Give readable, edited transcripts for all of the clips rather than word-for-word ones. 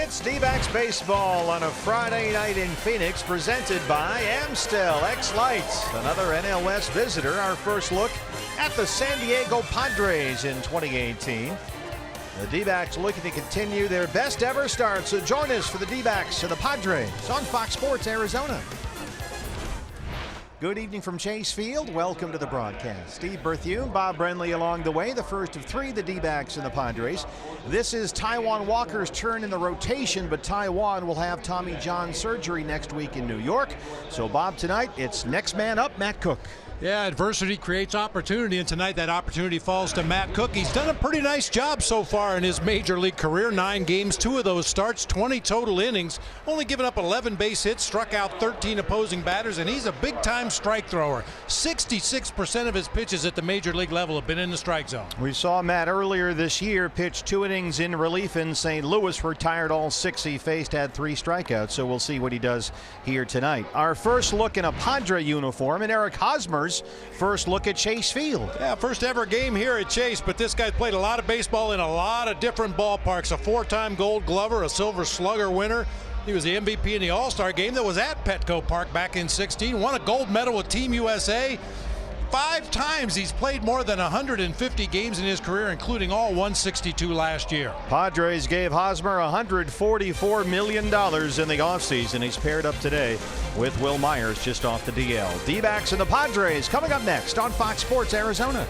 It's D-backs baseball on a Friday night in Phoenix, presented by Amstel X-Lights. Another NL West visitor. Our first look at the San Diego Padres in 2018. The D-backs looking to continue their best ever start. So join us for the D-backs and the Padres on Fox Sports Arizona. Good evening from Chase Field. Welcome to the broadcast. Steve Berthiaume, Bob Brenly along the way. The first of three, the D-backs and the Padres. This is Taijuan Walker's turn in the rotation, but Taijuan will have Tommy John surgery next week in New York. So Bob, tonight it's next man up, Matt Cook. Yeah, adversity creates opportunity, and tonight that opportunity falls to Matt Cook. He's done a pretty nice job so far in his major league career. 9 games, 2 of those starts, 20 total innings, only given up 11 base hits, struck out 13 opposing batters, and he's a big-time strike thrower. 66% of his pitches at the major league level have been in the strike zone. We saw Matt earlier this year pitch 2 innings in relief in St. Louis, retired all 6 he faced, had 3 strikeouts, so we'll see what he does here tonight. Our first look in a Padre uniform, and Eric Hosmer's first look at Chase Field. Yeah, first ever game here at Chase, but this guy's played a lot of baseball in a lot of different ballparks. A 4-time Gold Glover, a Silver Slugger winner. He was the MVP in the All-Star game that was at Petco Park back in '16. Won a gold medal with Team USA. 5 times he's played more than 150 games in his career, including all 162 last year. Padres gave Hosmer $144 million in the offseason. He's paired up today with Will Myers just off the DL. D-backs and the Padres coming up next on Fox Sports Arizona.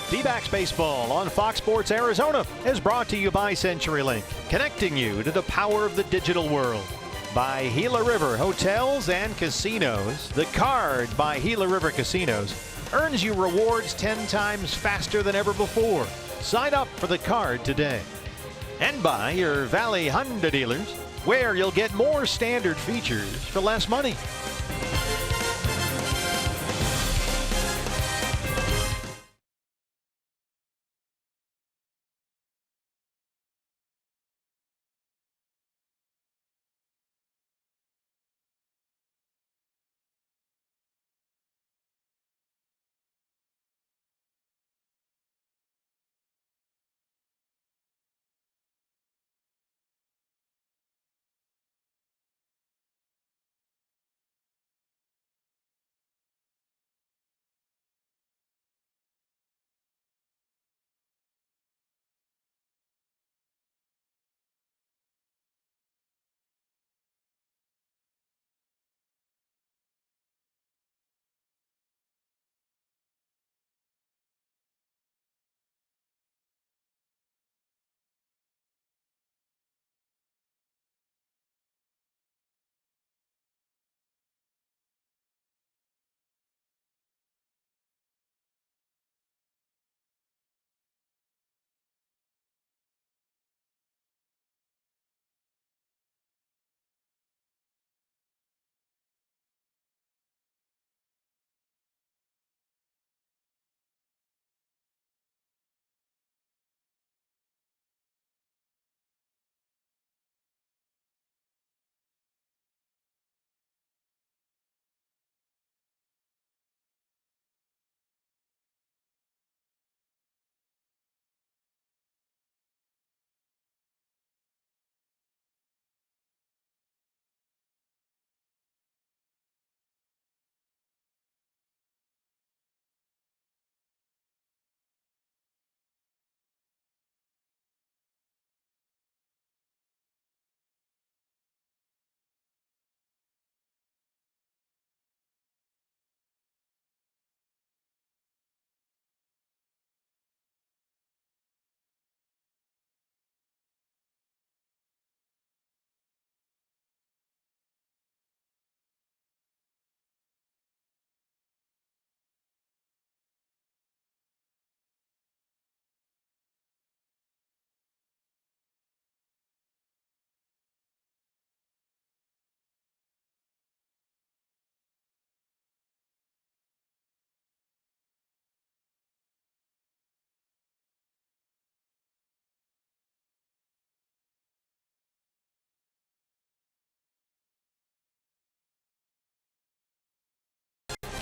D-backs baseball on Fox Sports Arizona is brought to you by CenturyLink, connecting you to the power of the digital world. By Gila River Hotels and Casinos. The card by Gila River Casinos earns you rewards 10 times faster than ever before. Sign up for the card today. And by your Valley Honda dealers, where you'll get more standard features for less money.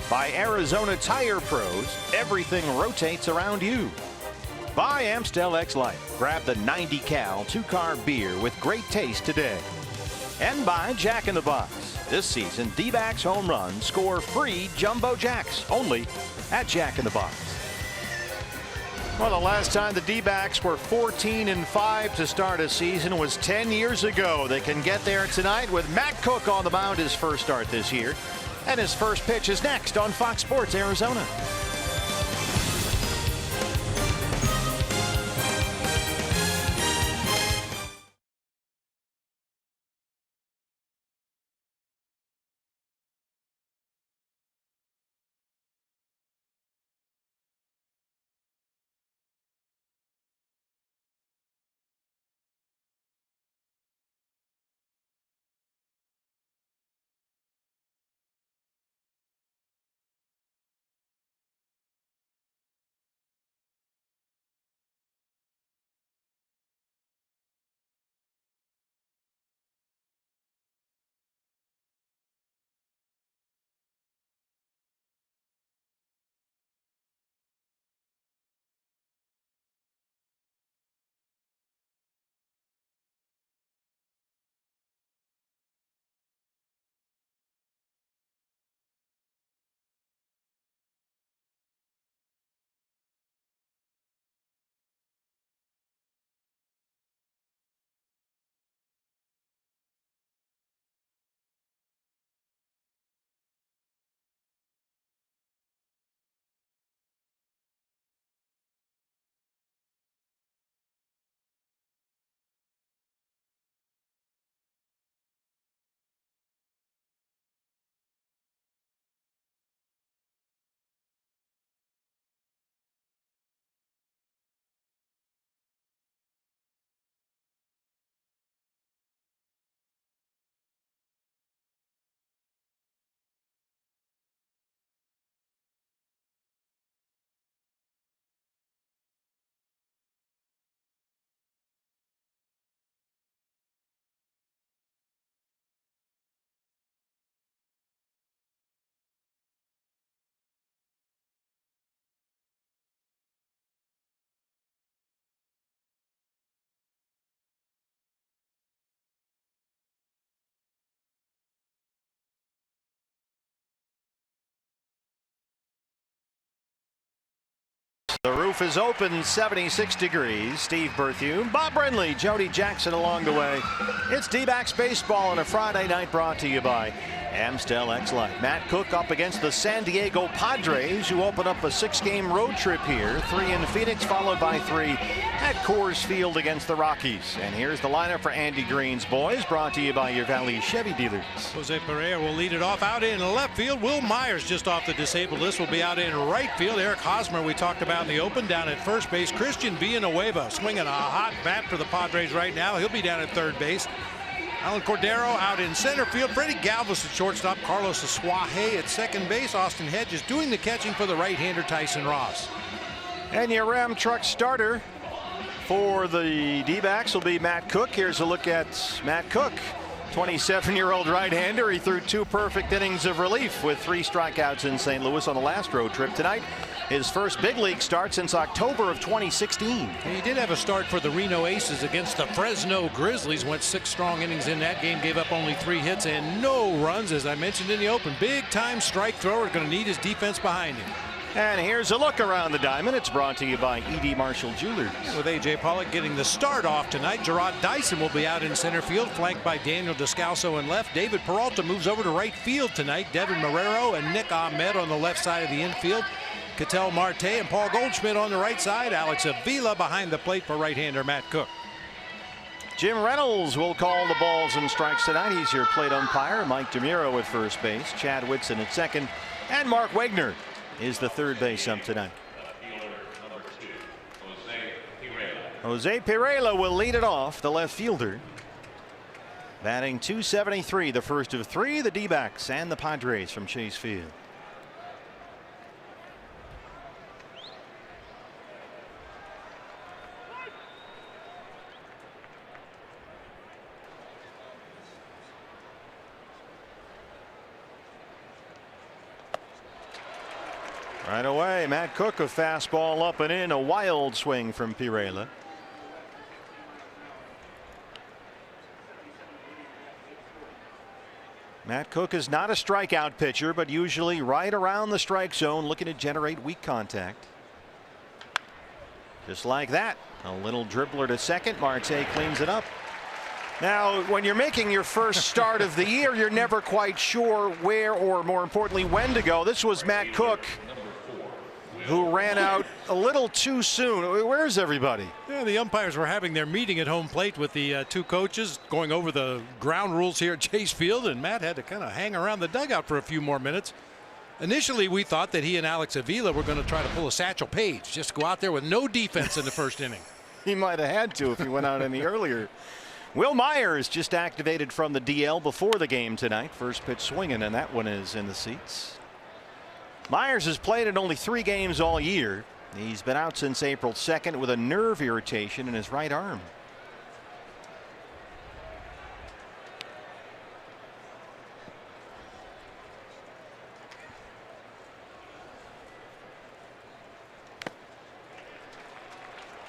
By Arizona Tire Pros, everything rotates around you. By Amstel X Life. Grab the 90 cal 2-car beer with great taste today. And by Jack in the Box. This season, D-backs home runs score free Jumbo Jacks only at Jack in the Box. Well, the last time the D-backs were 14-5 to start a season was 10 years ago. They can get there tonight with Matt Cook on the mound, his first start this year. And his first pitch is next on Fox Sports Arizona. The roof is open, 76 degrees. Steve Berthume, Bob Brindley, Jody Jackson along the way. It's D-backs baseball on a Friday night, brought to you by Amstel X Life. Matt Cook up against the San Diego Padres, who open up a 6-game road trip here. 3 in Phoenix, followed by 3 at Coors Field against the Rockies. And here's the lineup for Andy Green's boys, brought to you by your Valley Chevy dealers. Jose Pereira will lead it off out in left field. Will Myers, just off the disabled list, will be out in right field. Eric Hosmer, we talked about in the open, down at first base. Christian Villanueva swinging a hot bat for the Padres right now. He'll be down at third base. Alan Cordero out in center field. Freddie Galvis at shortstop. Carlos Asuaje at second base. Austin Hedges doing the catching for the right-hander Tyson Ross. And your Ram truck starter for the D-backs will be Matt Cook. Here's a look at Matt Cook. 27-year-old right-hander. He threw 2 perfect innings of relief with 3 strikeouts in St. Louis on the last road trip tonight. His first big league start since October of 2016. He did have a start for the Reno Aces against the Fresno Grizzlies. Went 6 strong innings in that game. Gave up only 3 hits and no runs, as I mentioned in the open. Big-time strike thrower. Going to need his defense behind him. And here's a look around the diamond. It's brought to you by E.D. Marshall Jewelers. With A.J. Pollock getting the start off tonight, Gerard Dyson will be out in center field, flanked by Daniel Descalso in left. David Peralta moves over to right field tonight. Devin Marrero and Nick Ahmed on the left side of the infield. Ketel Marte and Paul Goldschmidt on the right side. Alex Avila behind the plate for right-hander Matt Cook. Jim Reynolds will call the balls and strikes tonight. He's your plate umpire. Mike DeMuro at first base. Chad Whitson at second. And Mark Wegner is the third base ump tonight. Jose Pereira will lead it off, the left fielder. Batting .273, the first of 3, the D-backs and the Padres from Chase Field. Right away, Matt Cook, a fastball up and in, a wild swing from Pirela. Matt Cook is not a strikeout pitcher, but usually right around the strike zone, looking to generate weak contact. Just like that, a little dribbler to second. Marte cleans it up. Now, when you're making your first start of the year, you're never quite sure where, or more importantly, when to go. This was Matt Cook, who ran out a little too soon. Where's everybody? Yeah, the umpires were having their meeting at home plate with the two coaches, going over the ground rules here at Chase Field, and Matt had to kind of hang around the dugout for a few more minutes. Initially, we thought that he and Alex Avila were going to try to pull a Satchel Paige, just go out there with no defense in the first inning. He might have had to if he went out any earlier. Will Myers just activated from the DL before the game tonight. First pitch swinging, and that one is in the seats. Myers has played in only 3 games all year. He's been out since April 2nd with a nerve irritation in his right arm.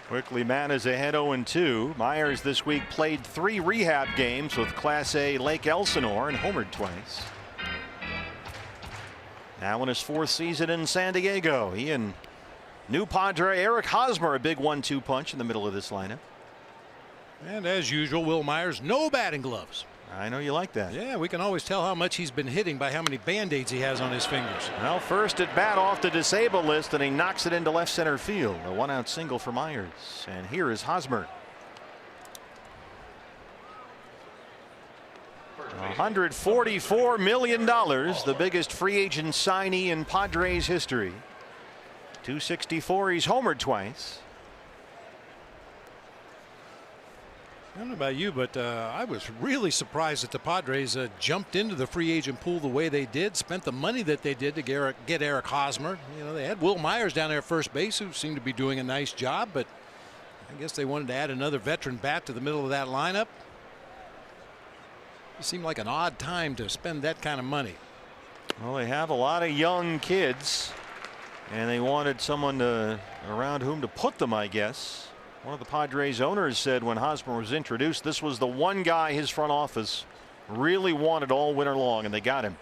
Quickly, Matt is ahead 0-2. Myers this week played 3 rehab games with Class A Lake Elsinore and homered twice. Now in his 4th season in San Diego, he and new Padre Eric Hosmer, a big 1-2 punch in the middle of this lineup. And as usual, Will Myers, no batting gloves. I know you like that. Yeah, we can always tell how much he's been hitting by how many band-aids he has on his fingers. Well, first at bat off the disabled list, and he knocks it into left center field. A 1-out single for Myers. And here is Hosmer. $144 million, the biggest free agent signee in Padres history. 264, he's homered twice. I don't know about you, but I was really surprised that the Padres jumped into the free agent pool the way they did, spent the money that they did to get Eric Hosmer. You know, they had Will Myers down there at first base, who seemed to be doing a nice job, but I guess they wanted to add another veteran bat to the middle of that lineup. It seemed like an odd time to spend that kind of money. Well, they have a lot of young kids, and they wanted someone around whom to put them, I guess. One of the Padres owners said when Hosmer was introduced, this was the one guy his front office really wanted all winter long, and they got him.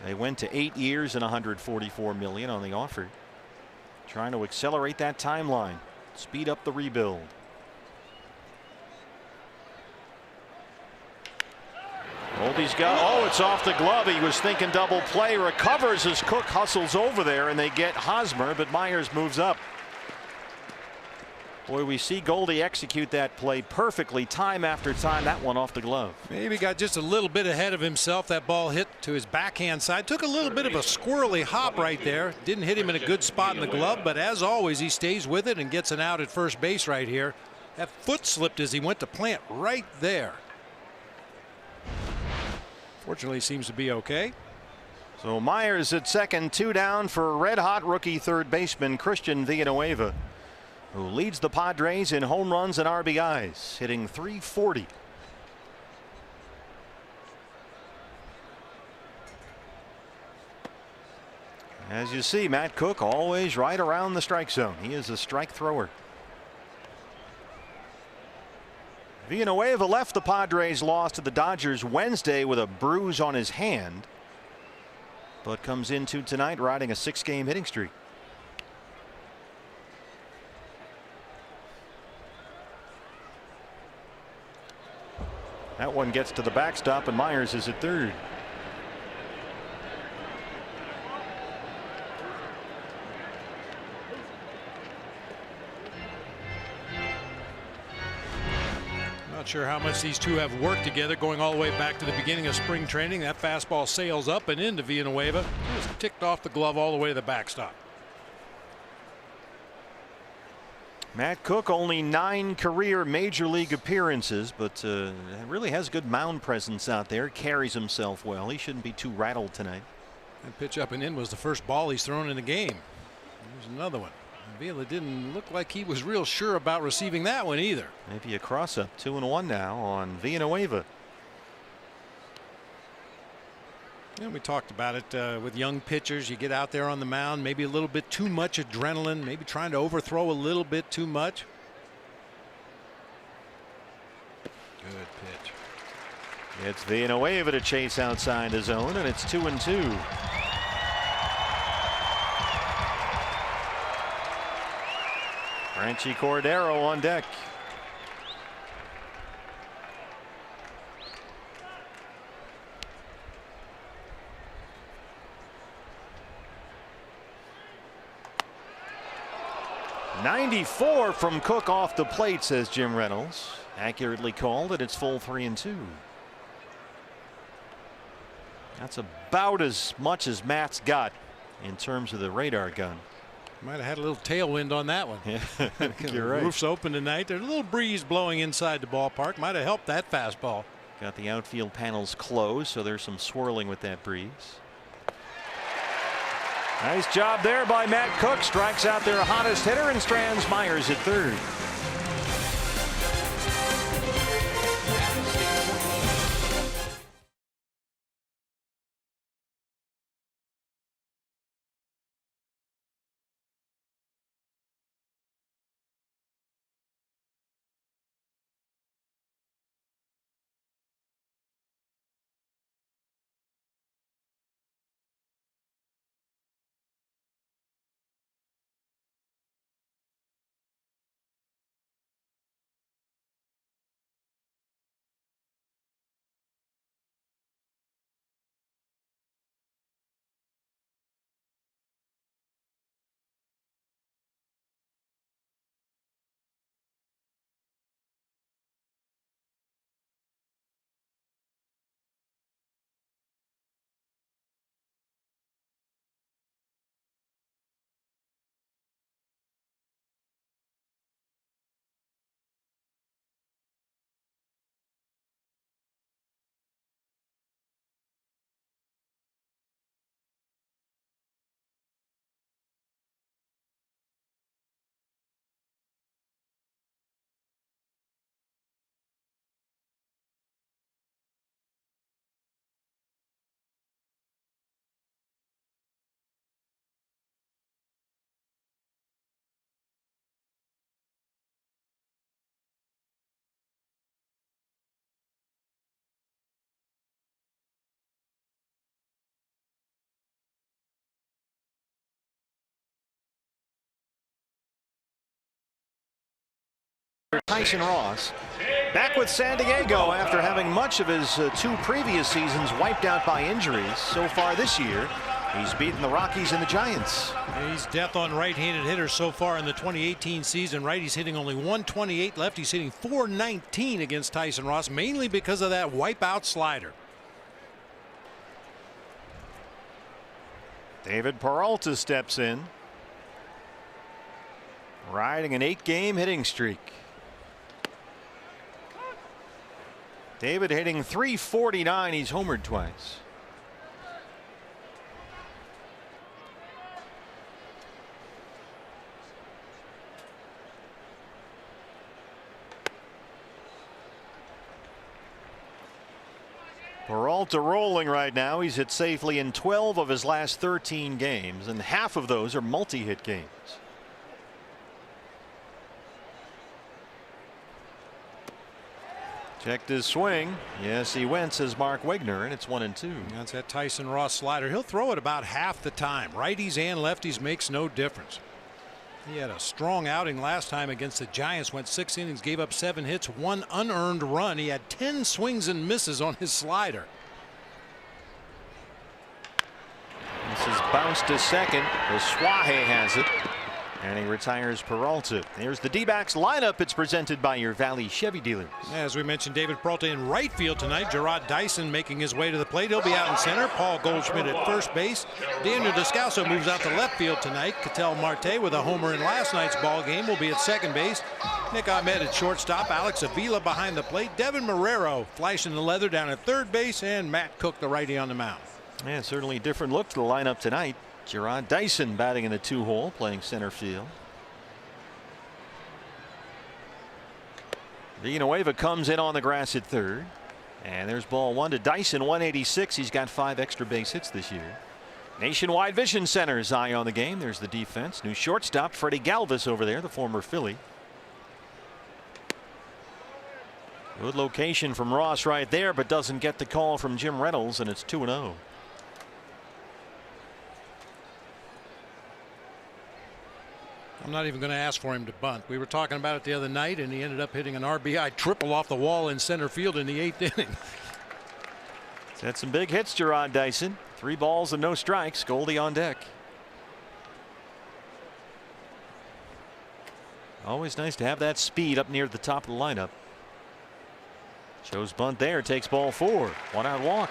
They went to 8 years and $144 million on the offer, trying to accelerate that timeline, speed up the rebuild. Oldie's got, oh, it's off the glove. He was thinking double play, recovers as Cook hustles over there, and they get Hosmer, but Myers moves up. Boy, we see Goldie execute that play perfectly time after time. That one off the glove. Maybe got just a little bit ahead of himself. That ball hit to his backhand side. Took a little bit of a squirrely hop right there. Didn't hit him in a good spot in the glove, but as always, he stays with it and gets an out at first base right here. That foot slipped as he went to plant right there. Fortunately, seems to be okay. So Myers at second, 2 down for red-hot rookie third baseman Christian Villanueva, who leads the Padres in home runs and RBIs, hitting .340. As you see, Matt Cook always right around the strike zone. He is a strike thrower. Villanueva left the Padres' loss to the Dodgers Wednesday with a bruise on his hand, but comes into tonight riding a 6-game hitting streak. That one gets to the backstop, and Myers is at third. Not sure how much these two have worked together going all the way back to the beginning of spring training. That fastball sails up and into Villanueva. Just ticked off the glove all the way to the backstop. Matt Cook only 9 career major league appearances, but really has good mound presence out there. Carries himself well. He shouldn't be too rattled tonight. That pitch up and in was the first ball he's thrown in the game. There's another one. Vila didn't look like he was real sure about receiving that one either. Maybe a cross up. 2-1 now on Villanueva. Yeah, we talked about it with young pitchers. You get out there on the mound, maybe a little bit too much adrenaline, maybe trying to overthrow a little bit too much. Good pitch. It's Villanueva to chase outside the zone, and it's 2-2. Franchi Cordero on deck. .94 from Cook off the plate, says Jim Reynolds. Accurately called, and it's full 3-2. That's about as much as Matt's got in terms of the radar gun. Might have had a little tailwind on that one. Yeah, you're right. The roof's open tonight. There's a little breeze blowing inside the ballpark. Might have helped that fastball. Got the outfield panels closed, so there's some swirling with that breeze. Nice job there by Matt Cook. Strikes out their hottest hitter and strands Myers at third. Tyson Ross back with San Diego after having much of his two previous seasons wiped out by injuries. So far this year, he's beaten the Rockies and the Giants. He's death on right-handed hitters so far in the 2018 season. Righty's hitting only 128, lefty's hitting 419 against Tyson Ross, mainly because of that wipeout slider. David Peralta steps in, riding an 8-game hitting streak. David hitting .349. He's homered twice. Peralta rolling right now. He's hit safely in 12 of his last 13 games, and half of those are multi-hit games. Checked his swing. Yes, he went, says Mark Wegner, and it's 1-2. That's that Tyson Ross slider. He'll throw it about half the time. Righties and lefties makes no difference. He had a strong outing last time against the Giants. Went 6 innings, gave up 7 hits, 1 unearned run. He had 10 swings and misses on his slider. This is bounced to second. Suaje has it. And he retires Peralta. There's the D-backs lineup. It's presented by your Valley Chevy dealers. As we mentioned, David Peralta in right field tonight. Gerard Dyson making his way to the plate. He'll be out in center. Paul Goldschmidt at first base. Daniel Descalso moves out to left field tonight. Ketel Marte, with a homer in last night's ball game, will be at second base. Nick Ahmed at shortstop. Alex Avila behind the plate. Devin Marrero flashing the leather down at third base. And Matt Cook, the righty, on the mound. Yeah, certainly a different look to the lineup tonight. Gerard Dyson batting in the 2-hole, playing center field. Villanueva comes in on the grass at third. And there's ball one to Dyson, 186. He's got 5 extra base hits this year. Nationwide Vision Center's eye on the game. There's the defense. New shortstop Freddie Galvis over there, the former Philly. Good location from Ross right there, but doesn't get the call from Jim Reynolds, and it's 2-0. I'm not even going to ask for him to bunt. We were talking about it the other night, and he ended up hitting an RBI triple off the wall in center field in the 8th inning. He's had some big hits, Jarrod Dyson. 3 balls and no strikes. Goldie on deck. Always nice to have that speed up near the top of the lineup. Shows bunt there, takes ball 4. 1-out walk.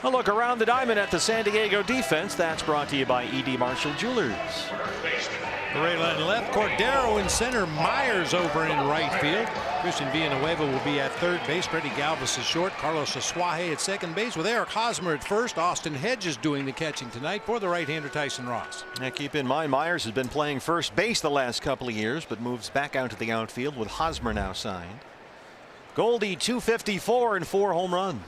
A look around the diamond at the San Diego defense. That's brought to you by E.D. Marshall Jewelers. Varela in left, Cordero in center, Myers over in right field. Christian Villanueva will be at third base. Freddie Galvis is short. Carlos Asuaje at second base with Eric Hosmer at first. Austin Hedges doing the catching tonight for the right-hander Tyson Ross. Now keep in mind Myers has been playing first base the last couple of years, but moves back out to the outfield with Hosmer now signed. Goldie 254 and 4 home runs.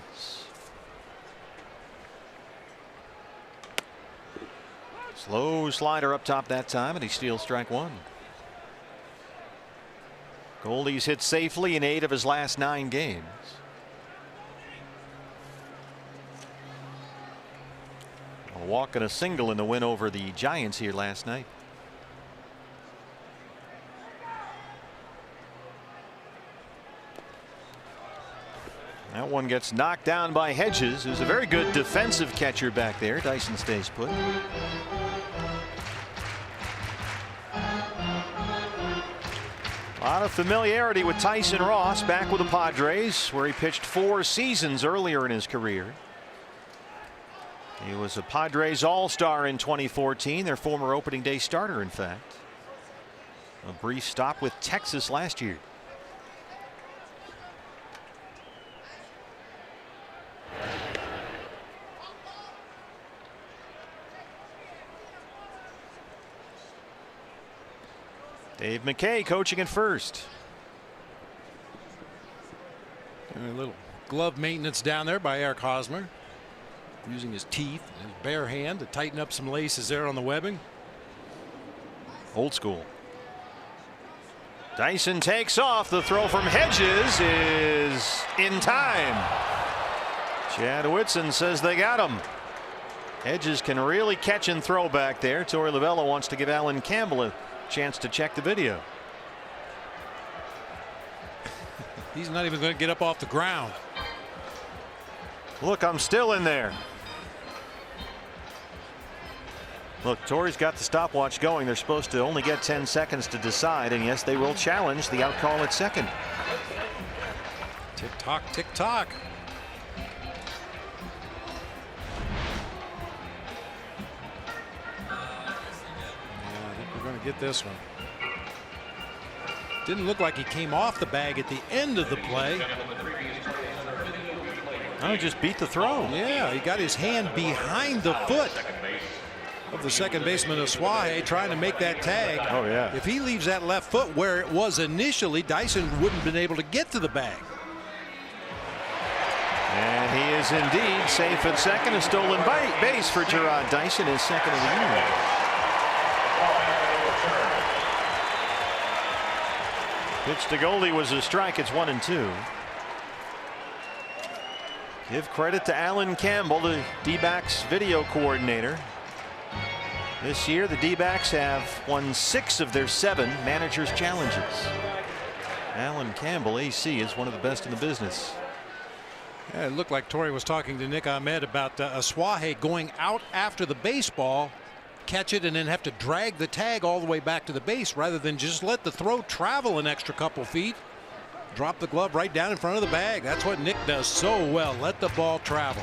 Slow slider up top that time, and he steals strike 1. Goldie's hit safely in 8 of his last 9 games. A walk and a single in the win over the Giants here last night. That one gets knocked down by Hedges, who's a very good defensive catcher back there. Dyson stays put. A lot of familiarity with Tyson Ross, back with the Padres, where he pitched 4 seasons earlier in his career. He was a Padres All-Star in 2014, their former opening day starter, in fact. A brief stop with Texas last year. Dave McKay coaching at first. A little glove maintenance down there by Eric Hosmer, using his teeth and his bare hand to tighten up some laces there on the webbing. Old school. Dyson takes off. The throw from Hedges is in time. Chad Whitson says they got him. Hedges can really catch and throw back there. Torey Lovullo wants to give Alan Campbell a chance to check the video. He's not even going to get up off the ground. Look, I'm still in there. Look, Torey's got the stopwatch going. They're supposed to only get 10 seconds to decide, and yes, they will challenge the out call at second. Tick tock, tick tock. Get this one. Didn't look like he came off the bag at the end of the play. Oh, he just beat the throw. Yeah, he got his hand behind the foot of the second baseman Asuaje, trying to make that tag. Oh yeah. If he leaves that left foot where it was initially, Dyson wouldn't have been able to get to the bag. And he is indeed safe at second. A stolen base for Jarrod Dyson, his second of the year. Pitch to Goldie was a strike. It's 1-2. Give credit to Alan Campbell, the D-backs video coordinator. This year the D-backs have won 6 of their 7 managers challenges. Alan Campbell, AC, is one of the best in the business. Yeah, it looked like Torey was talking to Nick Ahmed about Asuaje going out after the baseball, catch it, and then have to drag the tag all the way back to the base rather than just let the throw travel an extra couple feet. Drop the glove right down in front of the bag. That's what Nick does so well. Let the ball travel.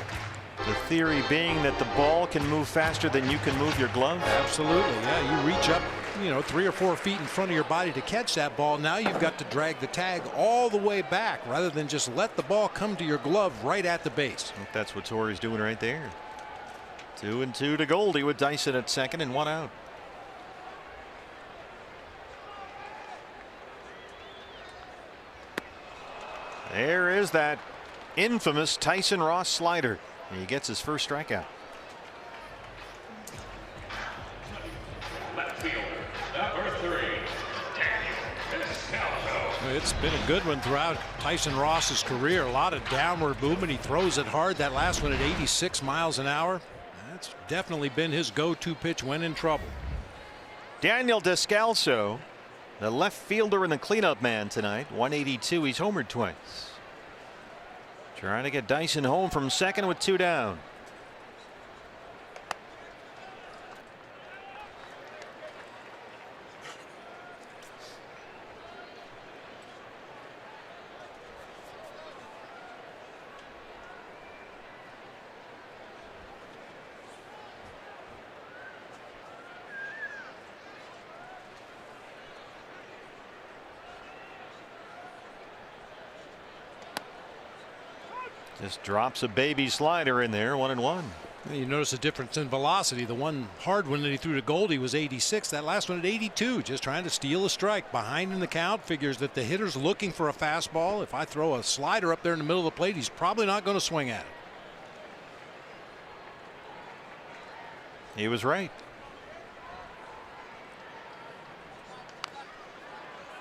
The theory being that the ball can move faster than you can move your glove. Absolutely. Yeah, you reach up, 3 or 4 feet in front of your body to catch that ball. Now you've got to drag the tag all the way back rather than just let the ball come to your glove right at the base. I think that's what Torey's doing right there. 2-2 to Goldie with Dyson at second and 1 out. There is that infamous Tyson Ross slider. He gets his first strikeout. Left fielder, number 3, Daniel Descalso. It's been a good one throughout Tyson Ross's career. A lot of downward movement. He throws it hard. That last one at 86 miles an hour. That's definitely been his go-to pitch when in trouble. Daniel Descalso, the left fielder and the cleanup man tonight. 182. He's homered twice. Trying to get Dyson home from second with 2 down. Just drops a baby slider in there. 1-1. You notice a difference in velocity. The one hard one that he threw to Goldie was 86. That last one at 82. Just trying to steal a strike. Behind in the count. Figures that the hitter's looking for a fastball. If I throw a slider up there in the middle of the plate, he's probably not going to swing at it. He was right.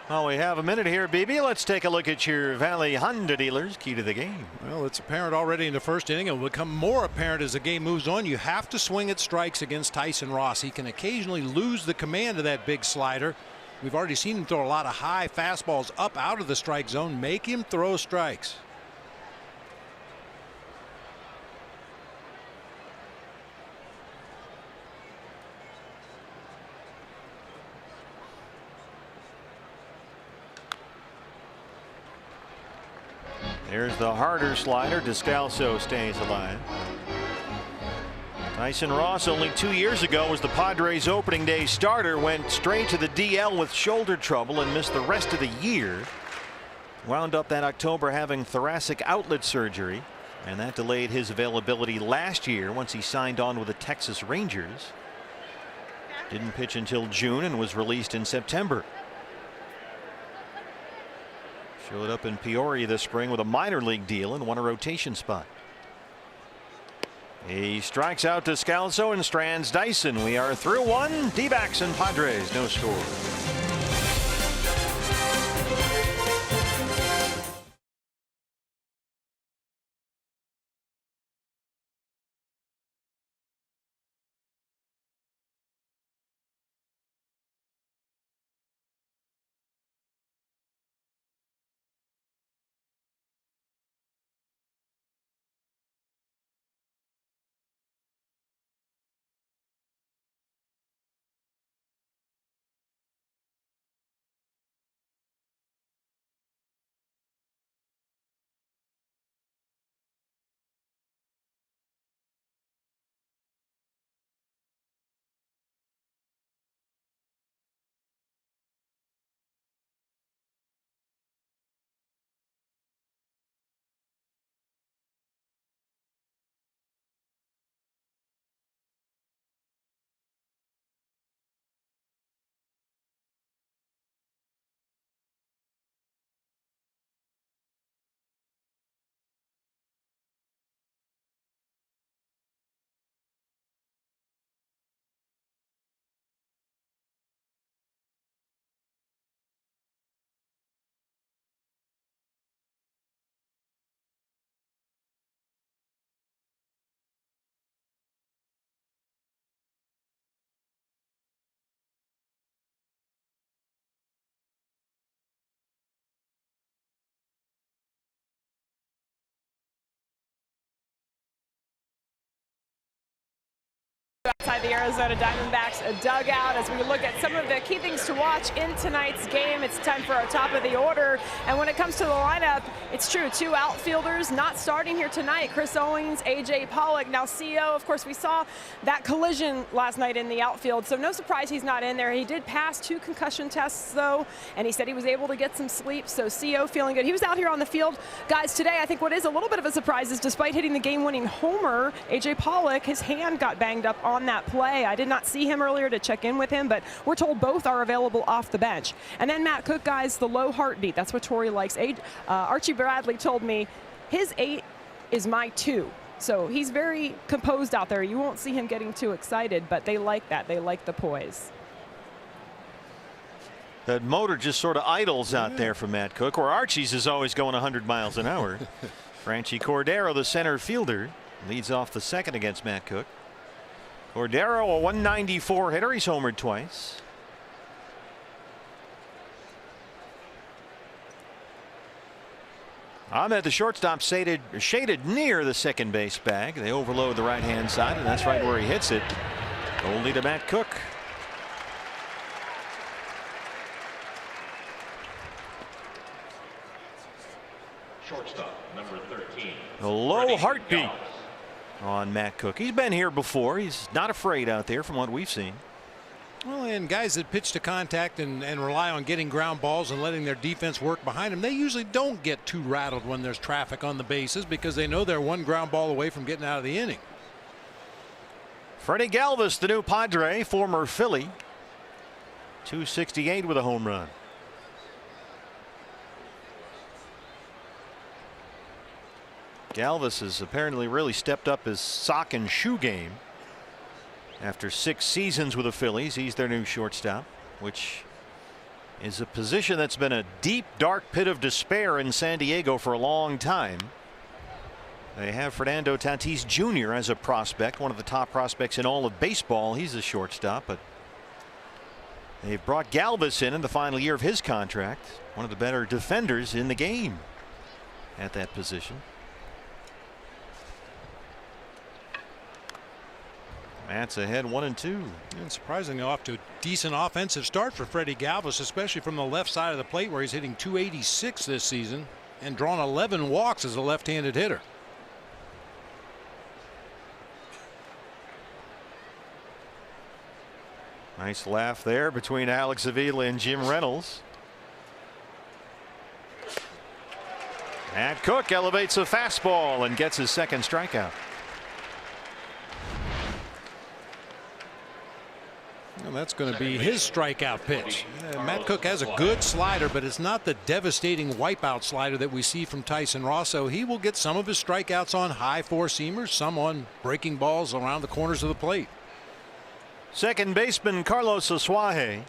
Well, we have a minute here, BB. Let's take a look at your Valley Honda dealers. Key to the game. Well, it's apparent already in the first inning. It will become more apparent as the game moves on. You have to swing at strikes against Tyson Ross. He can occasionally lose the command of that big slider. We've already seen him throw a lot of high fastballs up out of the strike zone. Make him throw strikes. There's the harder slider. Descalso stays alive. Tyson Ross, only 2 years ago, was the Padres opening day starter. Went straight to the DL with shoulder trouble and missed the rest of the year. Wound up that October having thoracic outlet surgery, and that delayed his availability last year once he signed on with the Texas Rangers. Didn't pitch until June and was released in September. Showed up in Peoria this spring with a minor league deal and won a rotation spot. He strikes out Descalso and strands Dyson. We are through 1. D-backs and Padres, no score. Outside the Arizona Diamondbacks dugout as we look at some of the key things to watch in tonight's game. It's time for our top of the order, and when it comes to the lineup, it's true, 2 outfielders not starting here tonight. Chris Owings, AJ Pollock. Now CO, of course, we saw that collision last night in the outfield, so no surprise he's not in there. He did pass 2 concussion tests though, and he said he was able to get some sleep, so CO feeling good. He was out here on the field. Guys, today I think what is a little bit of a surprise is despite hitting the game-winning homer, AJ Pollock, his hand got banged up on that not play. I did not see him earlier to check in with him, but we're told both are available off the bench. And then Matt Cook, guys, the low heartbeat. That's what Torrey likes. Archie Bradley told me his 8 is my 2. So he's very composed out there. You won't see him getting too excited, but they like that. They like the poise. That motor just sort of idles out there for Matt Cook, where Archie's is always going 100 miles an hour. Franchi Cordero, the center fielder, leads off the second against Matt Cook. Cordero, a 194 hitter. He's homered twice. Ahmed, the shortstop, shaded near the second base bag. They overload the right-hand side, and that's right where he hits it. Only to Matt Cook. Shortstop, number 13. A low heartbeat on Matt Cook. He's been here before. He's not afraid out there from what we've seen. Well, and guys that pitch to contact and rely on getting ground balls and letting their defense work behind them, they usually don't get too rattled when there's traffic on the bases because they know they're one ground ball away from getting out of the inning. Freddie Galvis, the new Padre, former Philly. 268 with a home run. Galvis has apparently really stepped up his sock and shoe game. After 6 seasons with the Phillies, he's their new shortstop, which is a position that's been a deep, dark pit of despair in San Diego for a long time. They have Fernando Tatis Jr. as a prospect, one of the top prospects in all of baseball. He's a shortstop, but they've brought Galvis in the final year of his contract, one of the better defenders in the game at that position. Matt's ahead 1-2. And surprisingly off to a decent offensive start for Freddie Galvis, especially from the left side of the plate where he's hitting .286 this season and drawn 11 walks as a left-handed hitter. Nice laugh there between Alex Avila and Jim Reynolds. Matt Cook elevates a fastball and gets his second strikeout. Well, that's going to be his strikeout pitch. Matt Cook has a good slider, but it's not the devastating wipeout slider that we see from Tyson Rosso. He will get some of his strikeouts on high four-seamers, some on breaking balls around the corners of the plate. Second baseman Carlos Asuaje,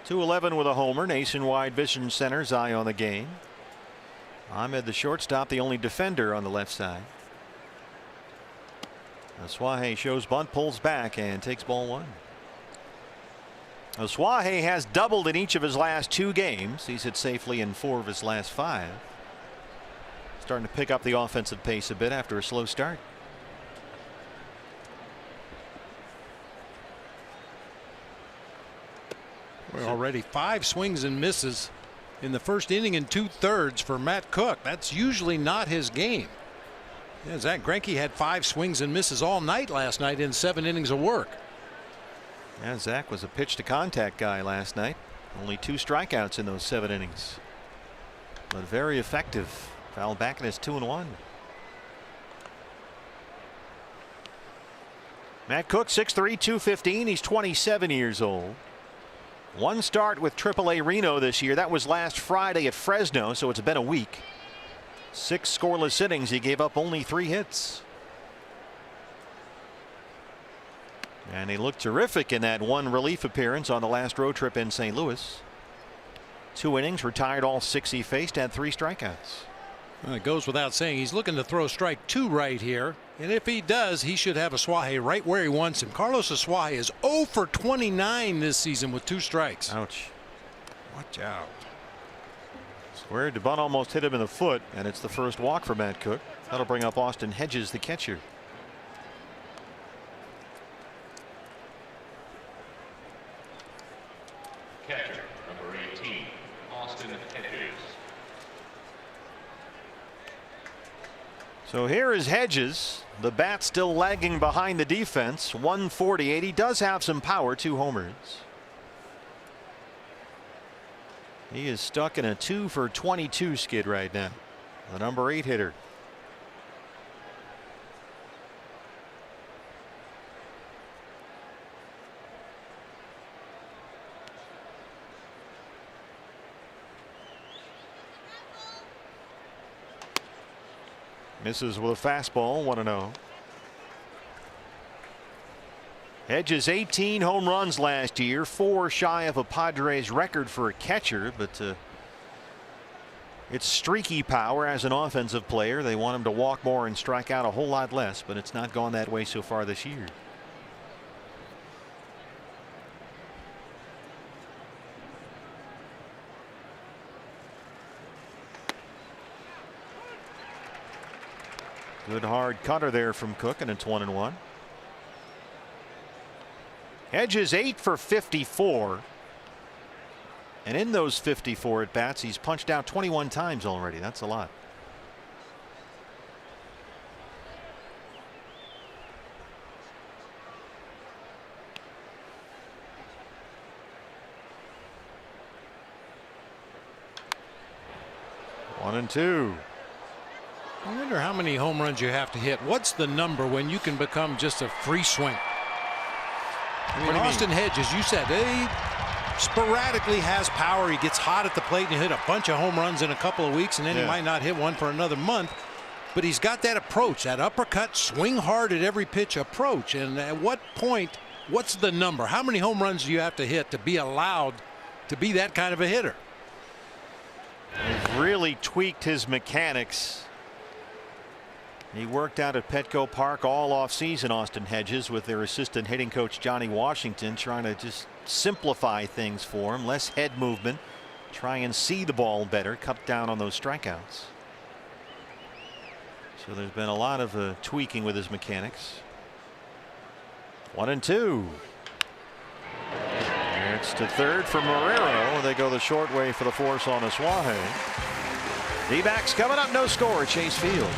211 with a homer. Nationwide Vision Center's eye on the game. Ahmed, the shortstop, the only defender on the left side. Asuaje shows bunt, pulls back, and takes ball 1. Asuaje has doubled in each of his last 2 games. He's hit safely in 4 of his last 5. Starting to pick up the offensive pace a bit after a slow start. We're already 5 swings and misses in the first inning and 2/3 for Matt Cook. That's usually not his game. Yeah, Zach Greinke had 5 swings and misses all night last night in 7 innings of work. Yeah, Zach was a pitch to contact guy last night. Only 2 strikeouts in those 7 innings, but very effective. Foul back in his 2-1. Matt Cook, 6'3", 215. He's 27 years old. 1 start with AAA Reno this year. That was last Friday at Fresno, so it's been a week. 6 scoreless innings. He gave up only 3 hits. And he looked terrific in that 1 relief appearance on the last road trip in St. Louis. 2 innings, retired all 6 he faced, had 3 strikeouts. Well, it goes without saying he's looking to throw strike 2 right here. And if he does, he should have Asuaje right where he wants him. Carlos Asuaje is 0 for 29 this season with 2 strikes. Ouch. Watch out. Square to bunt almost hit him in the foot, and it's the first walk for Matt Cook. That'll bring up Austin Hedges, the catcher. Catcher, number 18, Austin Hedges. So here is Hedges. The bat still lagging behind the defense. 148. He does have some power. 2 homers. He is stuck in a 2 for 22 skid right now. The number 8 hitter. Misses with a fastball, 1-0. Hedges 18 home runs last year, 4 shy of a Padres record for a catcher, but it's streaky power as an offensive player. They want him to walk more and strike out a whole lot less, but it's not gone that way so far this year. Good hard cutter there from Cook, and it's 1-1. Hedges 8 for 54. And in those 54 at bats, he's punched out 21 times already. That's a lot. One and two. I wonder how many home runs you have to hit. What's the number when you can become just a free swing? I mean, Austin Hedges, you said, he sporadically has power. He gets hot at the plate and he hit a bunch of home runs in a couple of weeks, and then he might not hit one for another month. But he's got that approach, that uppercut, swing hard at every pitch approach. And at what point, what's the number? How many home runs do you have to hit to be allowed to be that kind of a hitter? He's really tweaked his mechanics. He worked out at Petco Park all offseason, Austin Hedges, with their assistant hitting coach Johnny Washington, trying to just simplify things for him. Less head movement, try and see the ball better, cut down on those strikeouts. So there's been a lot of tweaking with his mechanics. 1 and 2. It's to third for Marrero. They go the short way for the force on Asuaje. D-backs coming up, no score at Chase Field.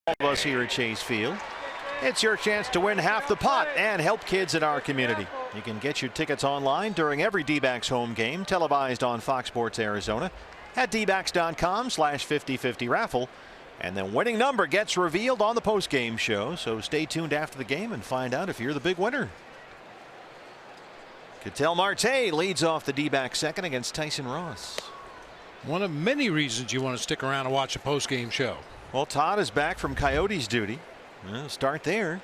All of us here at Chase Field. It's your chance to win half the pot and help kids in our community. You can get your tickets online during every D-backs home game, televised on Fox Sports Arizona at dbacks.com/5050 raffle. And the winning number gets revealed on the post-game show, so stay tuned after the game and find out if you're the big winner. Ketel Marte leads off the D-backs second against Tyson Ross. One of many reasons you want to stick around and watch a post-game show. Well, Todd is back from Coyotes duty. Well, start there.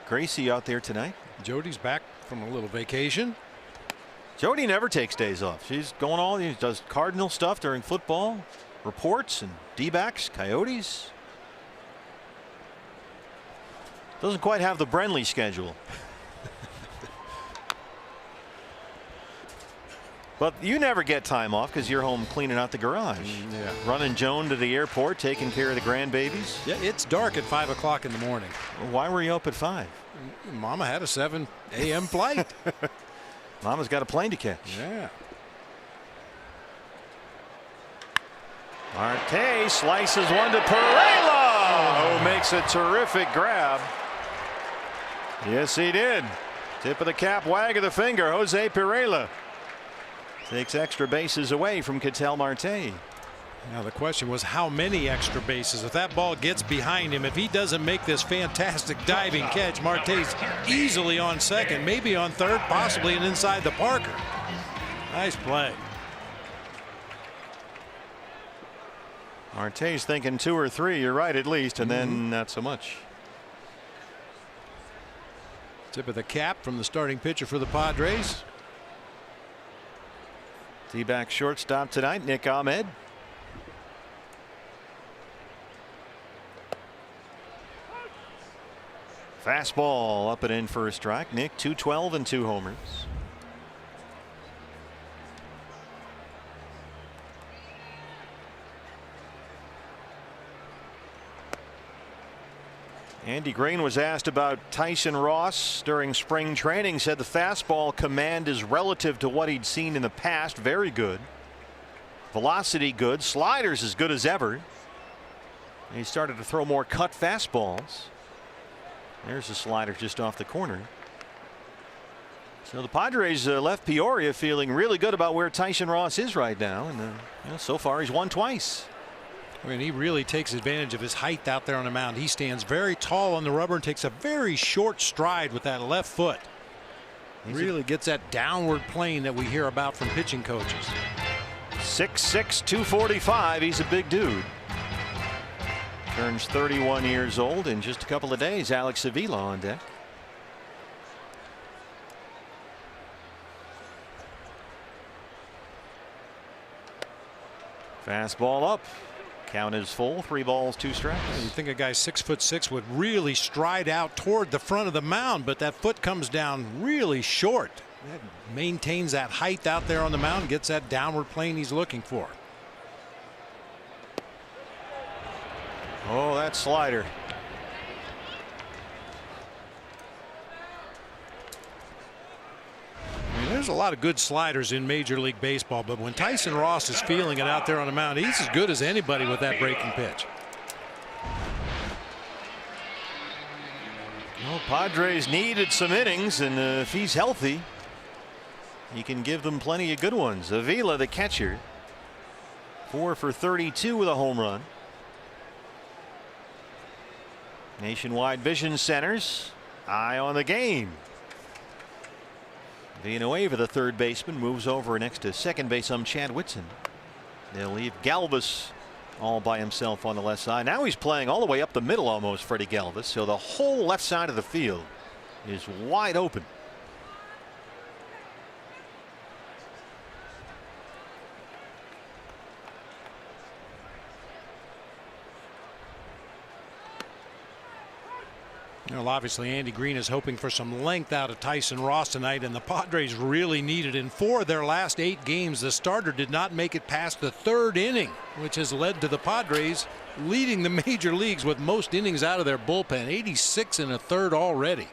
Gracie out there tonight. Jody's back from a little vacation. Jody never takes days off. She's going all, she does Cardinal stuff during football, reports, and D-backs, Coyotes. Doesn't quite have the Brenly schedule. But you never get time off because you're home cleaning out the garage. Running Joan to the airport, taking care of the grandbabies. Yeah, it's dark at 5 o'clock in the morning. Well, why were you up at 5? Mama had a 7 a.m. flight. Mama's got a plane to catch. Yeah. Marte slices one to Perela, who makes a terrific grab. Yes, he did. Tip of the cap, wag of the finger. Jose Perela takes extra bases away from Ketel Marte. Now the question was how many extra bases. If that ball gets behind him, if he doesn't make this fantastic diving catch, Marte's easily on second, maybe on third, possibly an inside the Parker. Nice play. Marte's thinking 2 or 3. You're right, at least, and then not so much. Tip of the cap from the starting pitcher for the Padres. D-back shortstop tonight, Nick Ahmed. Fastball up and in for a strike. Nick 212 and 2 homers. Andy Green was asked about Tyson Ross during spring training. Said the fastball command is relative to what he'd seen in the past. Very good. Velocity good. Sliders as good as ever. He started to throw more cut fastballs. There's a slider just off the corner. So the Padres left Peoria feeling really good about where Tyson Ross is right now. And so far he's won twice. I mean, he really takes advantage of his height out there on the mound. He stands very tall on the rubber and takes a very short stride with that left foot. He really gets that downward plane that we hear about from pitching coaches. 6'6", 245. He's a big dude. Turns 31 years old in just a couple of days. Alex Avila on deck. Fastball up. Count is full. 3 balls, 2 strikes. You think a guy 6'6" would really stride out toward the front of the mound, but that foot comes down really short. That maintains that height out there on the mound, gets that downward plane he's looking for. Oh, that slider. I mean, there's a lot of good sliders in Major League Baseball, but when Tyson Ross is feeling it out there on the mound, he's as good as anybody with that breaking pitch. Well, Padres needed some innings, and if he's healthy, he can give them plenty of good ones. Avila, the catcher, 4 for 32 with a home run. Nationwide Vision Centers, eye on the game. Villanueva, the third baseman, moves over next to second base Chad Whitson. They'll leave Galvis all by himself on the left side. Now he's playing all the way up the middle almost, Freddie Galvis. So the whole left side of the field is wide open. Well, obviously Andy Green is hoping for some length out of Tyson Ross tonight, and the Padres really need it. In 4 of their last 8 games, the starter did not make it past the 3rd inning, which has led to the Padres leading the major leagues with most innings out of their bullpen. 86 1/3 already.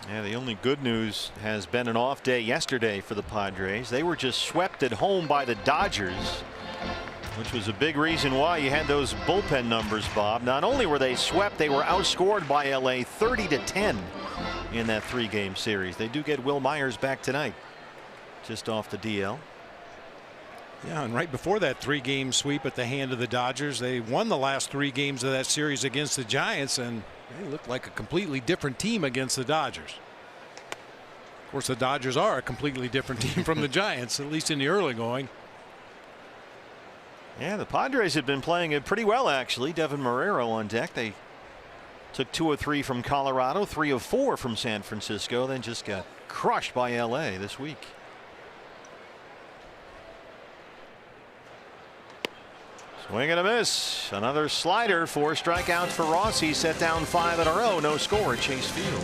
Yeah, the only good news has been an off day yesterday for the Padres. They were just swept at home by the Dodgers, which was a big reason why you had those bullpen numbers, Bob. Not only were they swept, they were outscored by LA 30-10 in that 3-game series. They do get Will Myers back tonight, just off the DL. Yeah, and right before that 3-game sweep at the hand of the Dodgers, they won the last 3 games of that series against the Giants, and they looked like a completely different team against the Dodgers. Of course, the Dodgers are a completely different team from the Giants, at least in the early going. Yeah, the Padres have been playing it pretty well, actually. Devin Marrero on deck. They took 2 of 3 from Colorado, 3 of 4 from San Francisco, then just got crushed by LA this week. Swing and a miss. Another slider. 4 strikeouts for Rossi. Set down 5 in a row. No score at Chase Field.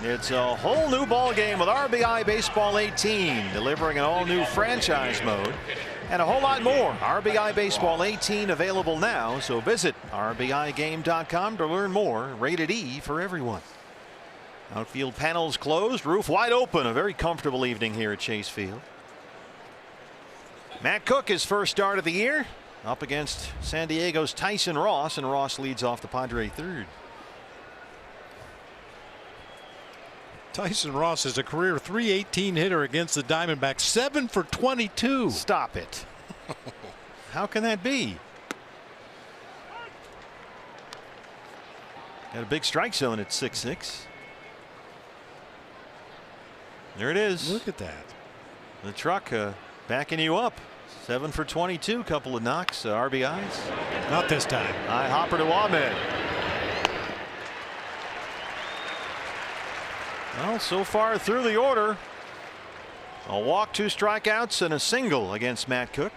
It's a whole new ball game with RBI Baseball 18, delivering an all-new franchise mode and a whole lot more. RBI Baseball 18 available now, so visit rbigame.com to learn more. Rated E for everyone. Outfield panels closed, roof wide open. A very comfortable evening here at Chase Field. Matt Cook, his first start of the year, up against San Diego's Tyson Ross, and Ross leads off the Padre third. Tyson Ross is a career .318 hitter against the Diamondbacks, 7 for 22. Stop it. How can that be? Got a big strike zone at 6-6. There it is. Look at that. The truck backing you up. 7 for 22, couple of knocks, RBIs. Not this time. High hopper to Ahmed. Well, so far through the order, a walk, 2 strikeouts, and a single against Matt Cook.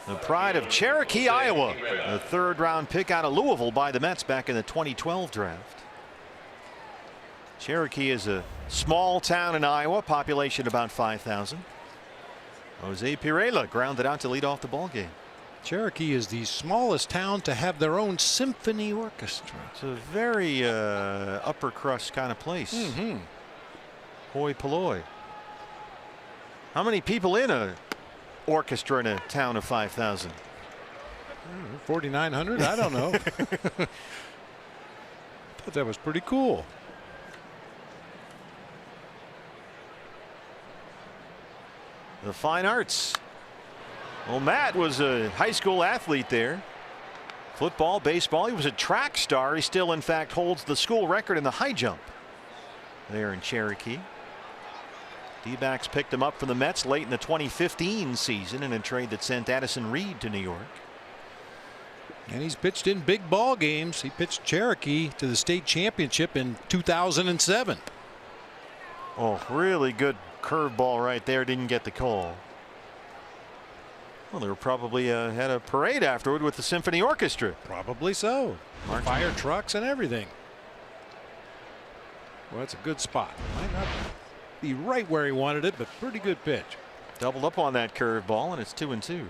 The pride of Cherokee, Iowa, a 3rd-round pick out of Louisville by the Mets back in the 2012 draft. Cherokee is a small town in Iowa, population about 5,000. Jose Pirela grounded out to lead off the ball game. Cherokee is the smallest town to have their own symphony orchestra. It's a very upper crust kind of place. Hoi polloi. How many people in a orchestra in a town of 5,000? 4,900. I don't know. Thought that was pretty cool. The fine arts. Well, Matt was a high school athlete there. Football, baseball. He was a track star. He still, in fact, holds the school record in the high jump there in Cherokee. D-backs picked him up from the Mets late in the 2015 season in a trade that sent Addison Reed to New York. And he's pitched in big ball games. He pitched Cherokee to the state championship in 2007. Oh, really good curveball right there. Didn't get the call. Well, they were probably had a parade afterward with the symphony orchestra. Probably so. Fire trucks and everything. Well, that's a good spot. Might not be right where he wanted it, but pretty good pitch. Doubled up on that curveball, and it's 2-2.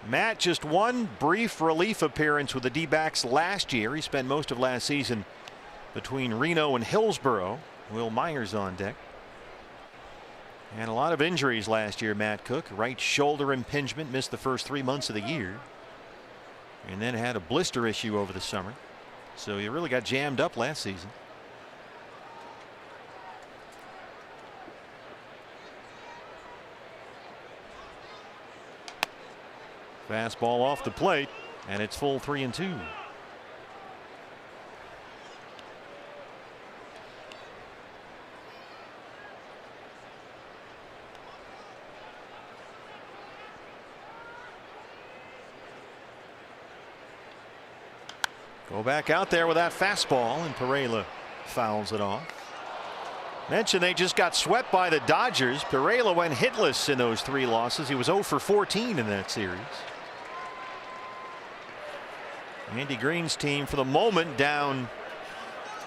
Matt, just one brief relief appearance with the D-backs last year. He spent most of last season between Reno and Hillsboro. Will Myers on deck. And a lot of injuries last year. Matt Cook, right shoulder impingement, missed the first 3 months of the year, and then had a blister issue over the summer. So he really got jammed up last season. Fastball off the plate, and it's full 3-2. Go back out there with that fastball, and Pirela fouls it off. Mentioned they just got swept by the Dodgers. Pirela went hitless in those 3 losses. He was 0 for 14 in that series. Andy Green's team for the moment down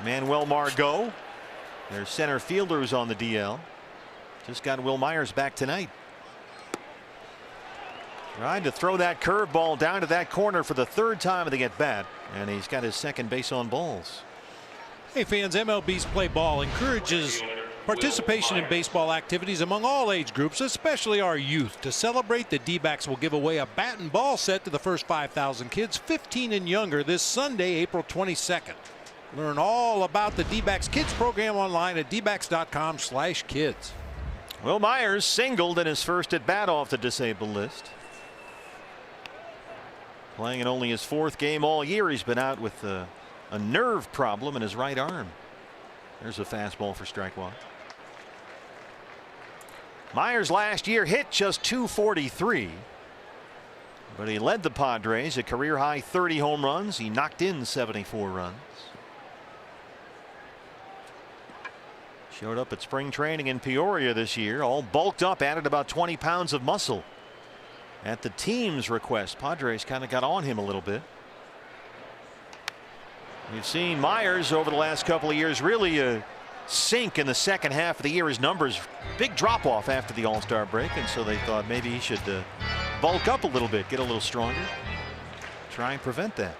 Manuel Margot. Their center fielder is on the DL. Just got Will Myers back tonight. Trying to throw that curveball down to that corner for the 3rd time of the at-bat, and he's got his second base on balls. Hey fans, MLB's Play Ball encourages participation in baseball activities among all age groups, especially our youth. To celebrate, the D-backs will give away a bat and ball set to the first 5,000 kids 15 and younger this Sunday, April 22nd. Learn all about the D-backs kids program online at dbacks.com/kids. Will Myers singled in his first at bat off the disabled list. Playing in only his 4th game all year. He's been out with a nerve problem in his right arm. There's a fastball for strike 1. Myers last year hit just .243, but he led the Padres, a career high 30 home runs. He knocked in 74 runs. Showed up at spring training in Peoria this year, all bulked up, added about 20 pounds of muscle. At the team's request, Padres kind of got on him a little bit. You've seen Myers over the last couple of years really sink in the second half of the year. His numbers, big drop off after the All-Star break, and so they thought maybe he should bulk up a little bit, get a little stronger, try and prevent that.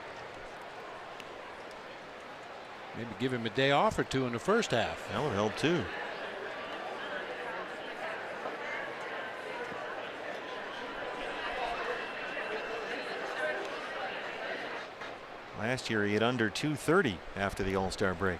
Maybe give him a day off or two in the first half. That would help too. Last year he hit under 230 after the All-Star break.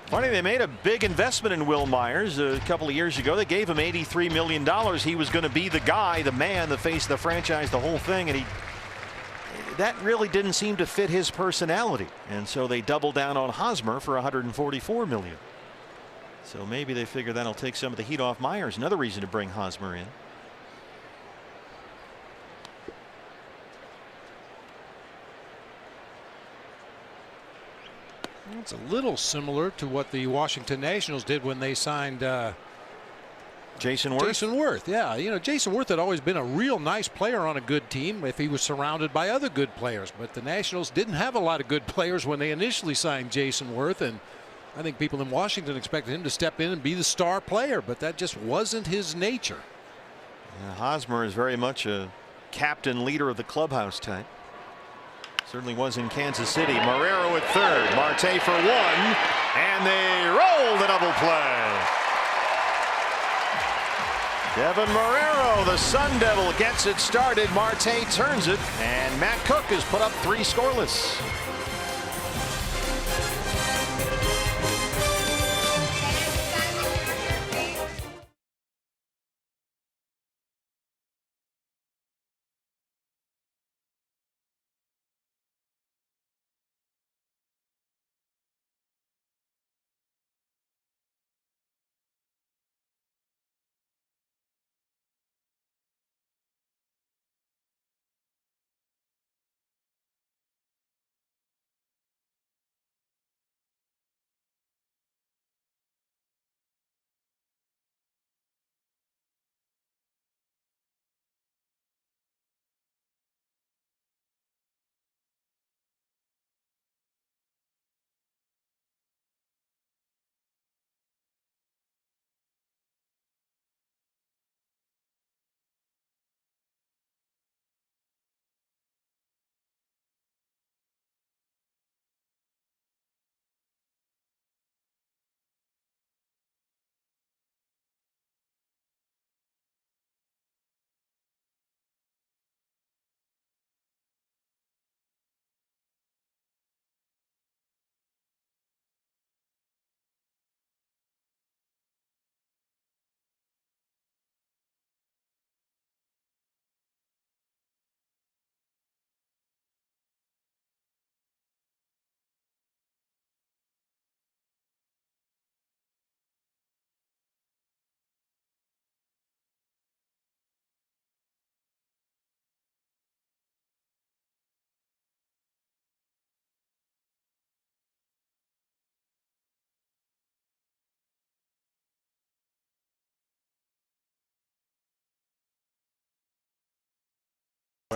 Funny, they made a big investment in Will Myers a couple of years ago. They gave him $83 million. He was going to be the guy, the man, the face of the franchise, the whole thing, and that really didn't seem to fit his personality. And so they doubled down on Hosmer for $144 million. So maybe they figure that'll take some of the heat off Myers. Another reason to bring Hosmer in. It's a little similar to what the Washington Nationals did when they signed Jason Worth. Jason Worth, yeah. You know, Jason Worth had always been a real nice player on a good team if he was surrounded by other good players. But the Nationals didn't have a lot of good players when they initially signed Jason Worth, and I think people in Washington expected him to step in and be the star player, but that just wasn't his nature. Yeah, Hosmer is very much a captain, leader of the clubhouse type. Certainly was in Kansas City. Marrero at third, Marte for one, and they roll the double play. Devin Marrero, the Sun Devil, gets it started. Marte turns it, and Matt Cook has put up 3 scoreless.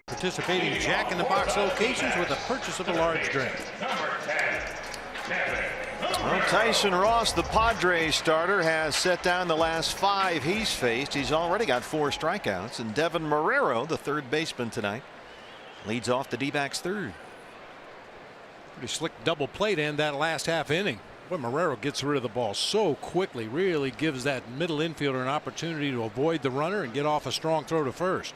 Participating jack-in-the-box locations with the purchase of a large drink. Well, Tyson Ross, the Padres starter, has set down the last 5 he's faced. He's already got 4 strikeouts. And Devin Marrero, the third baseman tonight, leads off the D-backs third. Pretty slick double play to end that last half inning. Boy, Marrero gets rid of the ball so quickly, really gives that middle infielder an opportunity to avoid the runner and get off a strong throw to first.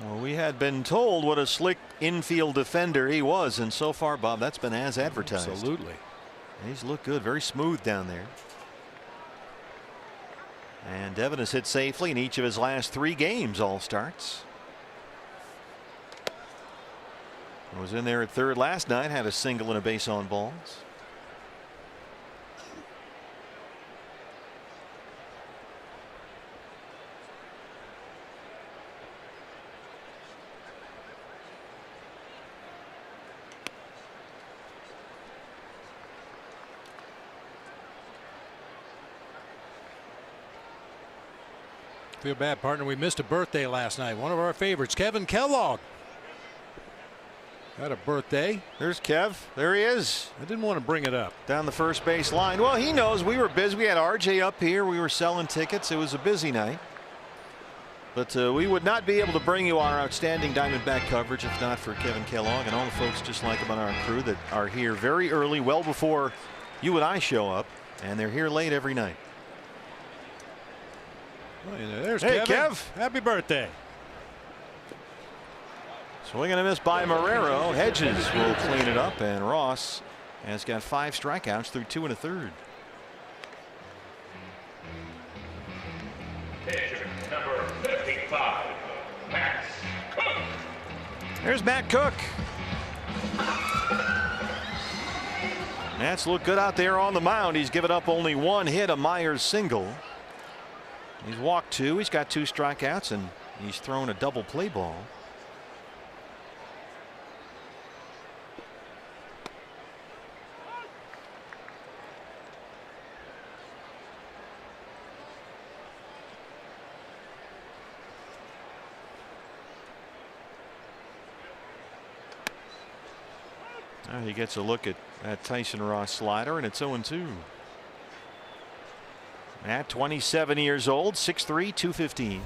Well, we had been told what a slick infield defender he was, and so far, Bob, that's been as advertised. Absolutely. He's looked good, very smooth down there. And Devin has hit safely in each of his last 3 games, all starts. Was in there at third last night, had a single and a base on balls. Feel bad, partner. We missed a birthday last night. One of our favorites, Kevin Kellogg. Had a birthday. There's Kev. There he is. I didn't want to bring it up. Down the first base line. Well, he knows we were busy. We had RJ up here. We were selling tickets. It was a busy night. But we would not be able to bring you our outstanding Diamondback coverage if not for Kevin Kellogg and all the folks just like him on our crew that are here very early, well before you and I show up. And they're here late every night. Oh, yeah, there's Hey, Kevin. Kev. Happy birthday. Swing and a miss by Marrero. Hedges will clean it up, and Ross has got 5 strikeouts through 2 1/3. Pitcher number 55, Max Cook. There's Matt Cook. Nats look good out there on the mound. He's given up only 1 hit, a Myers single. He's walked 2. He's got 2 strikeouts, and he's thrown a double play ball. Now he gets a look at that Tyson Ross slider, and it's 0-2. At 27 years old, 6'3", 215.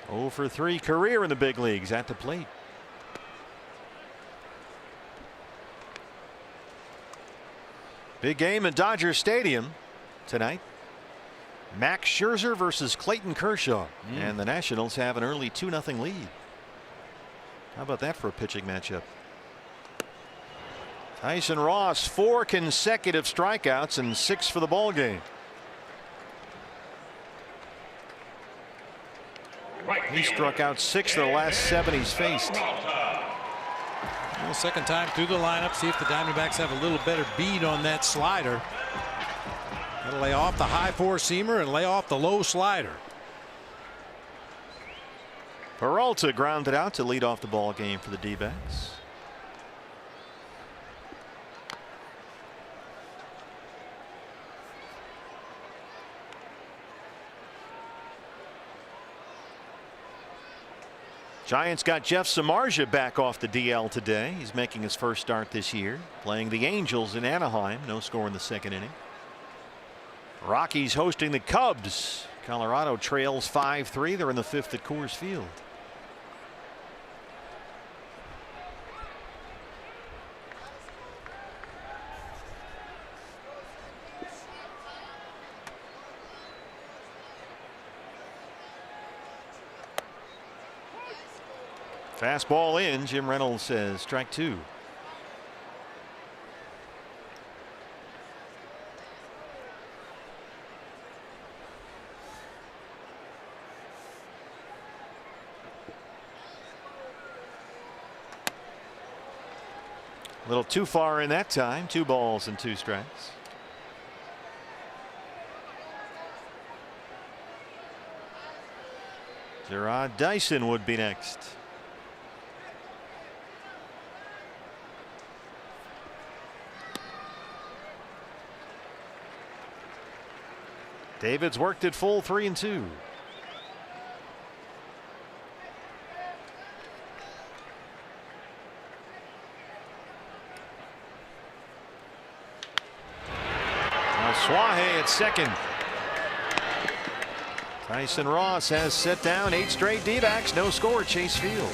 0 for 3 career in the big leagues at the plate. Big game in Dodger Stadium tonight. Max Scherzer versus Clayton Kershaw. And the Nationals have an early 2-0 lead. How about that for a pitching matchup? Tyson Ross 4 consecutive strikeouts and 6 for the ball game. He struck out 6 of the last 7 he's faced. Well, second time through the lineup. See if the Diamondbacks have a little better bead on that slider. That'll lay off the high 4-seamer and lay off the low slider. Peralta grounded out to lead off the ball game for the D-backs. Giants got Jeff Samardzija back off the DL today. He's making his first start this year, playing the Angels in Anaheim. No score in the second inning. Rockies hosting the Cubs. Colorado trails 5-3. They're in the 5th at Coors Field. Fastball in. Jim Reynolds says strike 2. A little too far in that time. 2 balls and 2 strikes. Gerard Dyson would be next. David's worked at full 3-2. Now Suaje at second. Tyson Ross has set down 8 straight D-backs. No score at Chase Field.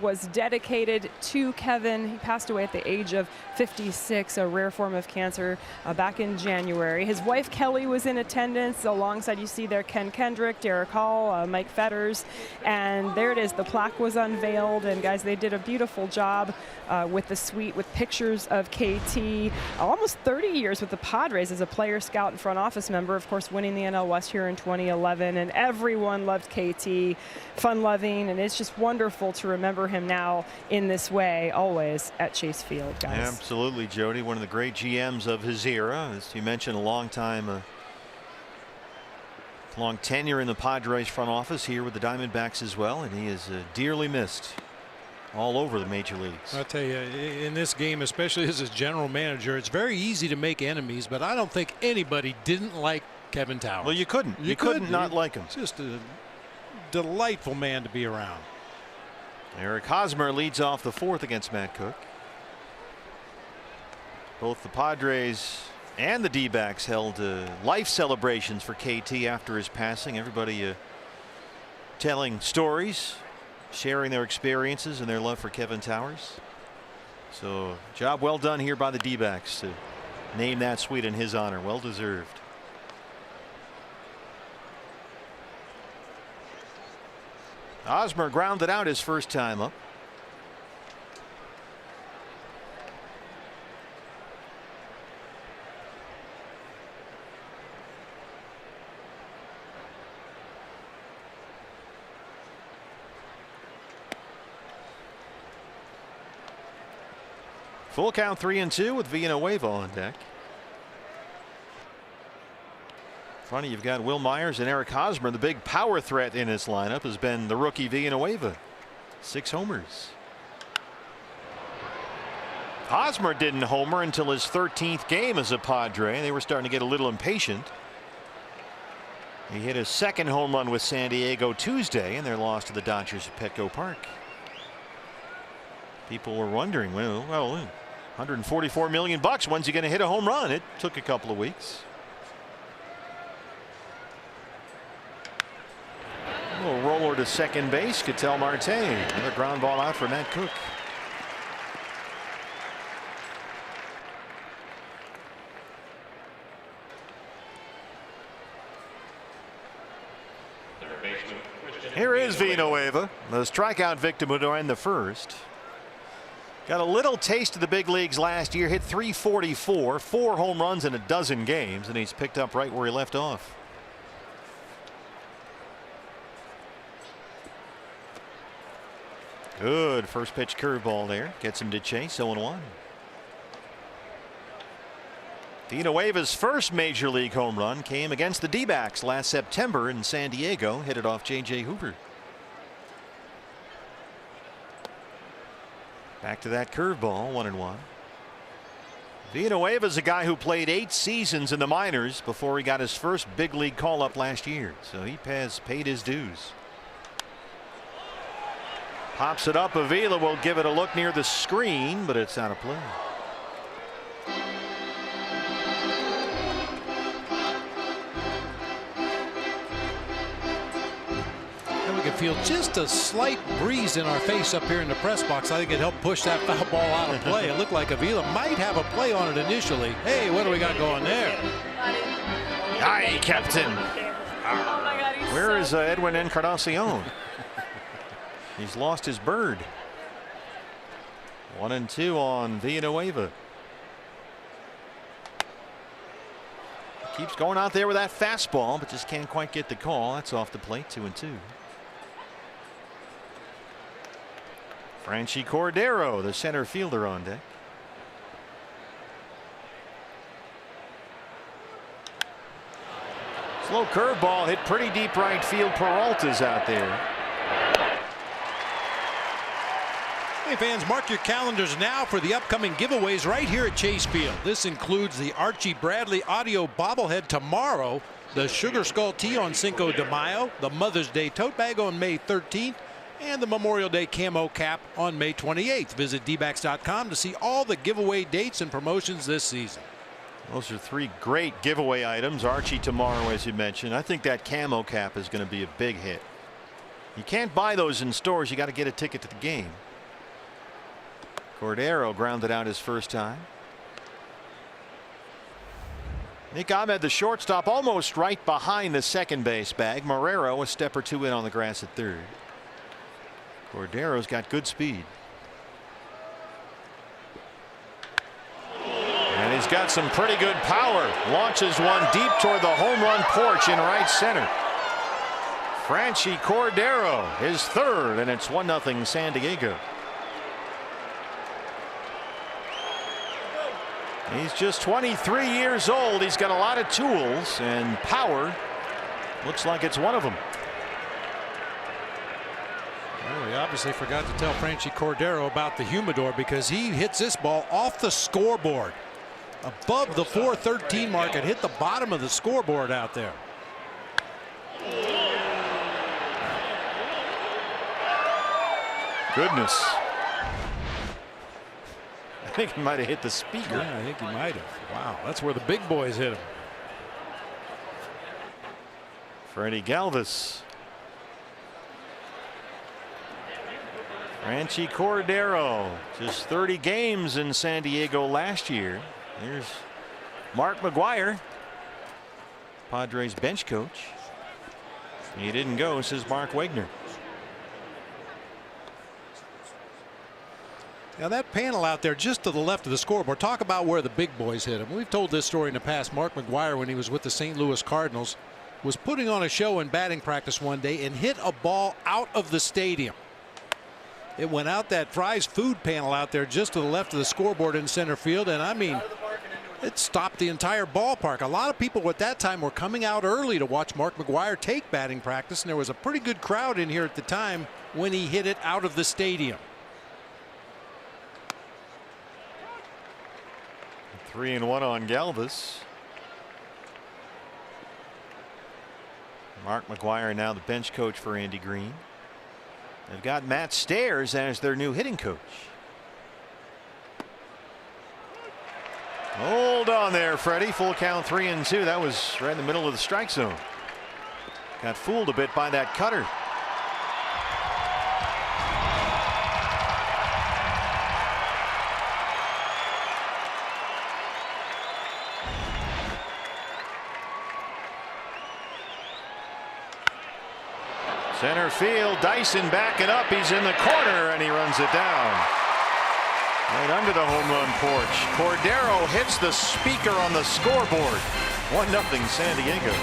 was dedicated to Kevin. He passed away at the age of 56, a rare form of cancer, back in January. His wife Kelly was in attendance. Alongside, you see there Ken Kendrick, Derek Hall, Mike Fetters, and there it is. The plaque was unveiled, and guys, they did a beautiful job with the suite with pictures of KT. Almost 30 years with the Padres as a player, scout, and front office member. Of course, winning the NL West here in 2011, and everyone loved KT, fun-loving, and it's just wonderful to remember him now in this way, always at Chase Field, guys. Absolutely, Jody. One of the great GMs of his era. As you mentioned, a long time, long tenure in the Padres front office here with the Diamondbacks as well, and he is dearly missed all over the major leagues. I'll tell you, in this game, especially as a general manager, it's very easy to make enemies, but I don't think anybody didn't like Kevin Towers. Well, you couldn't. You couldn't not like him. Just a delightful man to be around. Eric Hosmer leads off the fourth against Matt Cook. Both the Padres and the D-backs held life celebrations for KT after his passing. Everybody telling stories, sharing their experiences and their love for Kevin Towers. So, job well done here by the D-backs to name that suite in his honor. Well deserved. Hosmer grounded out his first time up. Full count 3-2 with Villanueva on deck. Funny, you've got Will Myers and Eric Hosmer. The big power threat in his lineup has been the rookie Villanueva. 6 homers. Hosmer didn't homer until his 13th game as a Padre. They were starting to get a little impatient. He hit his second home run with San Diego Tuesday in their loss to the Dodgers at Petco Park. People were wondering, well, $144 million. When's he going to hit a home run? It took a couple of weeks. A little roller to second base. Ketel Marte. Another ground ball out for Matt Cook. Here is Villanueva, the strikeout victim who end the first. Got a little taste of the big leagues last year. Hit .344, 4 home runs in a dozen games, and he's picked up right where he left off. Good first pitch curveball there. Gets him to chase. 0-1. Villanueva's first major league home run came against the D-backs last September in San Diego. Hit it off J.J. Hoover. Back to that curveball. 1-1. Villanueva's a guy who played 8 seasons in the minors before he got his first big league call up last year. So he has paid his dues. Pops it up. Avila will give it a look near the screen, but it's out of play. And we can feel just a slight breeze in our face up here in the press box. I think it helped push that foul ball out of play. It looked like Avila might have a play on it initially. Hey, what do we got going there? Aye, Captain. Oh my God, Where is Edwin Encarnacion? He's lost his bird. 1-2 on Villanueva. Keeps going out there with that fastball, but just can't quite get the call. That's off the plate. 2-2. Franchi Cordero, the center fielder, on deck. Slow curveball hit pretty deep right field. Peralta's out there. Hey fans, mark your calendars now for the upcoming giveaways right here at Chase Field. This includes the Archie Bradley audio bobblehead tomorrow, the Sugar Skull Tee on Cinco de Mayo, the Mother's Day tote bag on May 13th, and the Memorial Day camo cap on May 28th. Visit dbacks.com to see all the giveaway dates and promotions this season. Those are 3 great giveaway items. Archie tomorrow, as you mentioned. I think that camo cap is going to be a big hit. You can't buy those in stores. You got to get a ticket to the game. Cordero grounded out his first time. Nick Ahmed, the shortstop, almost right behind the second base bag. Marrero a step or two in on the grass at third. Cordero's got good speed. And he's got some pretty good power. Launches one deep toward the home run porch in right center. Franchy Cordero, his third, and it's 1-0 San Diego. He's just 23 years old. He's got a lot of tools, and power looks like it's one of them. Well, we obviously forgot to tell Franchy Cordero about the humidor, because he hits this ball off the scoreboard. Above the 413 mark. It hit the bottom of the scoreboard out there. Goodness. I think he might have hit the speaker. Yeah, I think he might have. Wow, that's where the big boys hit him. Freddie Galvis. Franchy Cordero, just 30 games in San Diego last year. There's Mark McGwire, Padres bench coach. He didn't go, says Mark Wegner. Now that panel out there just to the left of the scoreboard, talk about where the big boys hit him. We've told this story in the past. Mark McGwire, when he was with the St. Louis Cardinals, was putting on a show in batting practice one day and hit a ball out of the stadium. It went out that Fry's food panel out there just to the left of the scoreboard in center field, and I mean, it stopped the entire ballpark. A lot of people at that time were coming out early to watch Mark McGwire take batting practice, and there was a pretty good crowd in here at the time when he hit it out of the stadium. 3-1 on Galvis. Mark McGwire now the bench coach for Andy Green. They've got Matt Stairs as their new hitting coach. Hold on there, Freddie. Full count 3-2. That was right in the middle of the strike zone. Got fooled a bit by that cutter. Center field, Dyson backing up. He's in the corner and he runs it down. Right under the home run porch. Cordero hits the speaker on the scoreboard. 1-0 San Diego.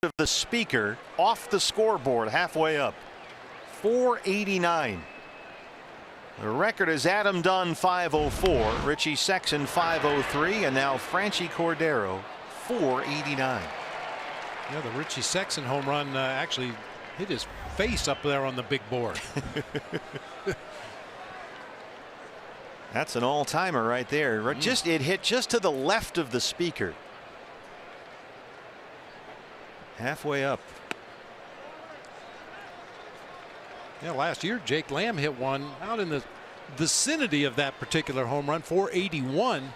Of the speaker off the scoreboard halfway up. 489. The record is Adam Dunn 504, Richie Sexson 503, and now Franchi Cordero 489. Yeah, the Richie Sexson home run actually hit his face up there on the big board. That's an all-timer right there. It hit just to the left of the speaker. Halfway up. Yeah, last year Jake Lamb hit one out in the vicinity of that particular home run, 481.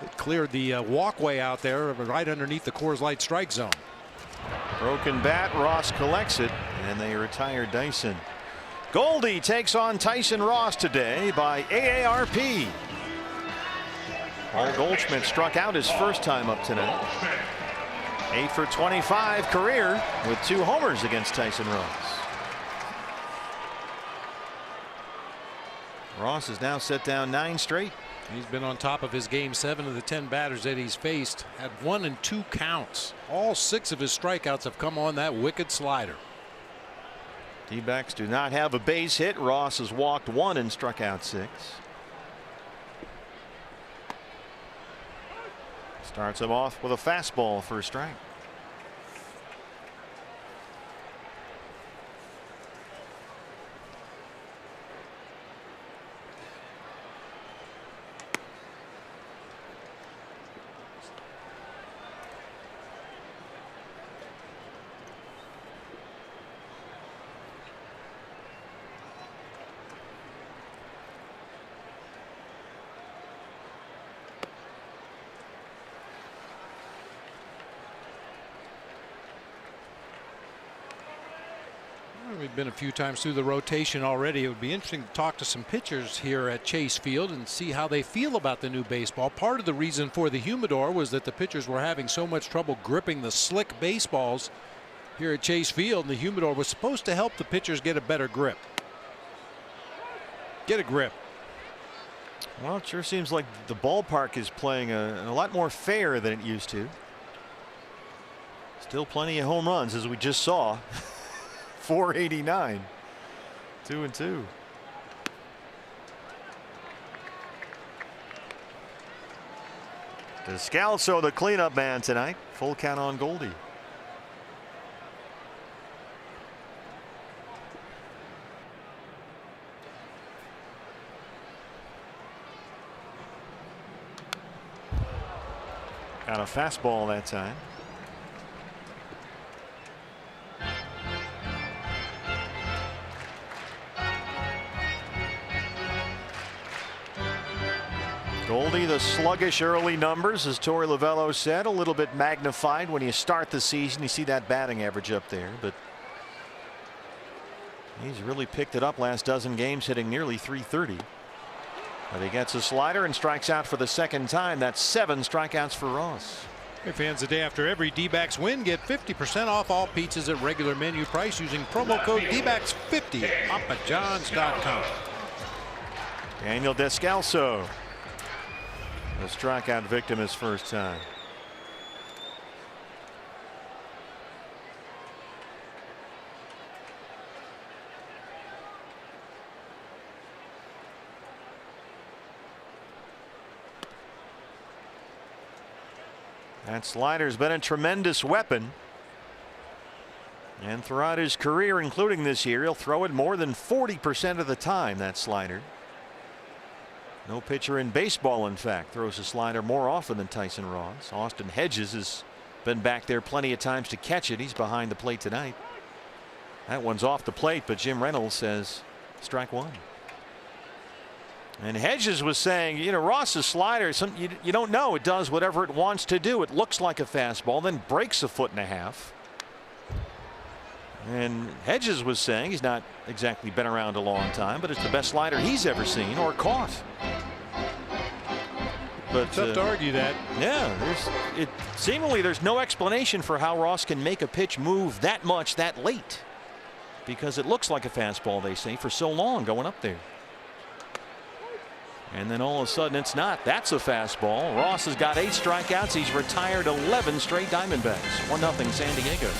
It cleared the walkway out there right underneath the Coors Light strike zone. Broken bat, Ross collects it, and they retire Dyson. Goldie takes on Tyson Ross today by AARP. Paul Goldschmidt struck out his first time up tonight. 8 for 25 career with 2 homers against Tyson Ross. Ross has now set down 9 straight. He's been on top of his game. 7 of the 10 batters that he's faced had 1 and 2 counts. All 6 of his strikeouts have come on that wicked slider. D-backs do not have a base hit. Ross has walked 1 and struck out 6. Starts him off with a fastball for a strike. We've been a few times through the rotation already. It would be interesting to talk to some pitchers here at Chase Field and see how they feel about the new baseball. Part of the reason for the humidor was that the pitchers were having so much trouble gripping the slick baseballs here at Chase Field, and the humidor was supposed to help the pitchers get a better grip. Get a grip. Well, it sure seems like the ballpark is playing a lot more fair than it used to. Still plenty of home runs, as we just saw. 489. 2 and 2. Descalso, the cleanup man tonight. Full count on Goldie. Got a fastball that time. Goldie, the sluggish early numbers, as Torey Lovello said, a little bit magnified when you start the season. You see that batting average up there, but he's really picked it up last dozen games, hitting nearly 330. But he gets a slider and strikes out for the second time. That's 7 strikeouts for Ross. Hey fans, the day after every D-backs win, get 50% off all pizzas at regular menu price using promo code D-backs50 at papajohns.com. Daniel Descalso, a strikeout victim his first time. That slider's been a tremendous weapon. And throughout his career, including this year, he'll throw it more than 40% of the time, that slider. No pitcher in baseball, in fact, throws a slider more often than Tyson Ross. Austin Hedges has been back there plenty of times to catch it. He's behind the plate tonight. That one's off the plate, but Jim Reynolds says strike 1. And Hedges was saying, you know, Ross's slider, you don't know. It does whatever it wants to do. It looks like a fastball, then breaks a foot and a half. And Hedges was saying he's not exactly been around a long time, but it's the best slider he's ever seen or caught. But tough to argue that. Yeah, seemingly there's no explanation for how Ross can make a pitch move that much that late, because it looks like a fastball, they say, for so long going up there. And then all of a sudden it's not. That's a fastball. Ross has got 8 strikeouts. He's retired 11 straight Diamondbacks. 1-0 San Diego.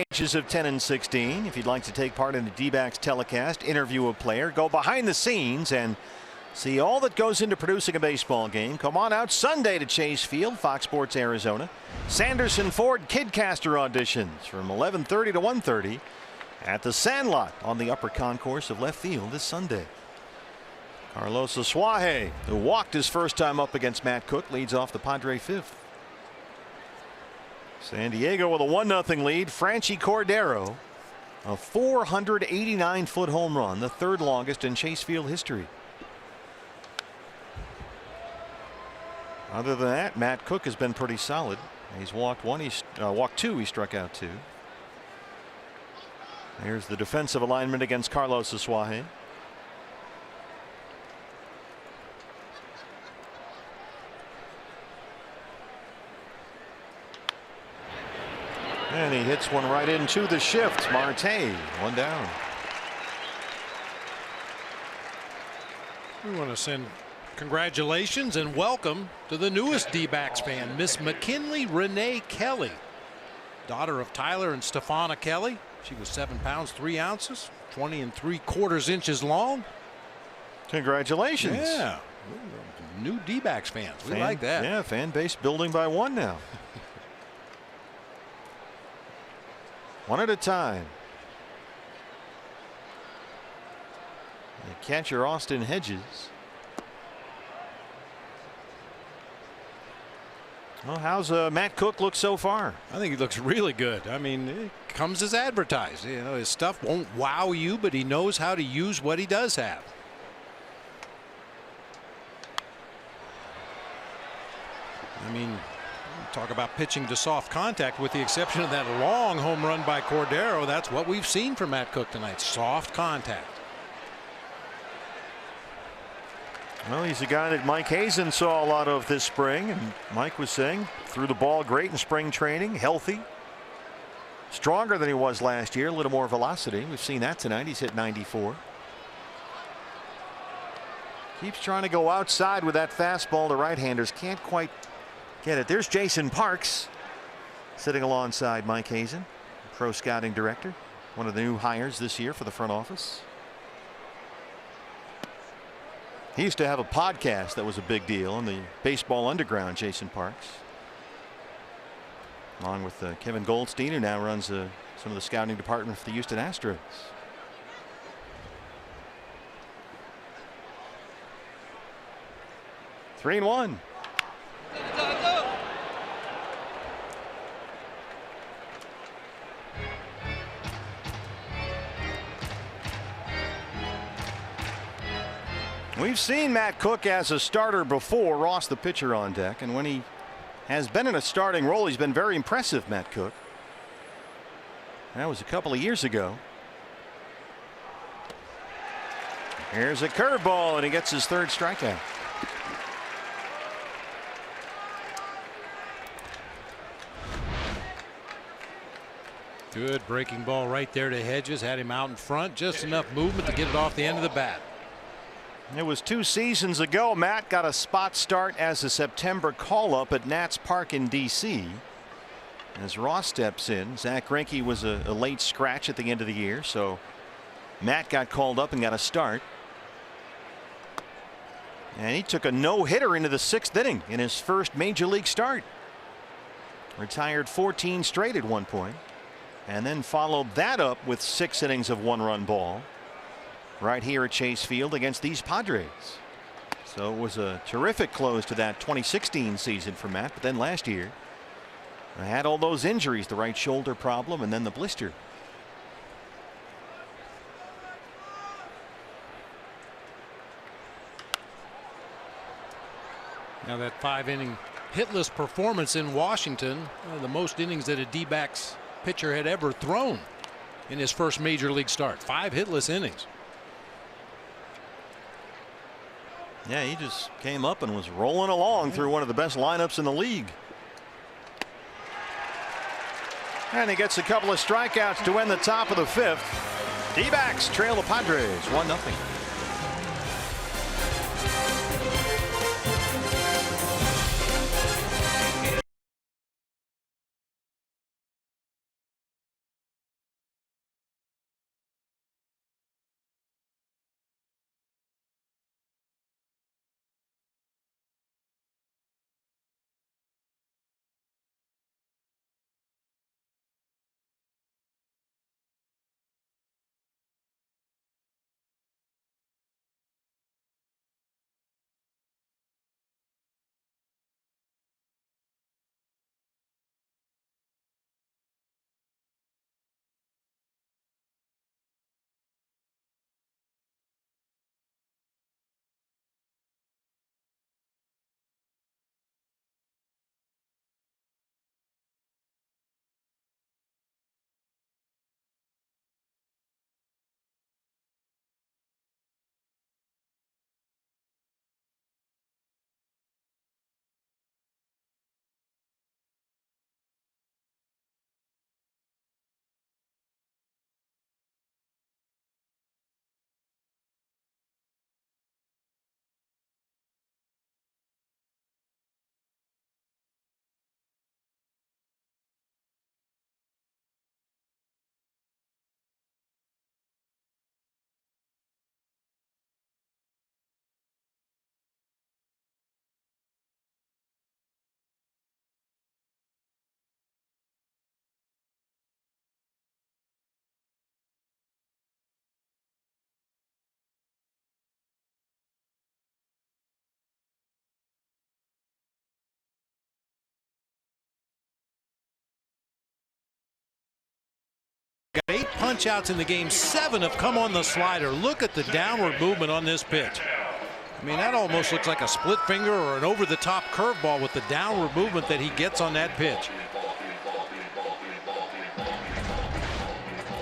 Ages of 10 and 16. If you'd like to take part in the D-backs telecast, interview a player, go behind the scenes and see all that goes into producing a baseball game, come on out Sunday to Chase Field, Fox Sports Arizona. Sanderson Ford Kidcaster auditions from 11:30 to 1:30 at the Sandlot on the upper concourse of left field this Sunday. Carlos Asuaje, who walked his first time up against Matt Cook, leads off the Padre fifth. San Diego with a 1-0 lead. Franchi Cordero, a 489-foot home run, the third longest in Chase Field history. Other than that, Matt Cook has been pretty solid. He's walked one, he's walked two, he struck out two. Here's the defensive alignment against Carlos Asuaje. And he hits one right into the shift. Marte, one down. We want to send congratulations and welcome to the newest D-backs fan, Miss McKinley Renee Kelly, daughter of Tyler and Stefana Kelly. She was 7 pounds 3 ounces, 20 3/4 inches long. Congratulations. Yeah, new D-backs fans. We like that. Yeah, fan base building by one now. One at a time. The catcher Austin Hedges. Well, how's Matt Cook look so far? I think he looks really good. I mean, it comes as advertised. You know, his stuff won't wow you, but he knows how to use what he does have. I mean, talk about pitching to soft contact. With the exception of that long home run by Cordero, that's what we've seen from Matt Cook tonight. Soft contact. Well, he's a guy that Mike Hazen saw a lot of this spring, and Mike was saying threw the ball great in spring training, healthy, stronger than he was last year, a little more velocity. We've seen that tonight. He's hit 94. Keeps trying to go outside with that fastball to right-handers. Can't quite get it. There's Jason Parks sitting alongside Mike Hazen, pro scouting director, one of the new hires this year for the front office. He used to have a podcast that was a big deal on the Baseball Underground, Jason Parks, along with Kevin Goldstein, who now runs some of the scouting department for the Houston Astros. Three and one. We've seen Matt Cook as a starter before, Ross the pitcher on deck, and when he has been in a starting role, he's been very impressive, Matt Cook. That was a couple of years ago. Here's a curveball, and he gets his third strikeout. Good breaking ball right there to Hedges. Had him out in front. Just enough movement to get it off the end of the bat. It was 2 seasons ago. Matt got a spot start as a September call-up at Nats Park in D.C. As Ross steps in, Zach Greinke was a late scratch at the end of the year, so Matt got called up and got a start. And he took a no-hitter into the 6th inning in his first major league start. Retired 14 straight at one point, and then followed that up with 6 innings of 1-run ball right here at Chase Field against these Padres. So it was a terrific close to that 2016 season for Matt, but then last year I had all those injuries, the right shoulder problem and then the blister. Now that 5-inning hitless performance in Washington, the most innings that a D-backs pitcher had ever thrown in his first major league start. 5 hitless innings. Yeah, he just came up and was rolling along through one of the best lineups in the league. And he gets a couple of strikeouts to end the top of the 5th. D-backs trail the Padres 1-0. got 8 punch outs in the game. 7 have come on the slider. Look at the downward movement on this pitch. I mean, that almost looks like a split finger or an over-the-top curveball with the downward movement that he gets on that pitch.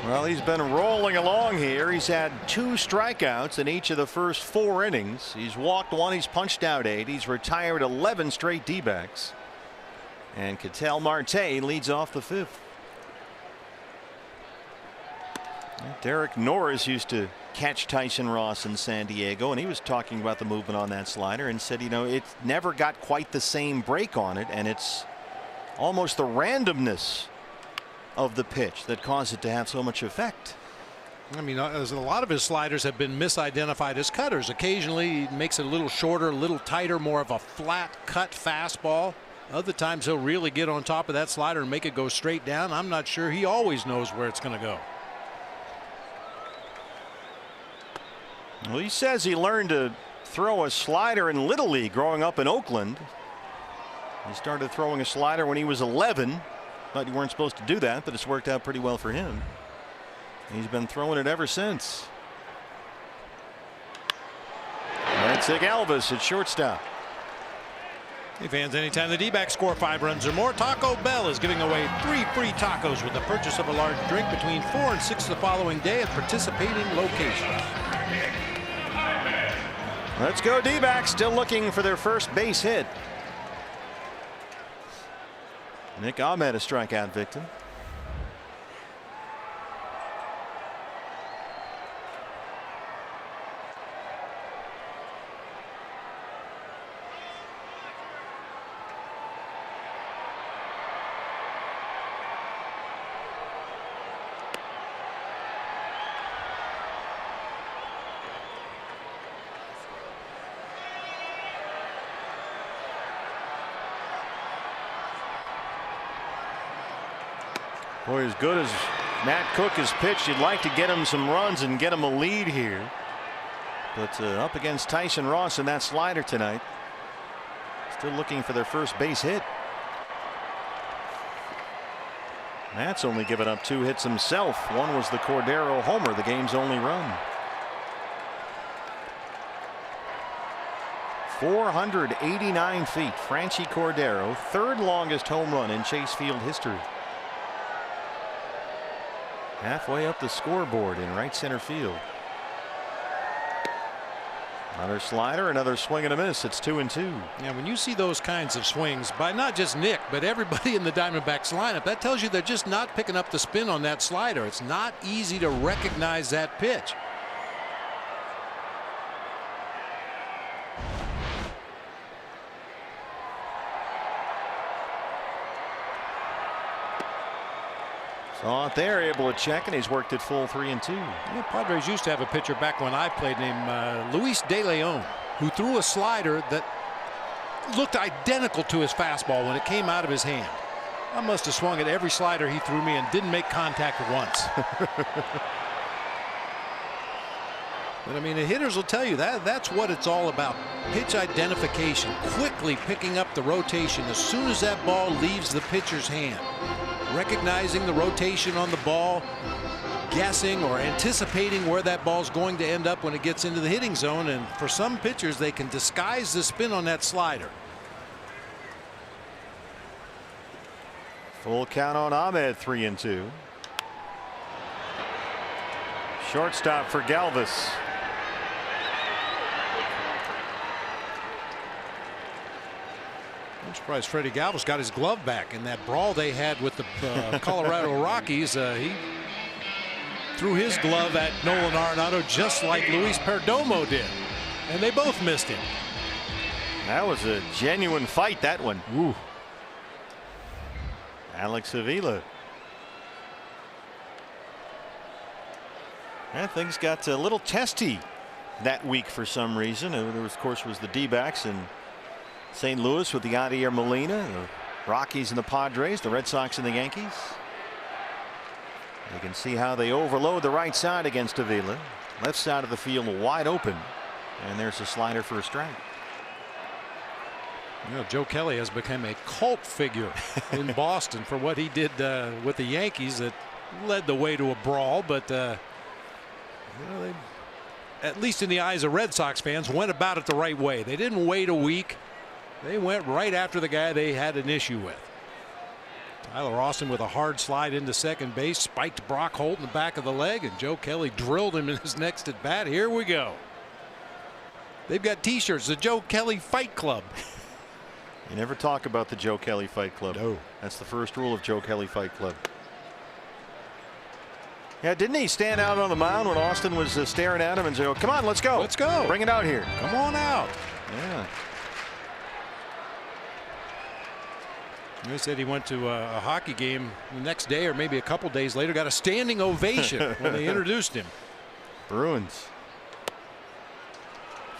Well, he's been rolling along here. He's had 2 strikeouts in each of the first 4 innings. He's walked 1. He's punched out 8. He's retired 11 straight D-backs. And Ketel Marte leads off the 5th. Derek Norris used to catch Tyson Ross in San Diego, and he was talking about the movement on that slider and said, you know, it never got quite the same break on it, and it's almost the randomness of the pitch that caused it to have so much effect. I mean, a lot of his sliders have been misidentified as cutters. Occasionally he makes it a little shorter, a little tighter, more of a flat cut fastball. Other times he'll really get on top of that slider and make it go straight down. I'm not sure he always knows where it's going to go. Well, he says he learned to throw a slider in Little League growing up in Oakland. He started throwing a slider when he was 11. Thought you weren't supposed to do that, but it's worked out pretty well for him. He's been throwing it ever since. That's Zig Alvis at shortstop. Hey fans, anytime the D-backs score 5 runs or more, Taco Bell is giving away 3 free tacos with the purchase of a large drink between 4 and 6 the following day at participating locations. Let's go D-backs, still looking for their first base hit. Nick Ahmed a strikeout victim. Boy, as good as Matt Cook has pitched, you'd like to get him some runs and get him a lead here. But up against Tyson Ross and that slider tonight. Still looking for their first base hit. Matt's only given up 2 hits himself. One was the Cordero homer, the game's only run. 489 feet. Franchy Cordero, 3rd longest home run in Chase Field history. Halfway up the scoreboard in right center field. Another slider, another swing and a miss. It's 2-2. Yeah, when you see those kinds of swings by not just Nick, but everybody in the Diamondbacks lineup, that tells you they're just not picking up the spin on that slider. It's not easy to recognize that pitch. Saw it there, able to check, and he's worked it full 3-2. Yeah, Padres used to have a pitcher back when I played named Luis De Leon, who threw a slider that looked identical to his fastball when it came out of his hand. I must have swung at every slider he threw me and didn't make contact once. But I mean, the hitters will tell you that's what it's all about. Pitch identification, quickly picking up the rotation as soon as that ball leaves the pitcher's hand. Recognizing the rotation on the ball, guessing or anticipating where that ball's going to end up when it gets into the hitting zone. And for some pitchers, they can disguise the spin on that slider. Full count on Ahmed, 3-2. Shortstop for Galvis. I'm surprised Freddie Galvis got his glove back in that brawl they had with the Colorado Rockies. He threw his glove at Nolan Arenado just like Luis Perdomo did, and they both missed him. That was a genuine fight, that one. Woo. Alex Avila. And things got a little testy that week for some reason. There was, of course, was the D-backs and St. Louis with the Yadier Molina, the Rockies and the Padres, the Red Sox and the Yankees. You can see how they overload the right side against Avila. Left side of the field wide open, and there's a slider for a strike. You know, Joe Kelly has become a cult figure in Boston for what he did with the Yankees. That led the way to a brawl, but they, at least in the eyes of Red Sox fans, went about it the right way. They didn't wait a week. They went right after the guy they had an issue with. Tyler Austin with a hard slide into second base, spiked Brock Holt in the back of the leg, and Joe Kelly drilled him in his next at bat. Here we go. They've got T-shirts, the Joe Kelly Fight Club. You never talk about the Joe Kelly Fight Club. No. That's the first rule of Joe Kelly Fight Club. Yeah, didn't he stand out on the mound when Austin was staring at him and say, "Oh, come on, let's go. Let's go. Bring it out here. Come on out." Yeah. He said he went to a hockey game the next day or maybe a couple days later, got a standing ovation when they introduced him. Bruins.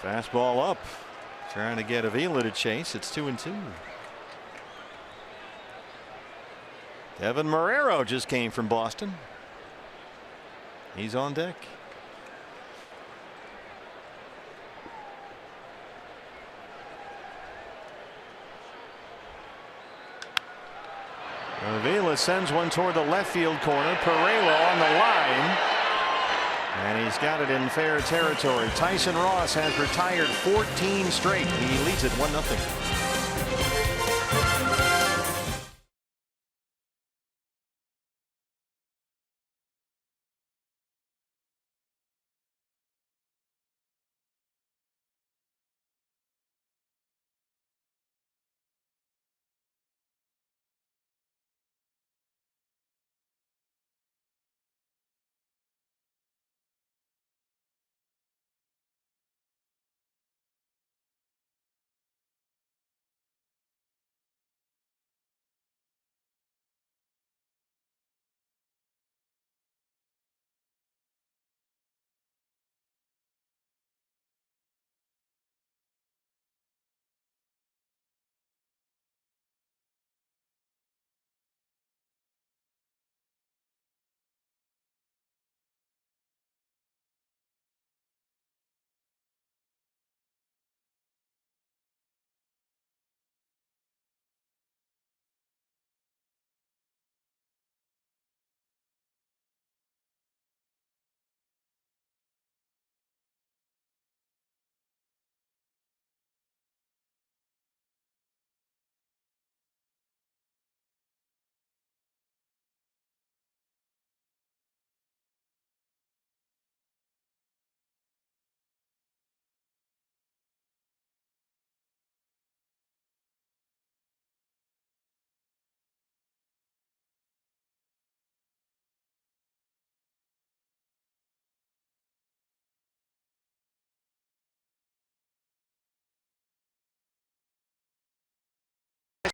Fastball up. Trying to get Avila to chase. It's 2-2. Devin Marrero just came from Boston. He's on deck. Avila sends one toward the left field corner. Pereira on the line. And he's got it in fair territory. Tyson Ross has retired 14 straight. He leads it 1-0.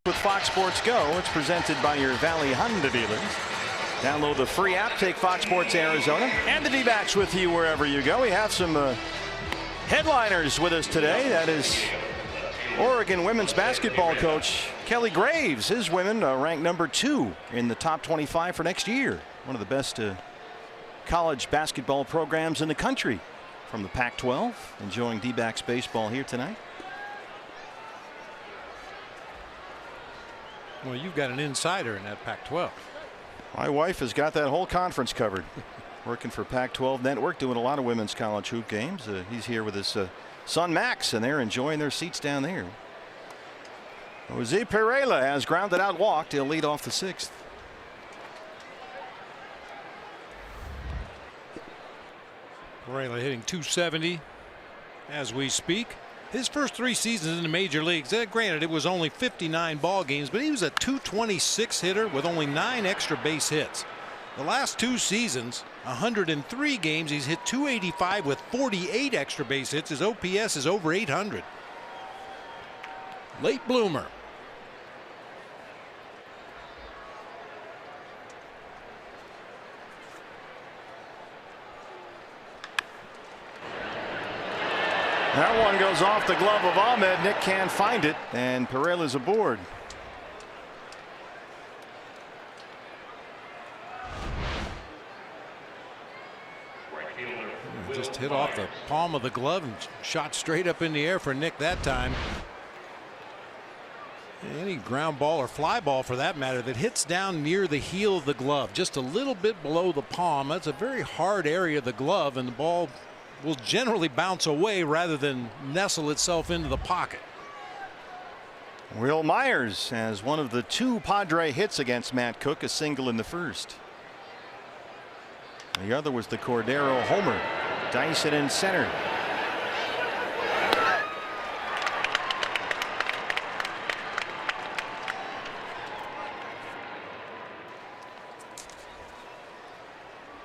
With Fox Sports Go, it's presented by your Valley Honda dealers. Download the free app, take Fox Sports Arizona, and the D-backs with you wherever you go. We have some headliners with us today. That is Oregon women's basketball coach Kelly Graves. His women ranked number 2 in the top 25 for next year. One of the best college basketball programs in the country from the Pac-12. Enjoying D-backs baseball here tonight. Well, you've got an insider in that Pac-12. My wife has got that whole conference covered. Working for Pac-12 Network, doing a lot of women's college hoop games. He's here with his son Max, and they're enjoying their seats down there. Jose Pereira has grounded out, walked. He'll lead off the 6th. Pereira hitting .270 as we speak. His first 3 seasons in the major leagues, granted it was only 59 ball games, but he was a .226 hitter with only 9 extra base hits. The last 2 seasons, 103 games, he's hit .285 with 48 extra base hits. His OPS is over 800. Late bloomer. That one goes off the glove of Ahmed. Nick can't find it, and Pereira's aboard. Just hit off the palm of the glove and shot straight up in the air for Nick that time. Any ground ball or fly ball for that matter that hits down near the heel of the glove, just a little bit below the palm, that's a very hard area of the glove, and the ball will generally bounce away rather than nestle itself into the pocket. Will Myers has one of the 2 Padre hits against Matt Cook, a single in the first. The other was the Cordero homer. Dyson in center.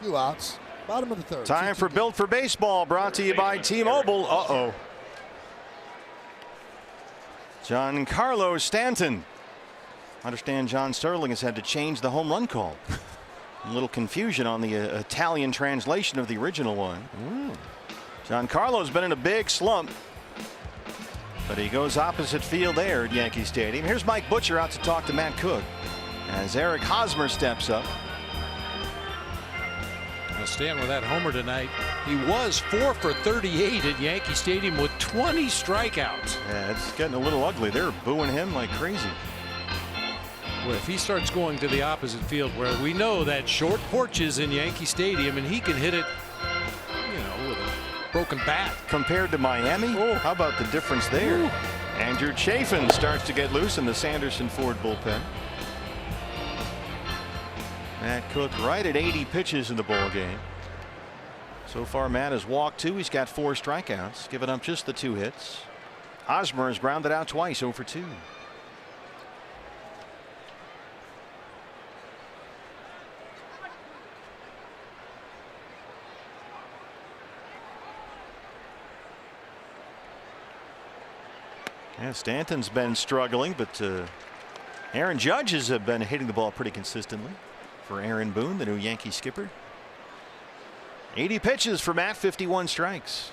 Few outs. Bottom of the third. Time for Built for Baseball, brought to you by T-Mobile. Uh-oh. Giancarlo Stanton. I understand John Sterling has had to change the home run call. A little confusion on the Italian translation of the original one. Giancarlo's been in a big slump, but he goes opposite field there at Yankee Stadium. Here's Mike Butcher out to talk to Matt Cook as Eric Hosmer steps up. Stan with that homer tonight. He was 4 for 38 at Yankee Stadium with 20 strikeouts. Yeah, it's getting a little ugly. They're booing him like crazy. Well, if he starts going to the opposite field where we know that short porch is in Yankee Stadium and he can hit it, with a broken bat. Compared to Miami, how about the difference there? Andrew Chafin starts to get loose in the Sanderson Ford bullpen. Matt Cook right at 80 pitches in the ball game. So far, Matt has walked 2. He's got 4 strikeouts, giving up just the 2 hits. Hosmer has grounded out twice, 0 for 2. Yeah, Stanton's been struggling, but Aaron Judge has been hitting the ball pretty consistently for Aaron Boone, the new Yankee skipper. 80 pitches for Matt, 51 strikes.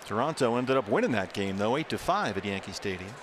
Toronto ended up winning that game, though, 8-5 at Yankee Stadium.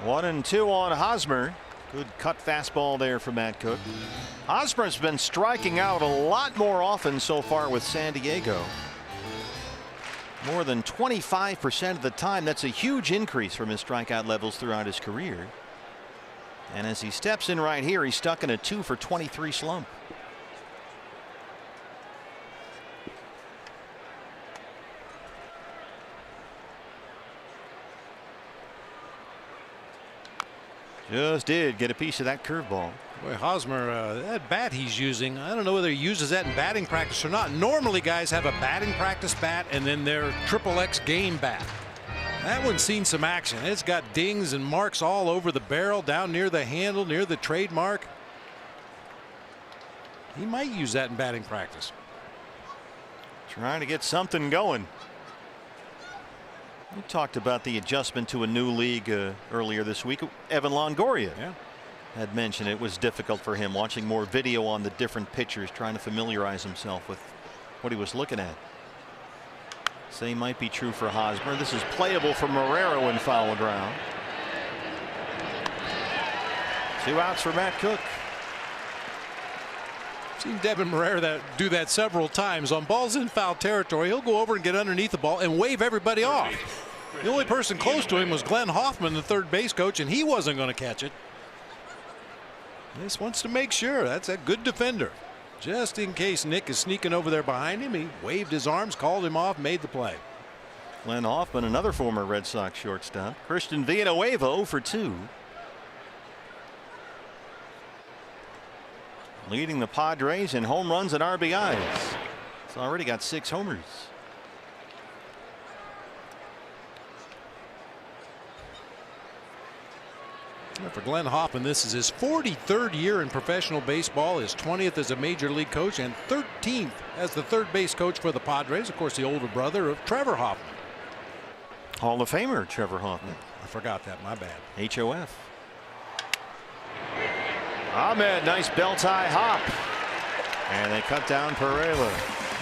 One and 2 on Hosmer. Good cut fastball there for Matt Cook. Hosmer's been striking out a lot more often so far with San Diego. More than 25% of the time. That's a huge increase from his strikeout levels throughout his career. And as he steps in right here, he's stuck in a 2 for 23 slump. Just did get a piece of that curveball. Boy, Hosmer, that bat he's using, I don't know whether he uses that in batting practice or not. Normally guys have a batting practice bat and then their XXX game bat. That one's seen some action. It's got dings and marks all over the barrel, down near the handle, near the trademark. He might use that in batting practice. Trying to get something going. We talked about the adjustment to a new league earlier this week. Evan Longoria had mentioned it was difficult for him, watching more video on the different pitchers, trying to familiarize himself with what he was looking at. Same might be true for Hosmer. This is playable for Marrero in foul ground. 2 outs for Matt Cook. Seen Devin Marrero do that several times. On balls in foul territory, he'll go over and get underneath the ball and wave everybody off. The only person close to him was Glenn Hoffman, the third base coach, and he wasn't going to catch it. Just wants to make sure. That's a good defender. Just in case Nick is sneaking over there behind him, he waved his arms, called him off, made the play. Glenn Hoffman, another former Red Sox shortstop. Christian Villanueva 0 for 2. Leading the Padres in home runs and RBIs. He's already got 6 homers. For Glenn Hoffman, this is his 43rd year in professional baseball, his 20th as a major league coach, and 13th as the third base coach for the Padres. Of course, the older brother of Trevor Hoffman. Hall of Famer Trevor Hoffman. I forgot that. My bad. HOF. Ahmed, nice belt high hop. And they cut down Pereira.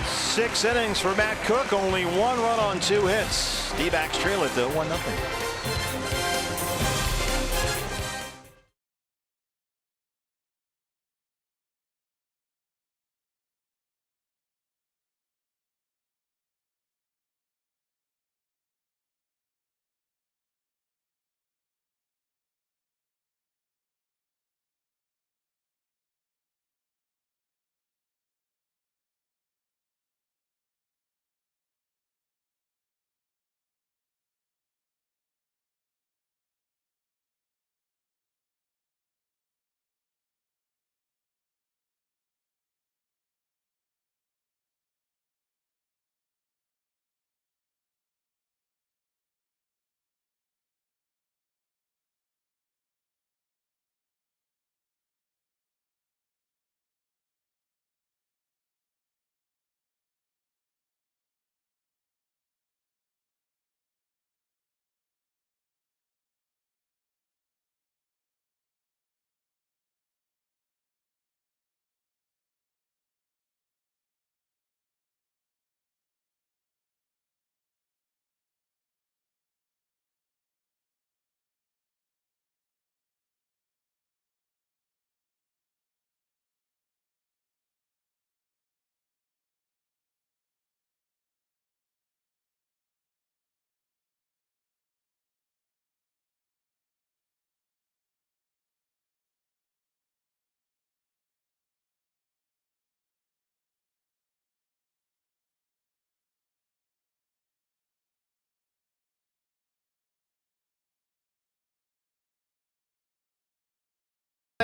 6 innings for Matt Cook. Only 1 run on 2 hits. D-backs trail it though 1-0.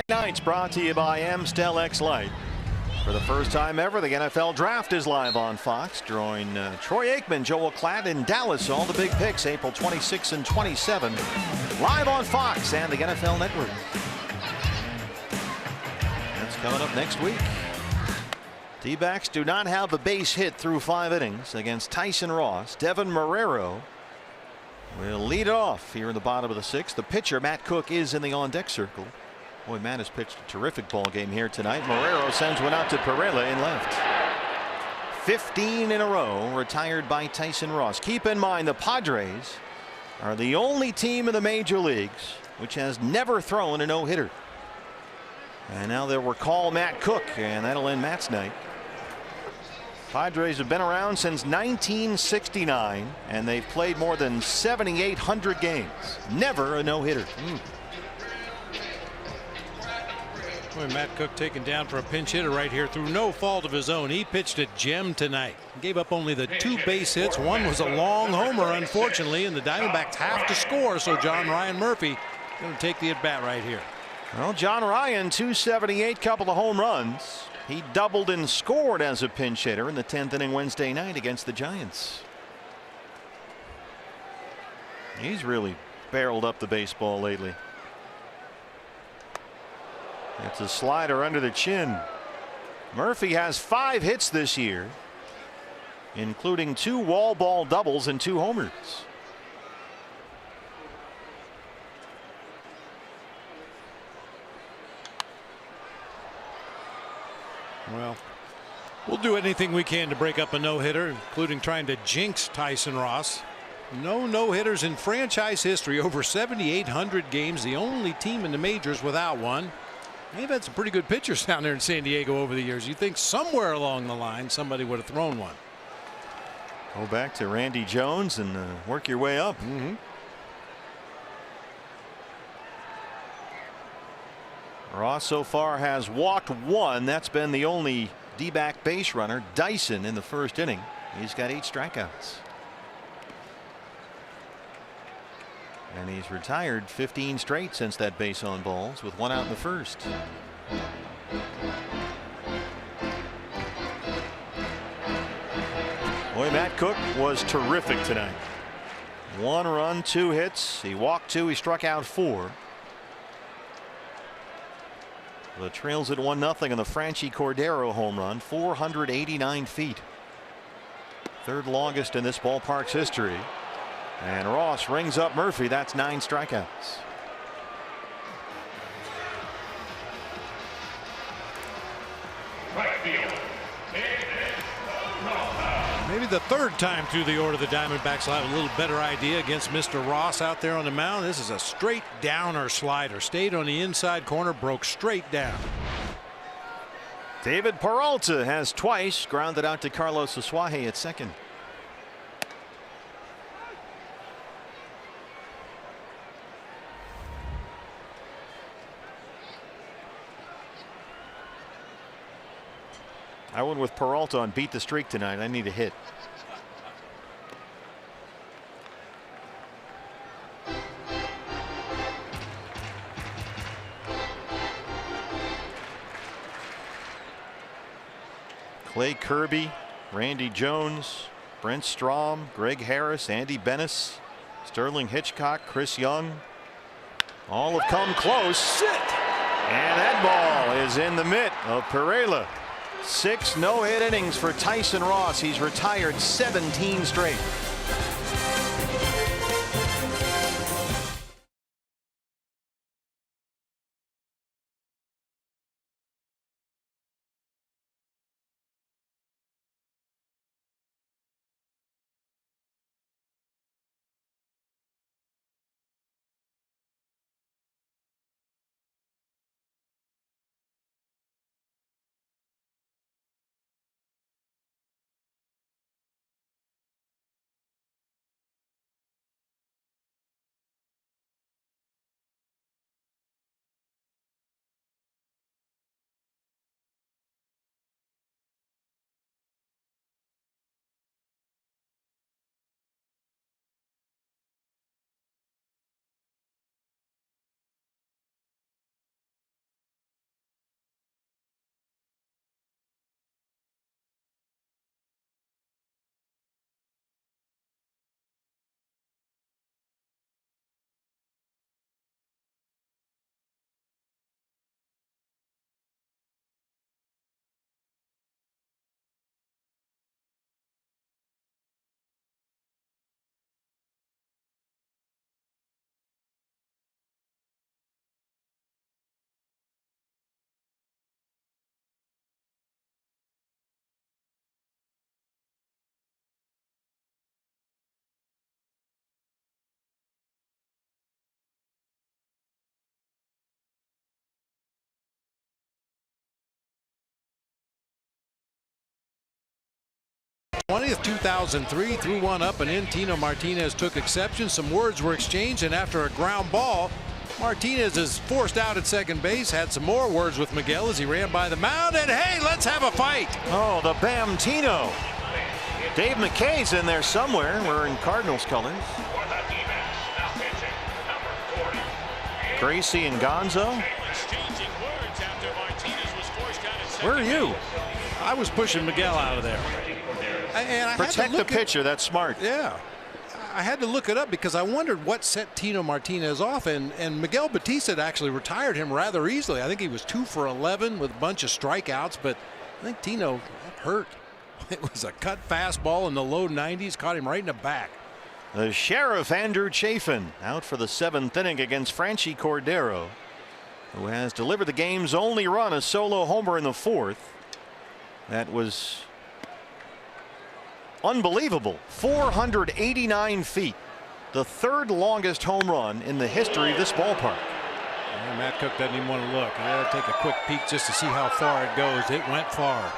Nights brought to you by Amstel X Lite. For the first time ever, the NFL Draft is live on Fox. Join Troy Aikman, Joel Klatt in Dallas. All the big picks April 26 and 27. Live on Fox and the NFL Network. That's coming up next week. D-backs do not have a base hit through 5 innings against Tyson Ross. Devin Marrero will lead off here in the bottom of the 6th. The pitcher, Matt Cook, is in the on-deck circle. Boy, Matt has pitched a terrific ball game here tonight. Marrero sends one out to Pereira in left. 15 in a row retired by Tyson Ross. Keep in mind the Padres are the only team in the major leagues which has never thrown a no-hitter. And now they'll recall Matt Cook, and that'll end Matt's night. Padres have been around since 1969, and they've played more than 7,800 games. Never a no-hitter. Boy, Matt Cook taken down for a pinch hitter right here through no fault of his own. He pitched a gem tonight. Gave up only the 2 base hits. One was a long homer, unfortunately, and the Diamondbacks have to score. So John Ryan Murphy going to take the at bat right here. Well, John Ryan, 278, couple of home runs. He doubled and scored as a pinch hitter in the 10th inning Wednesday night against the Giants. He's really barreled up the baseball lately. It's a slider under the chin. Murphy has 5 hits this year, including 2 wall ball doubles and 2 homers. Well, we'll do anything we can to break up a no-hitter, including trying to jinx Tyson Ross. No no-hitters in franchise history, over 7,800 games, the only team in the majors without one. They've had some pretty good pitchers down there in San Diego over the years. You think somewhere along the line somebody would have thrown one. Go back to Randy Jones and work your way up. Ross so far has walked 1. That's been the only D-back base runner. Dyson in the first inning. He's got 8 strikeouts. And he's retired 15 straight since that base on balls with 1 out in the first. Boy, Matt Cook was terrific tonight. 1 run, 2 hits. He walked 2. He struck out 4. The trails at 1-0 on the Franchi Cordero home run, 489 feet. Third longest in this ballpark's history. And Ross rings up Murphy. That's 9 strikeouts. Right field. Maybe the third time through the order the Diamondbacks will have a little better idea against Mr. Ross out there on the mound. This is a straight downer slider. Stayed on the inside corner, broke straight down. David Peralta has twice grounded out to Carlos Asuaje at second. I went with Peralta on beat the streak tonight. I need a hit. Clay Kirby, Randy Jones, Brent Strom, Greg Harris, Andy Bennis, Sterling Hitchcock, Chris Young. All have come close. And that ball is in the mitt of Pereira. 6 no-hit innings for Tyson Ross. He's retired 17 straight. '20th, 2003, threw one up and in. Tino Martinez took exception. Some words were exchanged, and after a ground ball, Martinez is forced out at second base. Had some more words with Miguel as he ran by the mound, and hey, let's have a fight. Oh, the Bam Tino. Dave McKay's in there somewhere. We're in Cardinals colors. Gracie and Gonzo. Where are you? I was pushing Miguel out of there. And I Protect the pitcher. That's smart. Yeah. I had to look it up because I wondered what set Tino Martinez off, and Miguel Batista had actually retired him rather easily. I think he was 2 for 11 with a bunch of strikeouts, but I think Tino got hurt. It was a cut fastball in the low 90s, caught him right in the back. The Sheriff Andrew Chafin out for the 7th inning against Franchi Cordero, who has delivered the game's only run, a solo homer in the 4th. That was unbelievable. 489 feet. The 3rd longest home run in the history of this ballpark. And Matt Cook doesn't even want to look. I got to take a quick peek just to see how far it goes. It went far.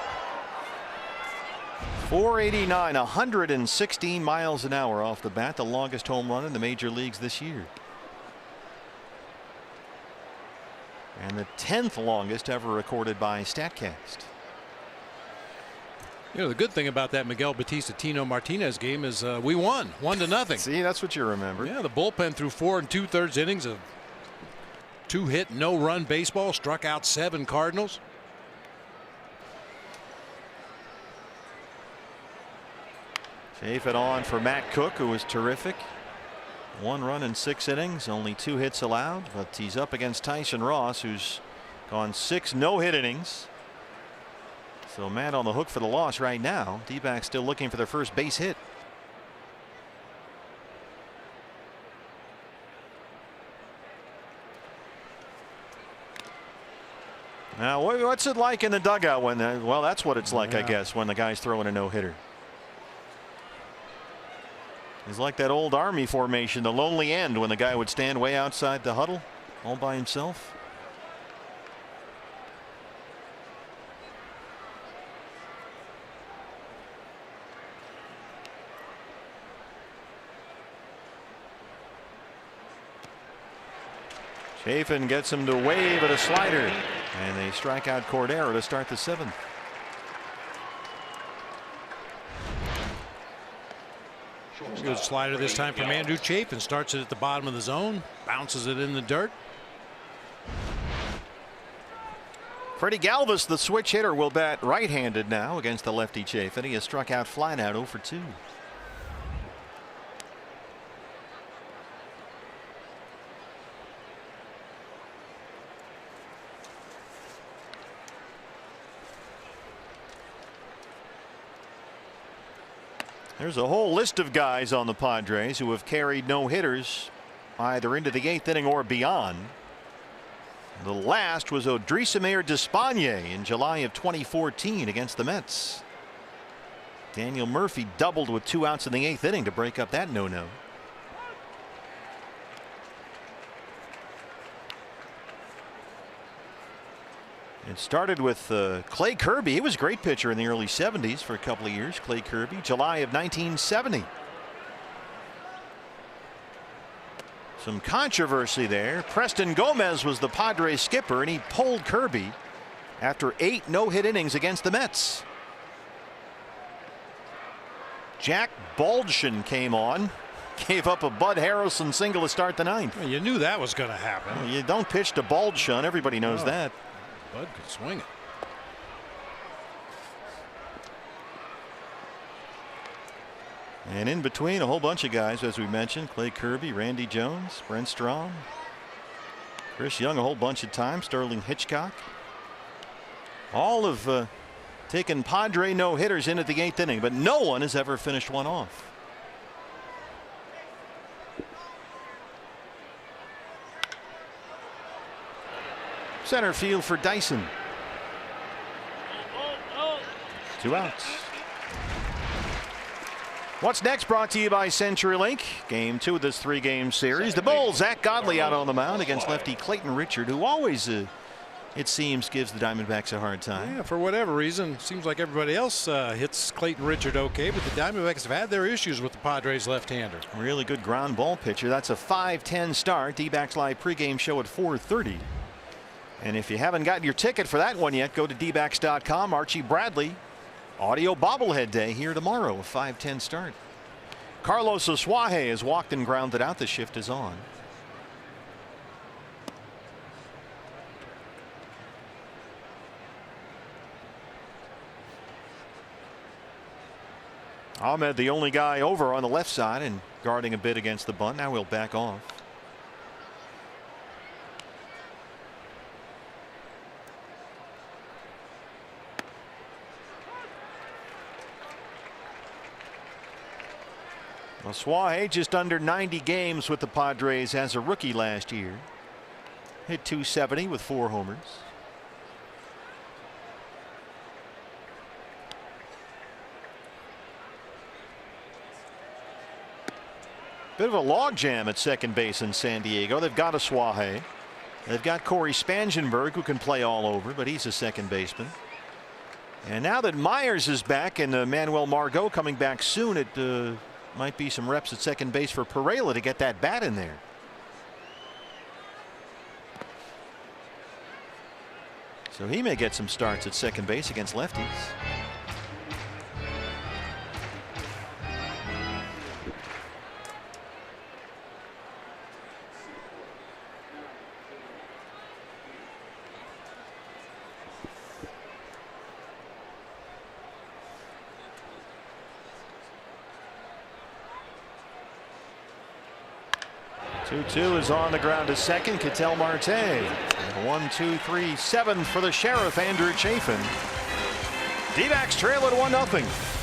489, 116 miles an hour off the bat, the longest home run in the major leagues this year. And the 10th longest ever recorded by StatCast. You know, the good thing about that Miguel Batista Tino Martinez game is we won 1-0. See, that's what you remember. Yeah, the bullpen threw 4 2/3 innings of 2-hit, no-run baseball, struck out 7 Cardinals. Chafin on for Matt Cook, who was terrific. 1 run in 6 innings, only 2 hits allowed, but he's up against Tyson Ross, who's Gone 6 no-hit innings. So Matt on the hook for the loss right now. D-backs still looking for their first base hit. Now, what's it like in the dugout when, well, that's what it's like, I guess, when the guy's throwing a no-hitter. It's like that old Army formation, the lonely end, when the guy would stand way outside the huddle all by himself. Chafin gets him to wave at a slider, and they strike out Cordero to start the 7th. Good slider this time from Andrew Chafin. Starts it at the bottom of the zone, bounces it in the dirt. Freddie Galvis, the switch hitter, will bat right-handed now against the lefty Chafin. He has struck out flat out 0 for 2. There's a whole list of guys on the Padres who have carried no-hitters either into the 8th inning or beyond. The last was Odrisamer Despaigne in July of 2014 against the Mets. Daniel Murphy doubled with 2 outs in the 8th inning to break up that no-no. It started with Clay Kirby. He was a great pitcher in the early 70s for a couple of years. Clay Kirby, July of 1970. Some controversy there. Preston Gomez was the Padres skipper, and he pulled Kirby after 8 no-hit innings against the Mets. Jack Baldwin came on, gave up a Bud Harrelson single to start the 9th. Well, you knew that was going to happen. Well, you don't pitch to Baldwin. Everybody knows that. Bud could swing it. And in between, a whole bunch of guys, as we mentioned: Clay Kirby, Randy Jones, Brent Strom, Chris Young a whole bunch of times, Sterling Hitchcock. All have taken Padre no-hitters into the 8th inning, but no one has ever finished one off. Center field for Dyson. 2 outs. What's next brought to you by CenturyLink. Game 2 of this 3-game series. The Bulls, Zach Godley out on the mound against lefty Clayton Richard, who always, it seems, gives the Diamondbacks a hard time. Yeah, for whatever reason. Seems like everybody else hits Clayton Richard okay, but the Diamondbacks have had their issues with the Padres left-hander. Really good ground ball pitcher. That's a 5:10 start. D-backs live pregame show at 4:30. And if you haven't gotten your ticket for that one yet, go to dbacks.com. Archie Bradley, audio bobblehead day here tomorrow, a 5:10 start. Carlos Asuaje has walked and grounded out. The shift is on. Ahmed, the only guy over on the left side and guarding a bit against the bunt. Now he'll back off. Asuaje just under 90 games with the Padres as a rookie last year. Hit .270 with 4 homers. Bit of a logjam at second base in San Diego. They've got Asuaje. They've got Corey Spangenberg, who can play all over, but he's a second baseman. And now that Myers is back and Manuel Margot coming back soon, it might be some reps at second base for Pereira to get that bat in there. So he may get some starts at second base against lefties. 2-2 is on the ground to second. Ketel Marte. 1, 2, 3, 7 for the Sheriff, Andrew Chafin. D-backs trail at 1-0.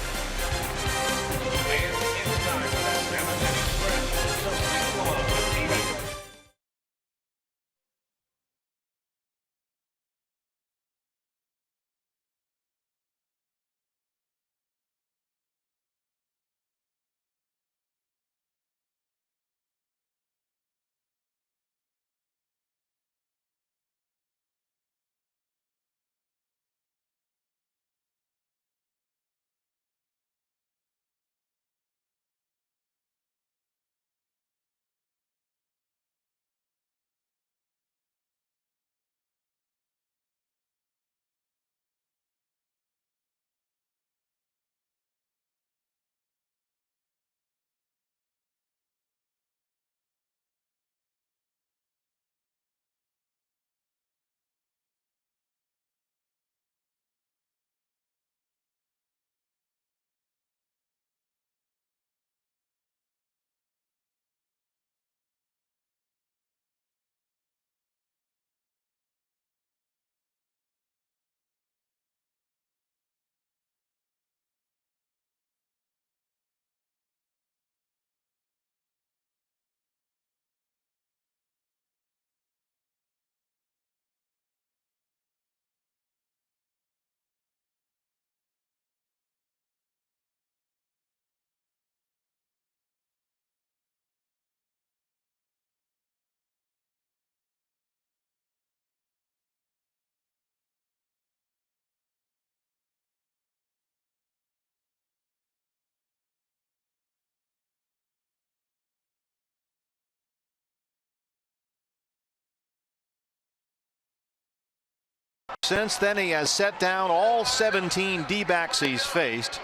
Since then, he has set down all 17 D-backs he's faced.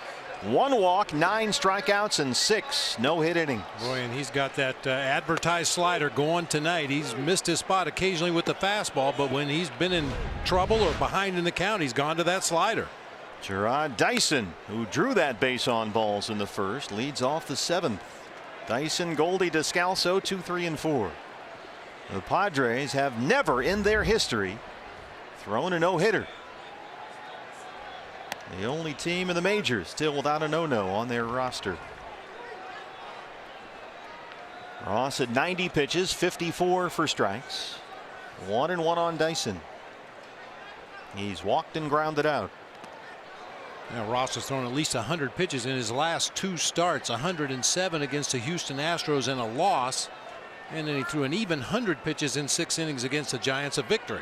1 walk, 9 strikeouts, and 6 no-hit innings. Boy, and he's got that advertised slider going tonight. He's missed his spot occasionally with the fastball, but when he's been in trouble or behind in the count, he's gone to that slider. Gerard Dyson, who drew that base on balls in the first, leads off the 7th. Dyson, Goldie, Descalso, 2, 3, and 4. The Padres have never in their history thrown a no-hitter. The only team in the majors still without a no-no on their roster. Ross at 90 pitches, 54 for strikes. 1-1 on Dyson. He's walked and grounded out. Now, Ross has thrown at least 100 pitches in his last 2 starts. 107 against the Houston Astros and a loss, and then he threw an even 100 pitches in 6 innings against the Giants, a victory.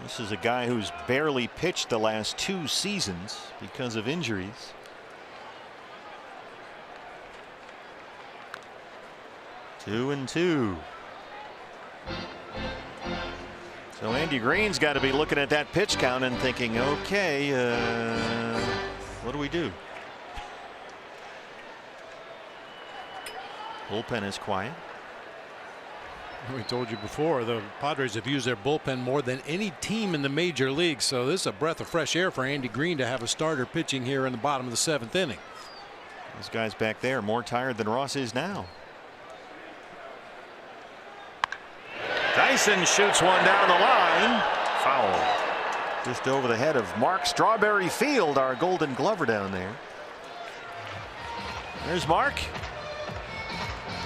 This is a guy who's barely pitched the last 2 seasons because of injuries. 2-2. So Andy Green's got to be looking at that pitch count and thinking, okay, what do we do? Bullpen is quiet. We told you before, the Padres have used their bullpen more than any team in the major leagues, so this is a breath of fresh air for Andy Green to have a starter pitching here in the bottom of the 7th inning. Those guys back there more tired than Ross is now. Dyson shoots one down the line. Foul. Just over the head of Mark Strawberry Field, our Golden Glover down there. There's Mark.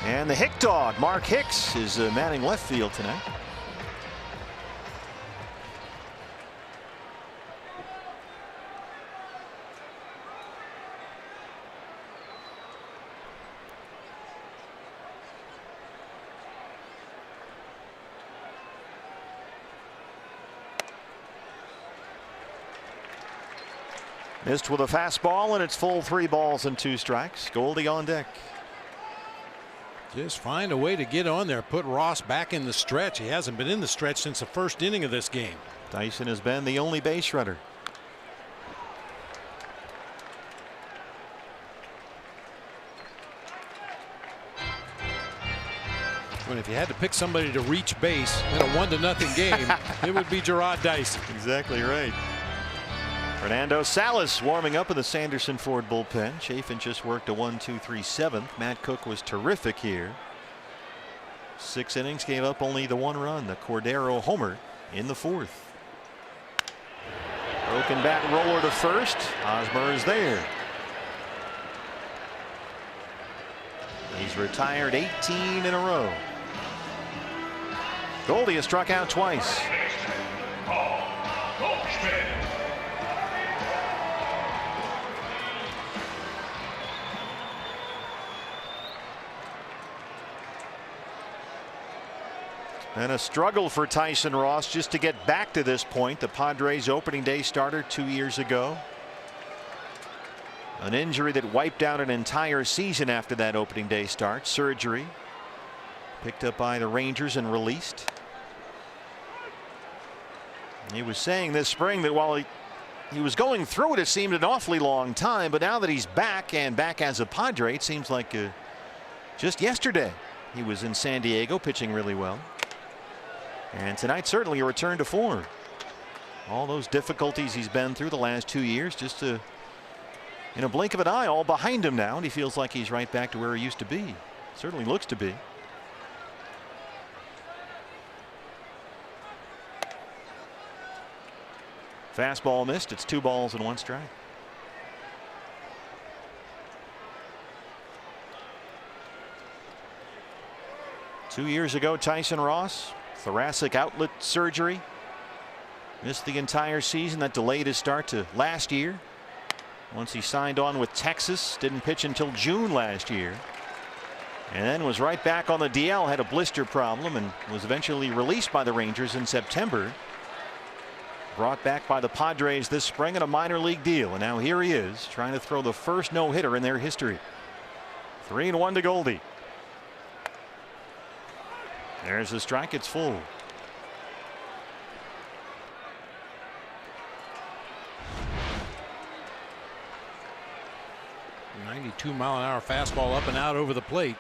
And the Hick Dog, Mark Hicks, is manning left field tonight. Missed with a fastball, and it's full 3 balls and 2 strikes. Goldie on deck. Just find a way to get on there. Put Ross back in the stretch. He hasn't been in the stretch since the first inning of this game. Dyson has been the only base runner. Well, if you had to pick somebody to reach base in a 1-0 game, it would be Gerard Dyson. Exactly right. Fernando Salas warming up in the Sanderson Ford bullpen. Chafin just worked a 1, 2, 3, 7th. Matt Cook was terrific here. 6 innings, gave up only the 1 run. The Cordero homer in the 4th. Broken bat roller to first. Hosmer is there. He's retired 18 in a row. Goldie has struck out twice. And a struggle for Tyson Ross just to get back to this point. The Padres opening day starter 2 years ago. An injury that wiped out an entire season after that opening day start. Surgery. Picked up by the Rangers and released. He was saying this spring that while he was going through it, it seemed an awfully long time. But now that he's back and back as a Padre, it seems like just yesterday he was in San Diego pitching really well. And tonight certainly a return to form. All those difficulties he's been through the last 2 years, just in a blink of an eye, all behind him now, and he feels like he's right back to where he used to be. Certainly looks to be. Fastball missed. It's 2 balls and 1 strike. Two years ago, Tyson Ross, thoracic outlet surgery. Missed the entire season. That delayed his start to last year. Once he signed on with Texas, didn't pitch until June last year. And then was right back on the DL, had a blister problem, and was eventually released by the Rangers in September. Brought back by the Padres this spring in a minor league deal. And now here he is trying to throw the first no-hitter in their history. 3-1 to Goldie. There's the strike. It's full. .92-mile-an-hour fastball up and out over the plate.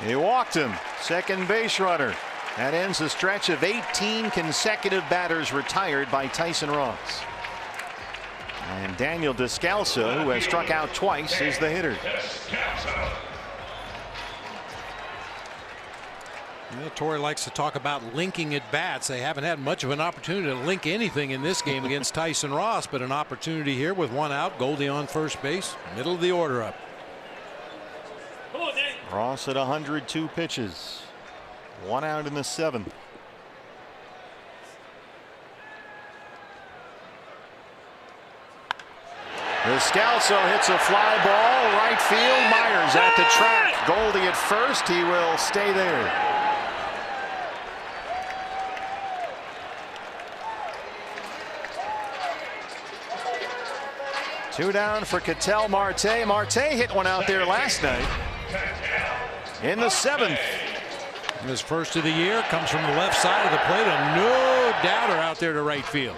He walked him. Second base runner. That ends a stretch of 18 consecutive batters retired by Tyson Ross. And Daniel Descalso, who has struck out twice, is the hitter. You know, Torrey likes to talk about linking at bats. They haven't had much of an opportunity to link anything in this game against Tyson Ross, but an opportunity here with 1 out. Goldie on first base, middle of the order up. Ross at 102 pitches. 1 out in the 7th. Descalso hits a fly ball right field. Myers at the track. Goldie at first. He will stay there. Two down for Ketel Marte. Marte hit one out there last night in the 7th. His first of the year comes from the left side of the plate. A no doubter out there to right field.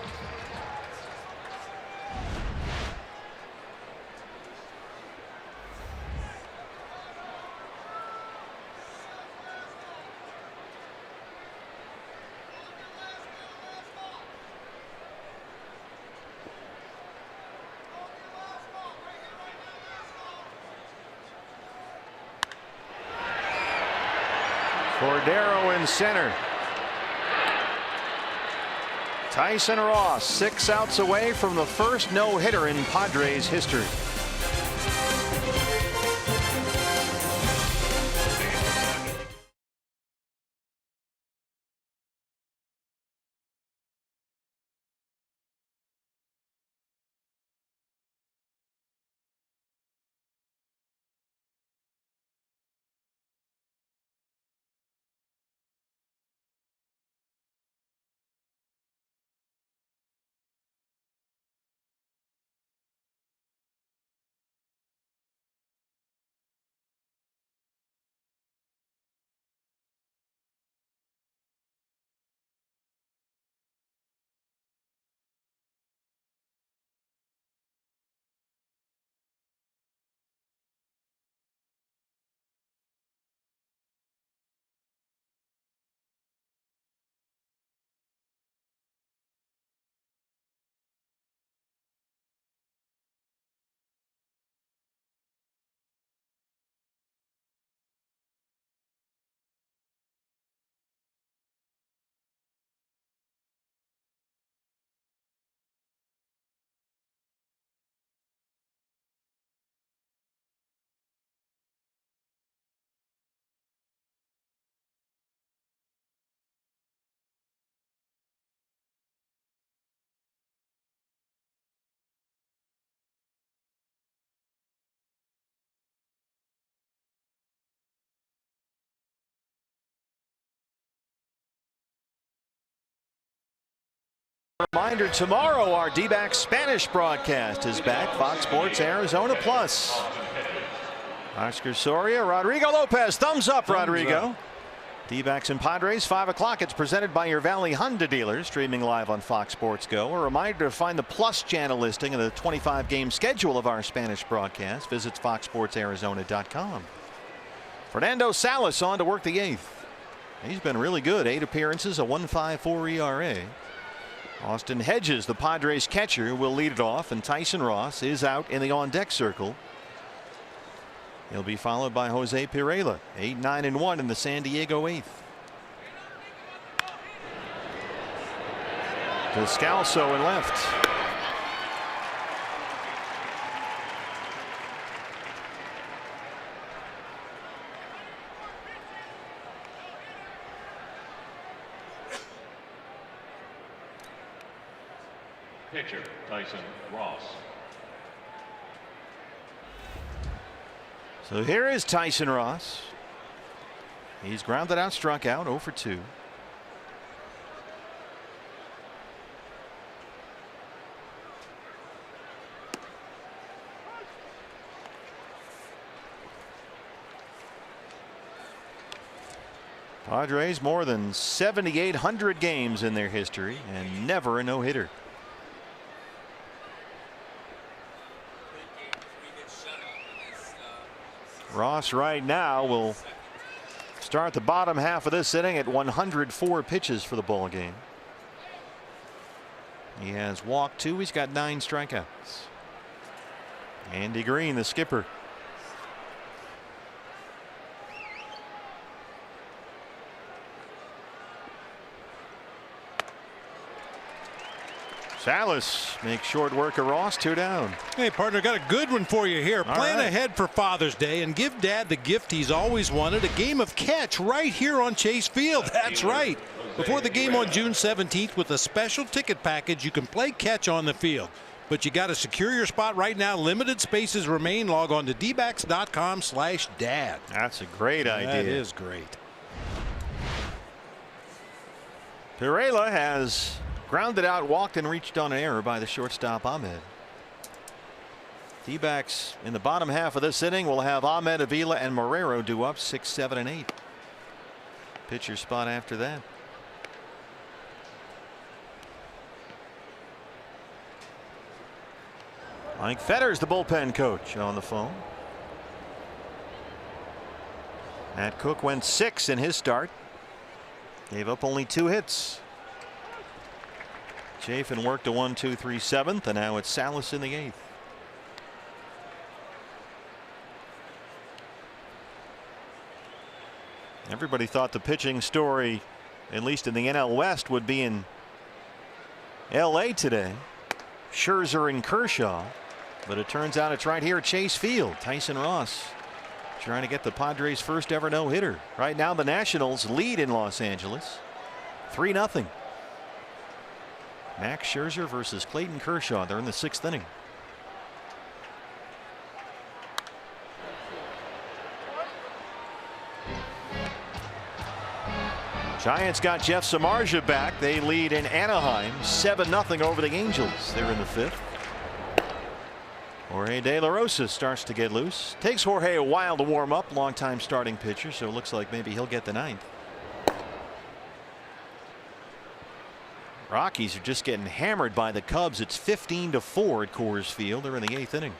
Cordero in center. Tyson Ross 6 outs away from the first no-hitter in Padres history. Reminder, tomorrow our D-backs Spanish broadcast is back. Fox Sports Arizona Plus. Oscar Soria, Rodrigo Lopez, thumbs up, Rodrigo. D-backs and Padres, 5 o'clock. It's presented by your Valley Honda dealer, streaming live on Fox Sports Go. A reminder to find the Plus channel listing of the 25-game schedule of our Spanish broadcast. Visit foxsportsarizona.com. Fernando Salas on to work the 8th. He's been really good. 8 appearances, a 1.54 ERA. Austin Hedges, the Padres catcher, will lead it off, and Tyson Ross is out in the on-deck circle. He'll be followed by Jose Pirela, 8-9-1 in the San Diego 8th. Descalso in left. Pitcher, Tyson Ross. So here is Tyson Ross. He's grounded out, struck out, 0 for 2. Padres more than 7,800 games in their history and never a no-hitter. Ross right now will start the bottom half of this inning at 104 pitches for the ball game. He has walked 2. He's got 9 strikeouts. Andy Green, the skipper. Salas makes short work of Ross, 2 down. Hey, partner, got a good one for you here. Plan right. ahead for Father's Day and give Dad the gift he's always wanted, a game of catch right here on Chase Field. That's right. Before the game on June 17th, with a special ticket package, you can play catch on the field. But you got to secure your spot right now. Limited spaces remain. Log on to dbacks.com/dad. That's a great idea. That is great. Pirela has grounded out, walked, and reached on an error by the shortstop Ahmed. D-backs in the bottom half of this inning will have Ahmed, Avila, and Marrero due up 6, 7, and 8. Pitcher spot after that. Mike Fetters, the bullpen coach, on the phone. Matt Cook went 6 in his start. Gave up only 2 hits. Chafin worked a 1-2-3 7th, and now it's Salas in the 8th. Everybody thought the pitching story, at least in the NL West, would be in LA today. Scherzer and Kershaw. But it turns out it's right here at Chase Field. Tyson Ross trying to get the Padres' first ever no-hitter. Right now the Nationals lead in Los Angeles 3-0. Max Scherzer versus Clayton Kershaw. They're in the 6th inning. Giants got Jeff Samardzija back. They lead in Anaheim 7-0 over the Angels. They're in the 5th. Jorge De La Rosa starts to get loose. Takes Jorge a while to warm up. Longtime starting pitcher, so it looks like maybe he'll get the 9th. Rockies are just getting hammered by the Cubs. It's 15-4 at Coors Field. They're in the 8th inning.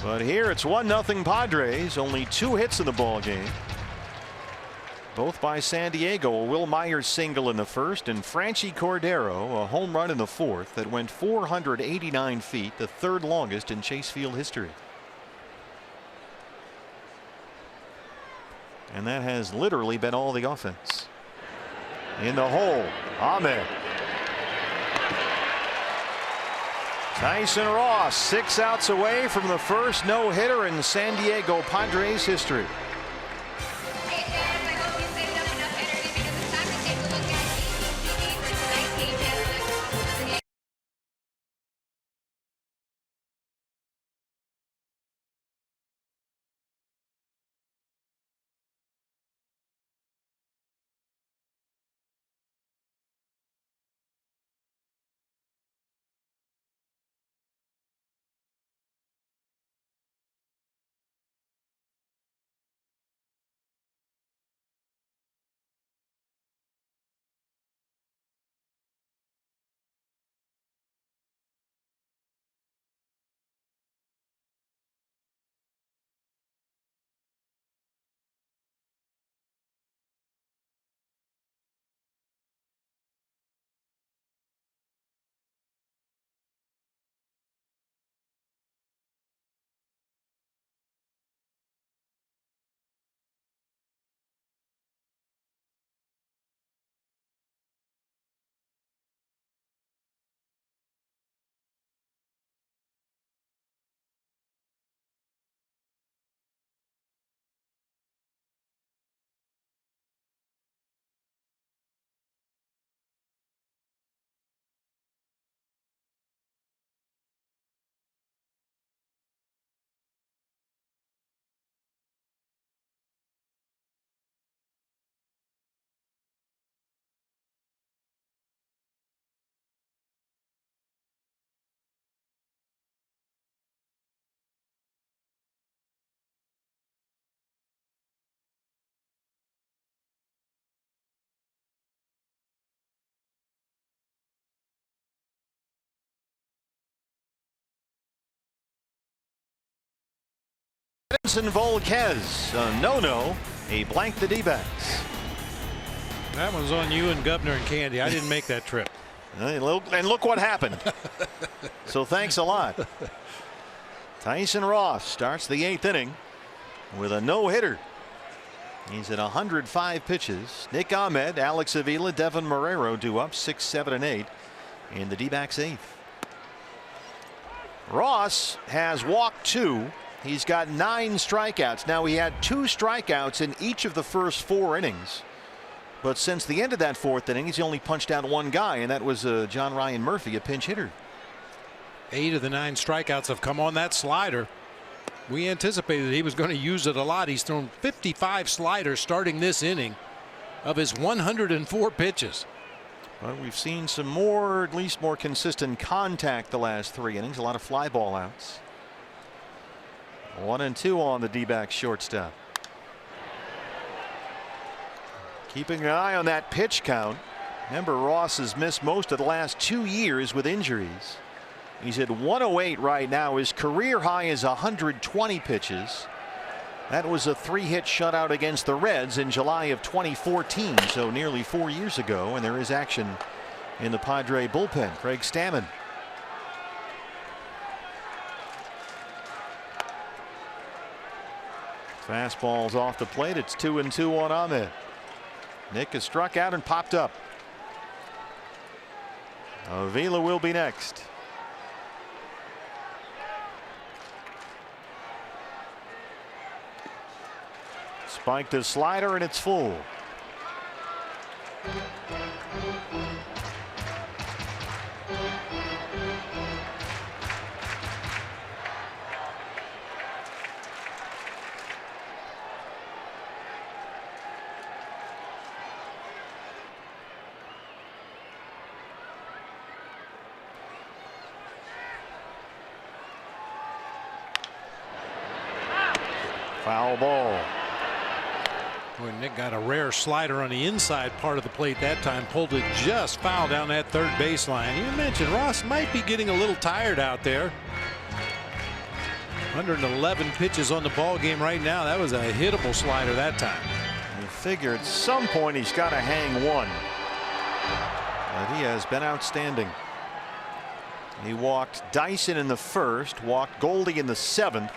But here it's 1-0 Padres. Only 2 hits in the ball game. Both by San Diego. A Will Myers single in the 1st, and Franchi Cordero a home run in the 4th that went 489 feet, the 3rd longest in Chase Field history. And that has literally been all the offense. In the hole, Ahmed. Tyson Ross 6 outs away from the first no-hitter in San Diego Padres history. Edinson Volquez, a no-no, a blank the D-backs. That one's on you and Governor and Candy. I didn't make that trip. And look what happened. So thanks a lot. Tyson Ross starts the 8th inning with a no-hitter. He's at 105 pitches. Nick Ahmed, Alex Avila, Devin Marrero due up 6, 7, and 8 in the D-backs 8th. Ross has walked 2. He's got 9 strikeouts. Now he had 2 strikeouts in each of the first 4 innings. But since the end of that 4th inning, he's only punched out 1 guy, and that was John Ryan Murphy, a pinch hitter. 8 of the 9 strikeouts have come on that slider. We anticipated he was going to use it a lot. He's thrown 55 sliders starting this inning of his 104 pitches. But we've seen some more, at least more consistent contact the last 3 innings. A lot of fly ball outs. 1 and 2 on the D-backs shortstop. Keeping an eye on that pitch count. Remember, Ross has missed most of the last 2 years with injuries. He's at 108 right now. His career high is 120 pitches. That was a 3-hit shutout against the Reds in July of 2014, so nearly 4 years ago. And there is action in the Padre bullpen. Craig Stammen. Fastball's off the plate. It's 2 and 2 on Ahmed. Nick has struck out and popped up. Avila will be next. Spiked his slider and it's full. Foul ball. Boy, Nick got a rare slider on the inside part of the plate that time. Pulled it just foul down that third baseline. You mentioned Ross might be getting a little tired out there. 111 pitches on the ball game right now. That was a hittable slider that time. You figure at some point he's got to hang one. But he has been outstanding. He walked Dyson in the 1st, walked Goldie in the 7th.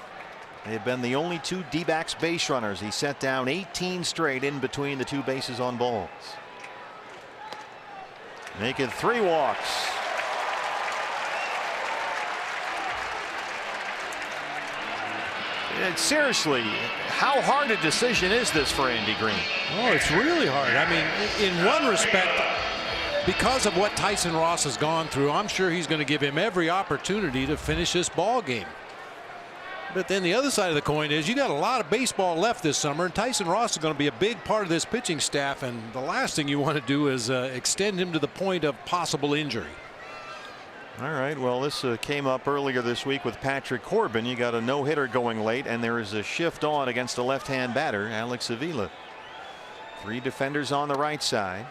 They've been the only 2 D-backs base runners. He set down 18 straight in between the 2 bases on balls. Making 3 walks. And seriously, how hard a decision is this for Andy Green? Oh, it's really hard. I mean, in one respect, because of what Tyson Ross has gone through, I'm sure he's going to give him every opportunity to finish this ball game. But then the other side of the coin is you got a lot of baseball left this summer, and Tyson Ross is going to be a big part of this pitching staff, and the last thing you want to do is extend him to the point of possible injury. All right, well, this came up earlier this week with Patrick Corbin. You got a no-hitter going late, and there is a shift on against a left-hand batter, Alex Avila. 3 defenders on the right side.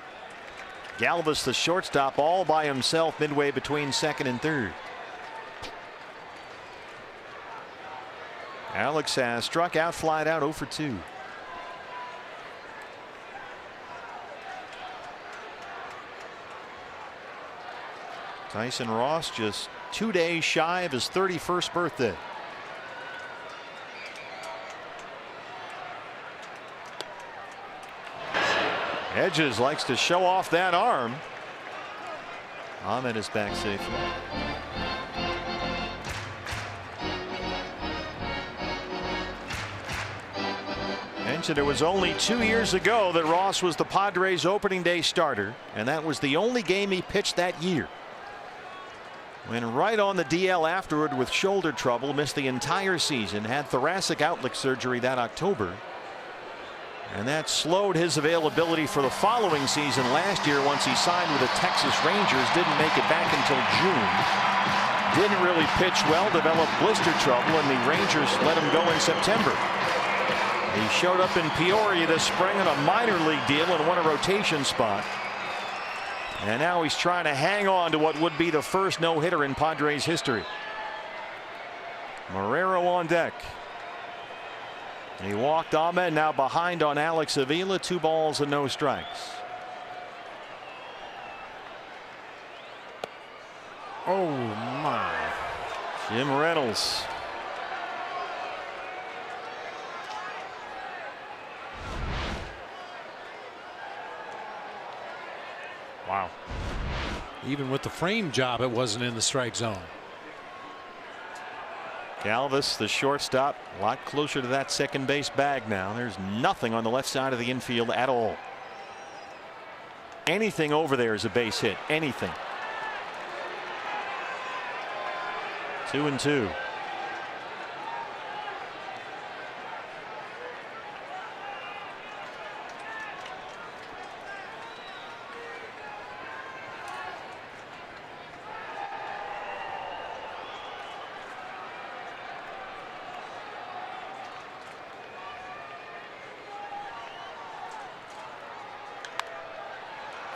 Galvis, the shortstop, all by himself midway between 2nd and 3rd. Alex has struck out, flied out 0 for 2. Tyson Ross just 2 days shy of his 31st birthday. Hedges likes to show off that arm. Ahmed is back safely. Mentioned it was only 2 years ago that Ross was the Padres opening day starter, and that was the only game he pitched that year. Went right on the DL afterward with shoulder trouble, missed the entire season, had thoracic outlet surgery that October. And that slowed his availability for the following season last year once he signed with the Texas Rangers. Didn't make it back until June. Didn't really pitch well, developed blister trouble, and the Rangers let him go in September. He showed up in Peoria this spring on a minor league deal and won a rotation spot. And now he's trying to hang on to what would be the first no-hitter in Padres history. Marrero on deck. He walked Ahmed, now behind on Alex Avila. 2 balls and no strikes. Oh my. Jim Reynolds. Wow. Even with the frame job, it wasn't in the strike zone. Galvis, the shortstop, a lot closer to that second base bag now. There's nothing on the left side of the infield at all. Anything over there is a base hit. Anything. 2-2.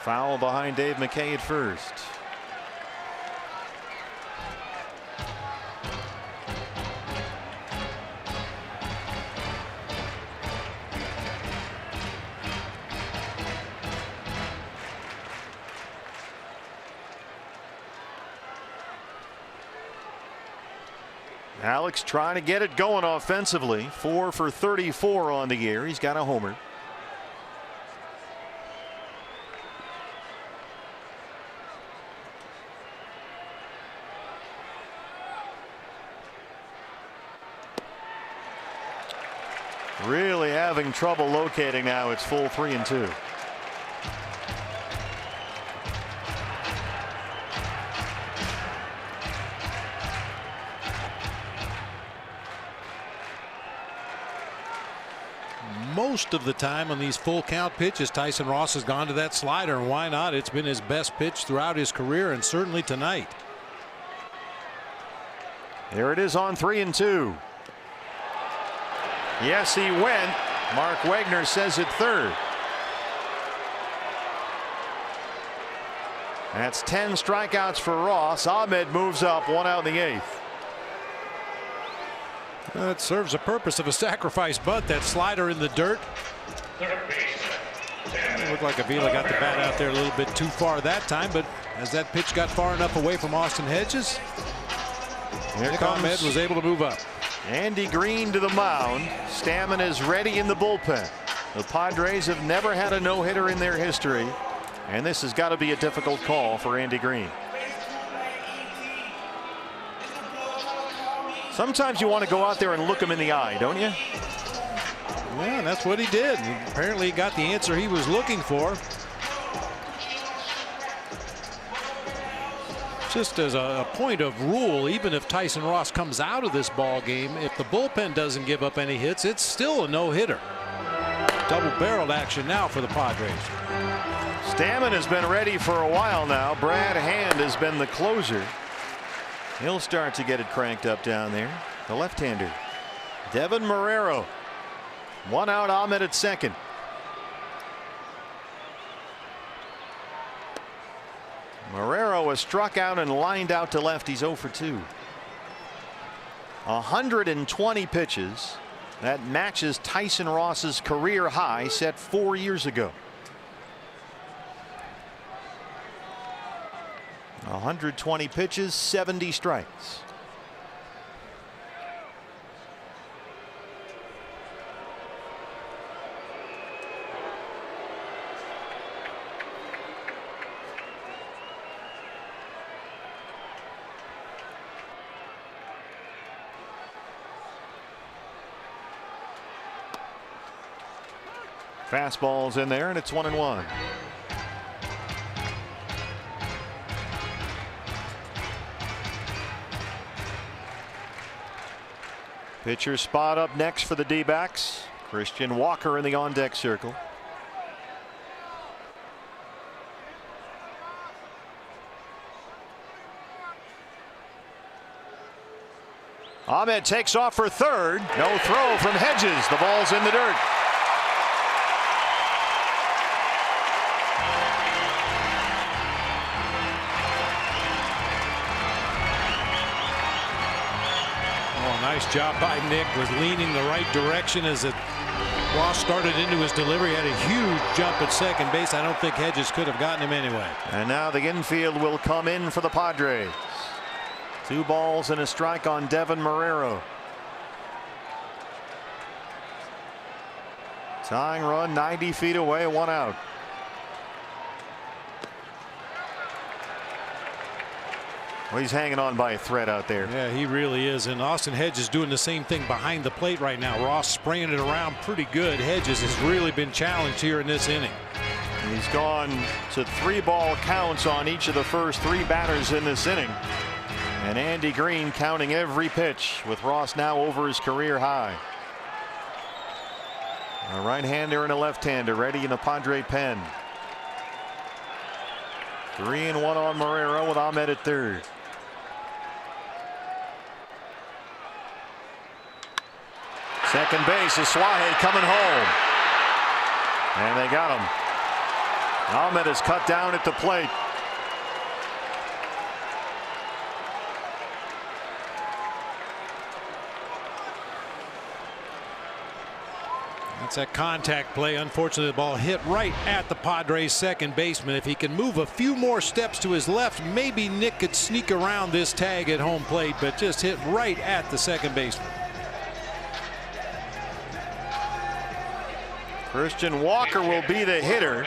Foul behind Dave McKay at first. Alex trying to get it going offensively. 4 for 34 on the year. He's got a homer. Really having trouble locating now. It's full 3-2. Most of the time on these full count pitches, Tyson Ross has gone to that slider, and why not? It's been his best pitch throughout his career, and certainly tonight. There it is on 3-2. Yes, he went. Mark Wegner says at third. That's 10 strikeouts for Ross. Ahmed moves up, 1 out in the 8th. It serves a purpose of a sacrifice bunt. That slider in the dirt. It looked like Avila got the bat out there a little bit too far that time, but as that pitch got far enough away from Austin Hedges, Nick Ahmed was able to move up. Andy Green to the mound. Stammen is ready in the bullpen. The Padres have never had a no-hitter in their history, and this has got to be a difficult call for Andy Green. Sometimes you want to go out there and look him in the eye, don't you? Yeah, that's what he did. Apparently he got the answer he was looking for. Just as a point of rule, even if Tyson Ross comes out of this ball game, if the bullpen doesn't give up any hits, it's still a no-hitter. Double-barreled action now for the Padres. Stammen has been ready for a while now. Brad Hand has been the closer. He'll start to get it cranked up down there. The left-hander, Devin Marrero. 1 out, Ahmed at second. Marrero was struck out and lined out to left. He's 0 for 2. 120 pitches. That matches Tyson Ross's career high set 4 years ago. 120 pitches, 70 strikes. Fastball's in there, and it's 1-1. Pitcher spot up next for the D-backs. Christian Walker in the on-deck circle. Ahmed takes off for third. No throw from Hedges. The ball's in the dirt. Oh, nice job by Nick. Was leaning the right direction as Ross started into his delivery. Had a huge jump at second base. I don't think Hedges could have gotten him anyway. And now the infield will come in for the Padres. 2 balls and a strike on Devin Marrero. Tying run 90 feet away, 1 out. Well, he's hanging on by a thread out there. Yeah, he really is. And Austin Hedges doing the same thing behind the plate right now. Ross spraying it around pretty good. Hedges has really been challenged here in this inning. He's gone to 3 ball counts on each of the first 3 batters in this inning. And Andy Green counting every pitch, with Ross now over his career high. A right-hander and a left-hander ready in the Padre pen. 3-1 on Marrero with Ahmed at third. Second base is Suarez coming home. And they got him. Ahmed is cut down at the plate. That's a contact play. Unfortunately, the ball hit right at the Padres second baseman. If he can move a few more steps to his left, maybe Nick could sneak around this tag at home plate, but just hit right at the second baseman. Christian Walker will be the hitter.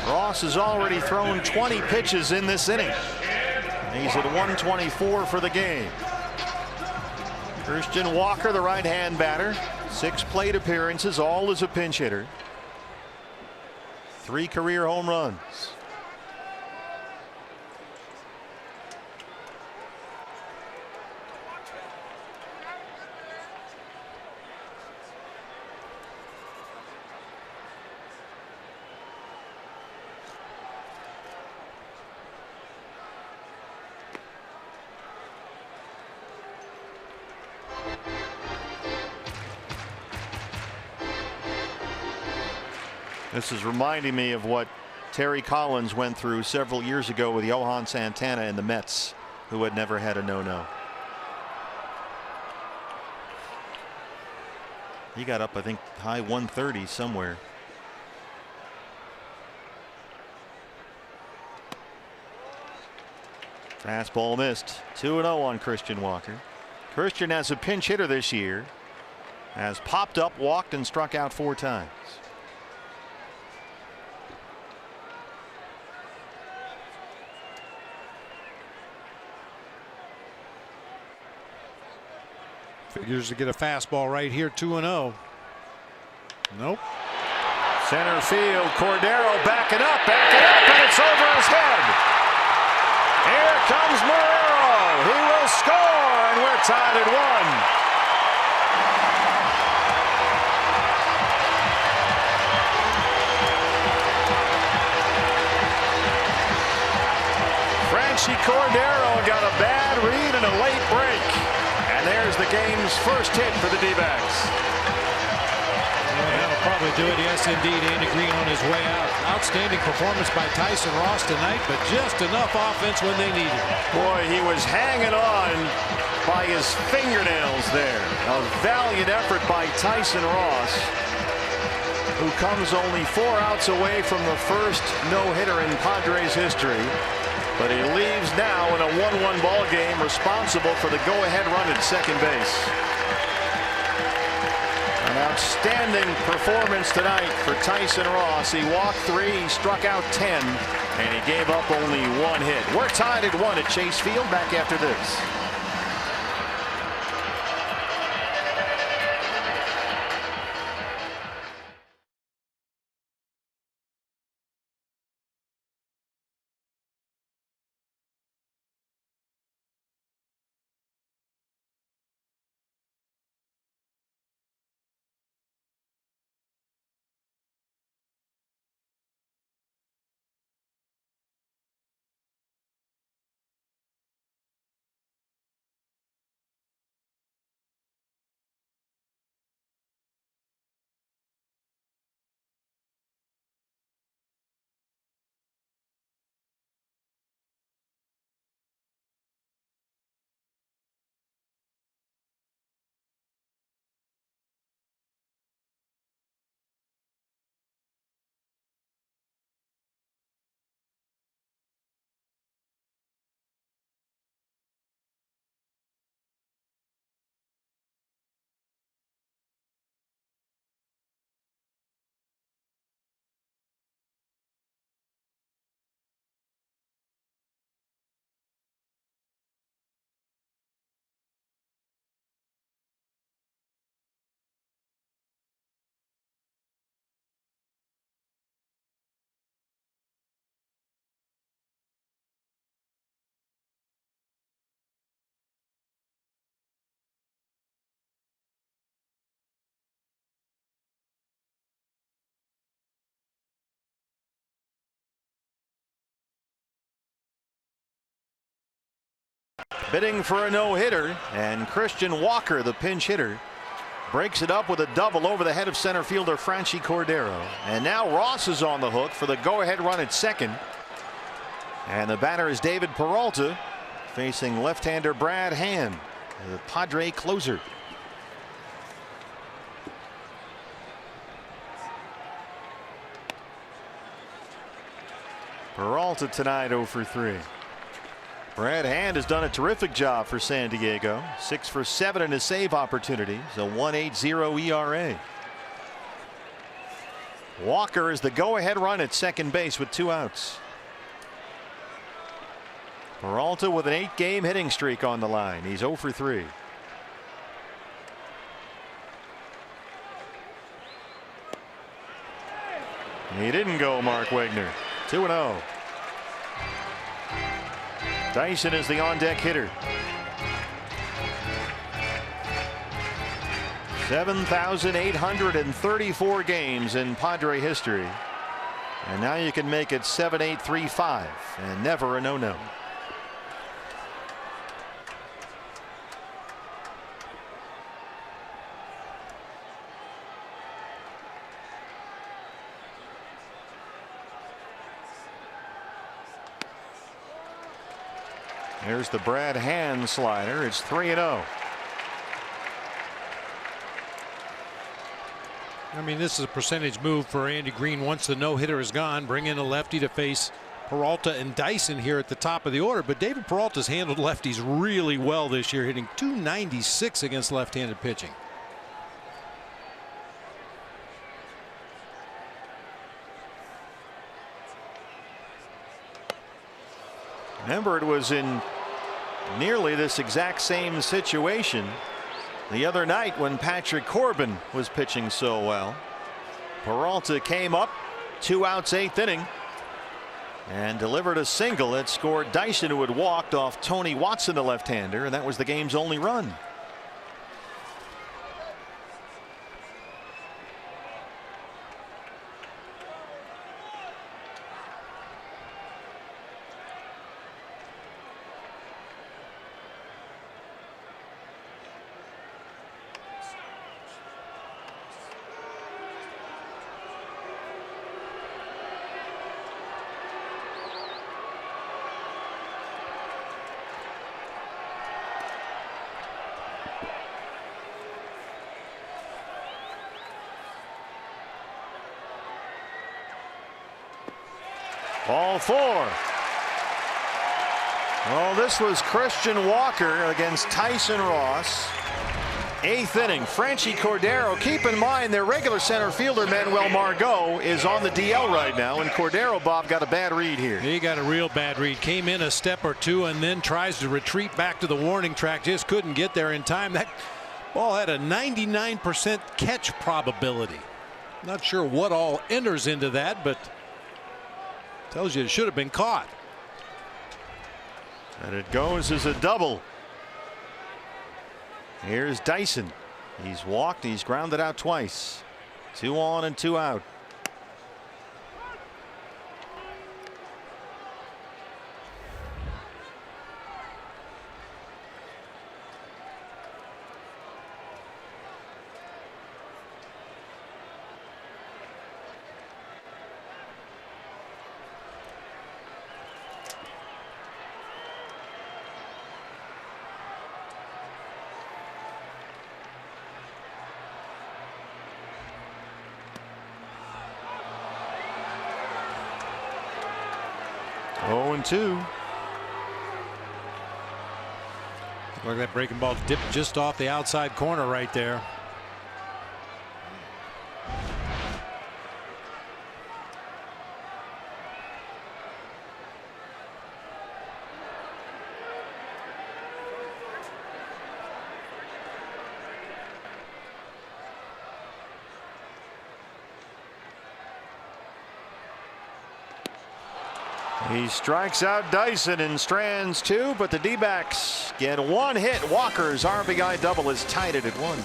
Ross has already thrown 20 pitches in this inning. He's at 124 for the game. Christian Walker, the right-hand batter. 6 plate appearances, all as a pinch hitter. 3 career home runs. This is reminding me of what Terry Collins went through several years ago with Johan Santana and the Mets, who had never had a no-no. He got up, I think, high 130 somewhere. Fastball missed. 2-0 on Christian Walker. Christian, as a pinch hitter this year, has popped up, walked, and struck out 4 times. Figures to get a fastball right here. 2-0. Nope. Center field, Cordero backing up, and it's over his head. Here comes Marrero. He will score, and we're tied at 1. Franchy Cordero got a bad read and a late break. And there's the game's first hit for the D-backs. Well, that'll probably do it. Yes, indeed. Andy Green on his way out. Outstanding performance by Tyson Ross tonight, but just enough offense when they needed it. Boy, he was hanging on by his fingernails there. A valiant effort by Tyson Ross, who comes only 4 outs away from the first no-hitter in Padres history. But he leaves now in a 1-1 ball game, responsible for the go-ahead run at second base. An outstanding performance tonight for Tyson Ross. He walked 3, he struck out 10, and he gave up only 1 hit. We're tied at 1 at Chase Field. Back after this. bidding for a no-hitter, and Christian Walker, the pinch hitter, breaks it up with a double over the head of center fielder Franchy Cordero. And now Ross is on the hook for the go-ahead run at second. And the batter is David Peralta, facing left-hander Brad Hand, the Padre closer. Peralta tonight 0 for 3. Brad Hand has done a terrific job for San Diego. 6 for 7 in his save opportunities, a 1.80 ERA. Walker is the go-ahead run at second base with 2 outs. Peralta with an 8-game hitting streak on the line. He's 0 for 3. He didn't go, Mark Wegner. 2-0. Dyson is the on-deck hitter. 7,834 games in Padre history. And now you can make it 7-8-3-5 and never a no-no. There's the Brad Hand slider. It's 3-0. I mean, this is a percentage move for Andy Green. Once the no-hitter is gone, bring in a lefty to face Peralta and Dyson here at the top of the order. But David Peralta's handled lefties really well this year, hitting .296 against left-handed pitching. Remember, it was in nearly this exact same situation the other night when Patrick Corbin was pitching so well. Peralta came up, 2 outs, 8th inning, and delivered a single that scored Dyson, who had walked off Tony Watson, the left-hander, and that was the game's only run. Ball 4. Well, this was Christian Walker against Tyson Ross. 8th inning. Franchy Cordero. Keep in mind their regular center fielder Manuel Margot is on the DL right now, and Cordero, Bob, got a bad read here. He got a real bad read. Came in a step or two and then tries to retreat back to the warning track. Just couldn't get there in time. That ball had a 99% catch probability. Not sure what all enters into that, but tells you it should have been caught. And it goes as a double. Here's Dyson. He's walked, he's grounded out twice. 2 on and 2 out. Oh, and 2. Look, that breaking ball dipped just off the outside corner right there. He strikes out Dyson in strands 2, but the D-backs get 1 hit. Walker's RBI double is tied it at 1.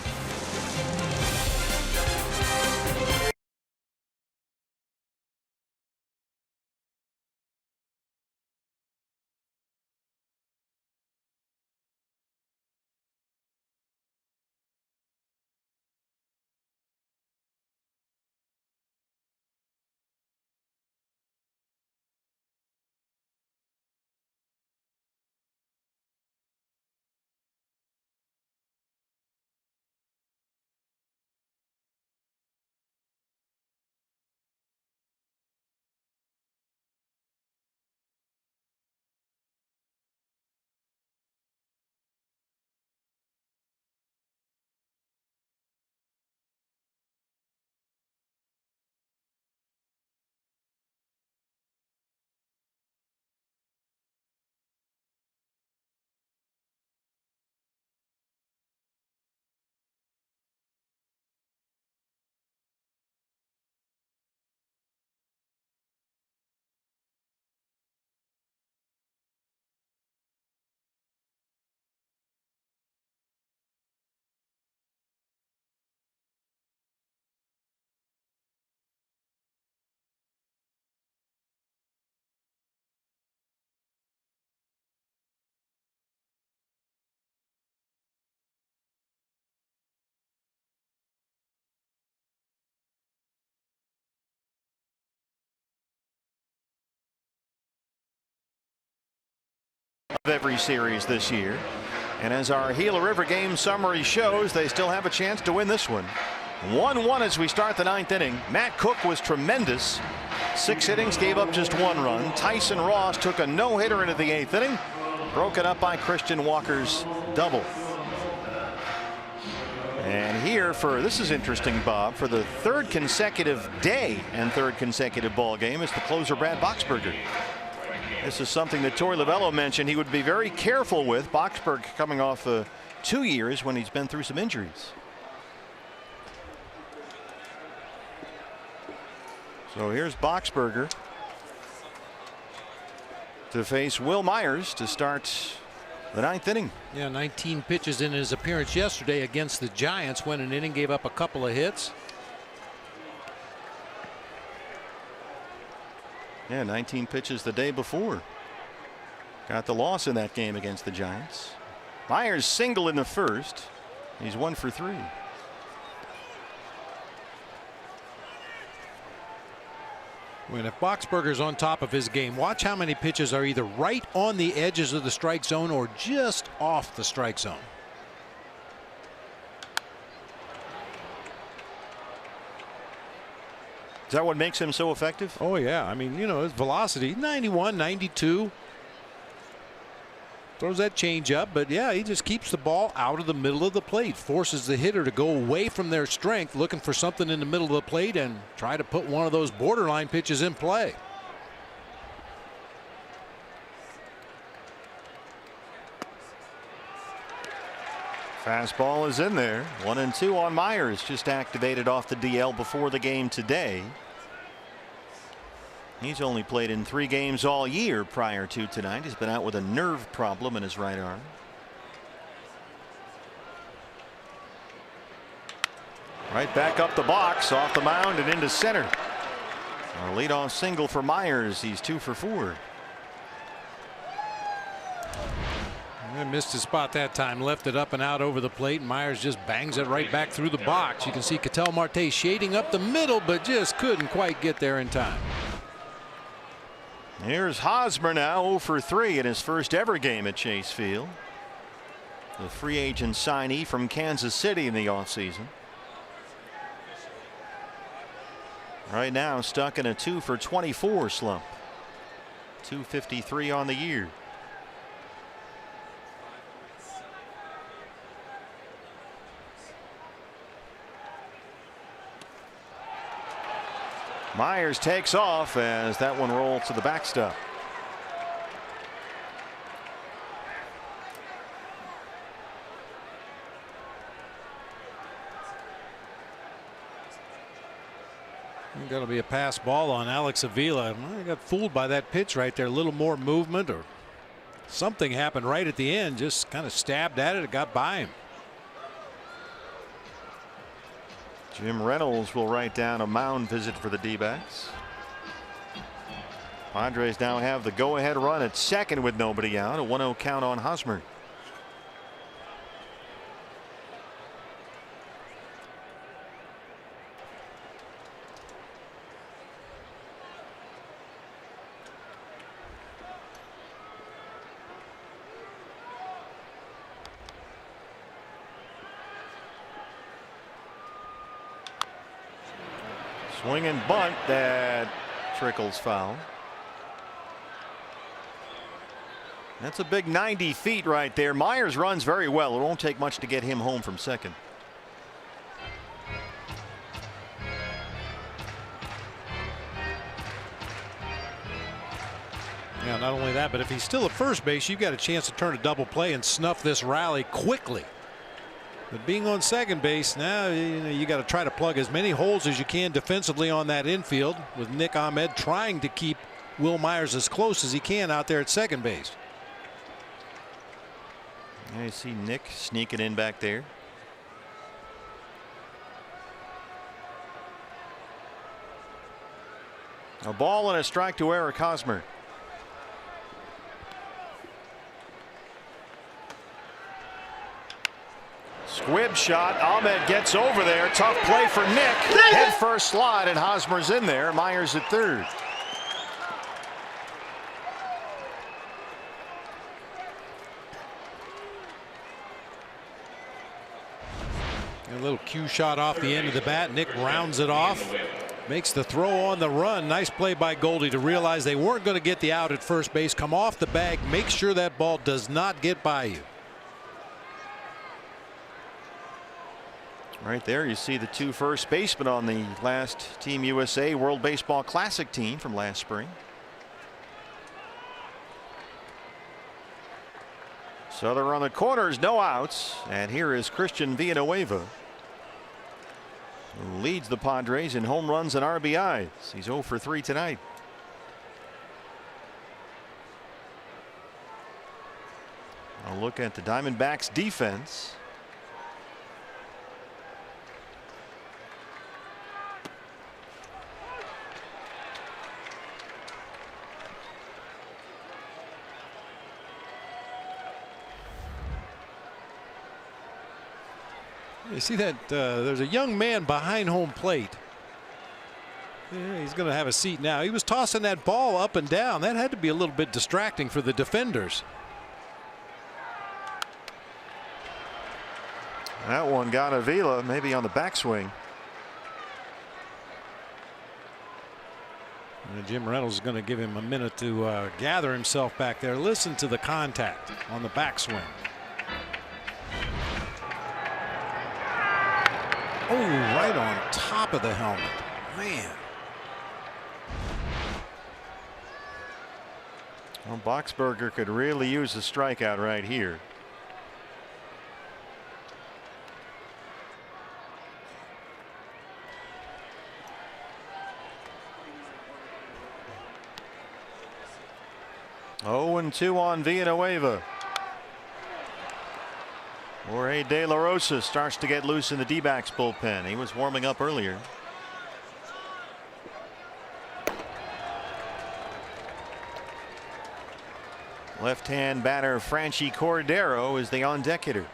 every series this year. And as our Gila River game summary shows, they still have a chance to win this one. 1-1 as we start the 9th inning. Matt Cook was tremendous. 6 innings, gave up just 1 run. Tyson Ross took a no-hitter into the 8th inning, broken up by Christian Walker's double. And here for, this is interesting, Bob, for the 3rd consecutive day and 3rd consecutive ball game is the closer Brad Boxberger. This is something that Torey Lovullo mentioned he would be very careful with. Boxberg coming off 2 years when he's been through some injuries. So here's Boxberger to face Will Myers to start the 9th inning. Yeah, 19 pitches in his appearance yesterday against the Giants. Went an inning, gave up a couple of hits. Yeah, 19 pitches the day before. Got the loss in that game against the Giants. Myers single in the 1st. He's 1 for 3. When if Boxberger's on top of his game, watch how many pitches are either right on the edges of the strike zone or just off the strike zone. Is that what makes him so effective? Oh yeah, I mean, you know, his velocity 91, 92. Throws that change up, but yeah, he just keeps the ball out of the middle of the plate, forces the hitter to go away from their strength, looking for something in the middle of the plate and try to put one of those borderline pitches in play. Fastball is in there. 1-2 on Myers, just activated off the DL before the game today. He's only played in 3 games all year prior to tonight. He's been out with a nerve problem in his right arm. Right back up the box, off the mound and into center. A leadoff single for Myers. He's 2 for 4. Missed his spot that time, left it up and out over the plate, and Myers just bangs it right back through the box. You can see Ketel Marte shading up the middle, but just couldn't quite get there in time. Here's Hosmer now, 0 for 3 in his first ever game at Chase Field. The free agent signee from Kansas City in the offseason. Right now stuck in a 2 for 24 slump. 253 on the year. Myers takes off as that one rolls to the backstop. Got to be a pass ball on Alex Avila. I got fooled by that pitch right there. A little more movement or something happened right at the end. Just kind of stabbed at it. It got by him. Jim Reynolds will write down a mound visit for the D-backs. Padres now have the go-ahead run at second with nobody out. A 1-0 count on Hosmer. Swing and bunt that trickles foul. That's a big 90 feet right there. Myers runs very well. It won't take much to get him home from second. Yeah, not only that, but if he's still at first base, you've got a chance to turn a double play and snuff this rally quickly. But being on second base now, you got to try to plug as many holes as you can defensively on that infield, with Nick Ahmed trying to keep Will Myers as close as he can out there at second base. I see Nick sneaking in back there. A ball and a strike to Eric Hosmer. Squib shot. Ahmed gets over there. Tough play for Nick. Head first slide, and Hosmer's in there. Myers at third. A little cue shot off the end of the bat. Nick rounds it off. Makes the throw on the run. Nice play by Goldie to realize they weren't going to get the out at first base. Come off the bag. Make sure that ball does not get by you. Right there you see the two first basemen on the last Team USA World Baseball Classic team from last spring. So they're on the corners, no outs, and here is Christian Villanueva, who leads the Padres in home runs and RBIs. He's 0 for 3 tonight. I'll look at the Diamondbacks defense. You see that there's a young man behind home plate. Yeah, he's going to have a seat now. He was tossing that ball up and down. That had to be a little bit distracting for the defenders. That one got Avila maybe on the backswing. Jim Reynolds is going to give him a minute to gather himself back there. Listen to the contact on the backswing. Oh, right on top of the helmet. Man. Well, Boxberger could really use a strikeout right here. Oh, and 2 on Villanueva. Jorge De La Rosa starts to get loose in the D-backs bullpen. He was warming up earlier. Left-hand batter Franchi Cordero is the on-deck hitter.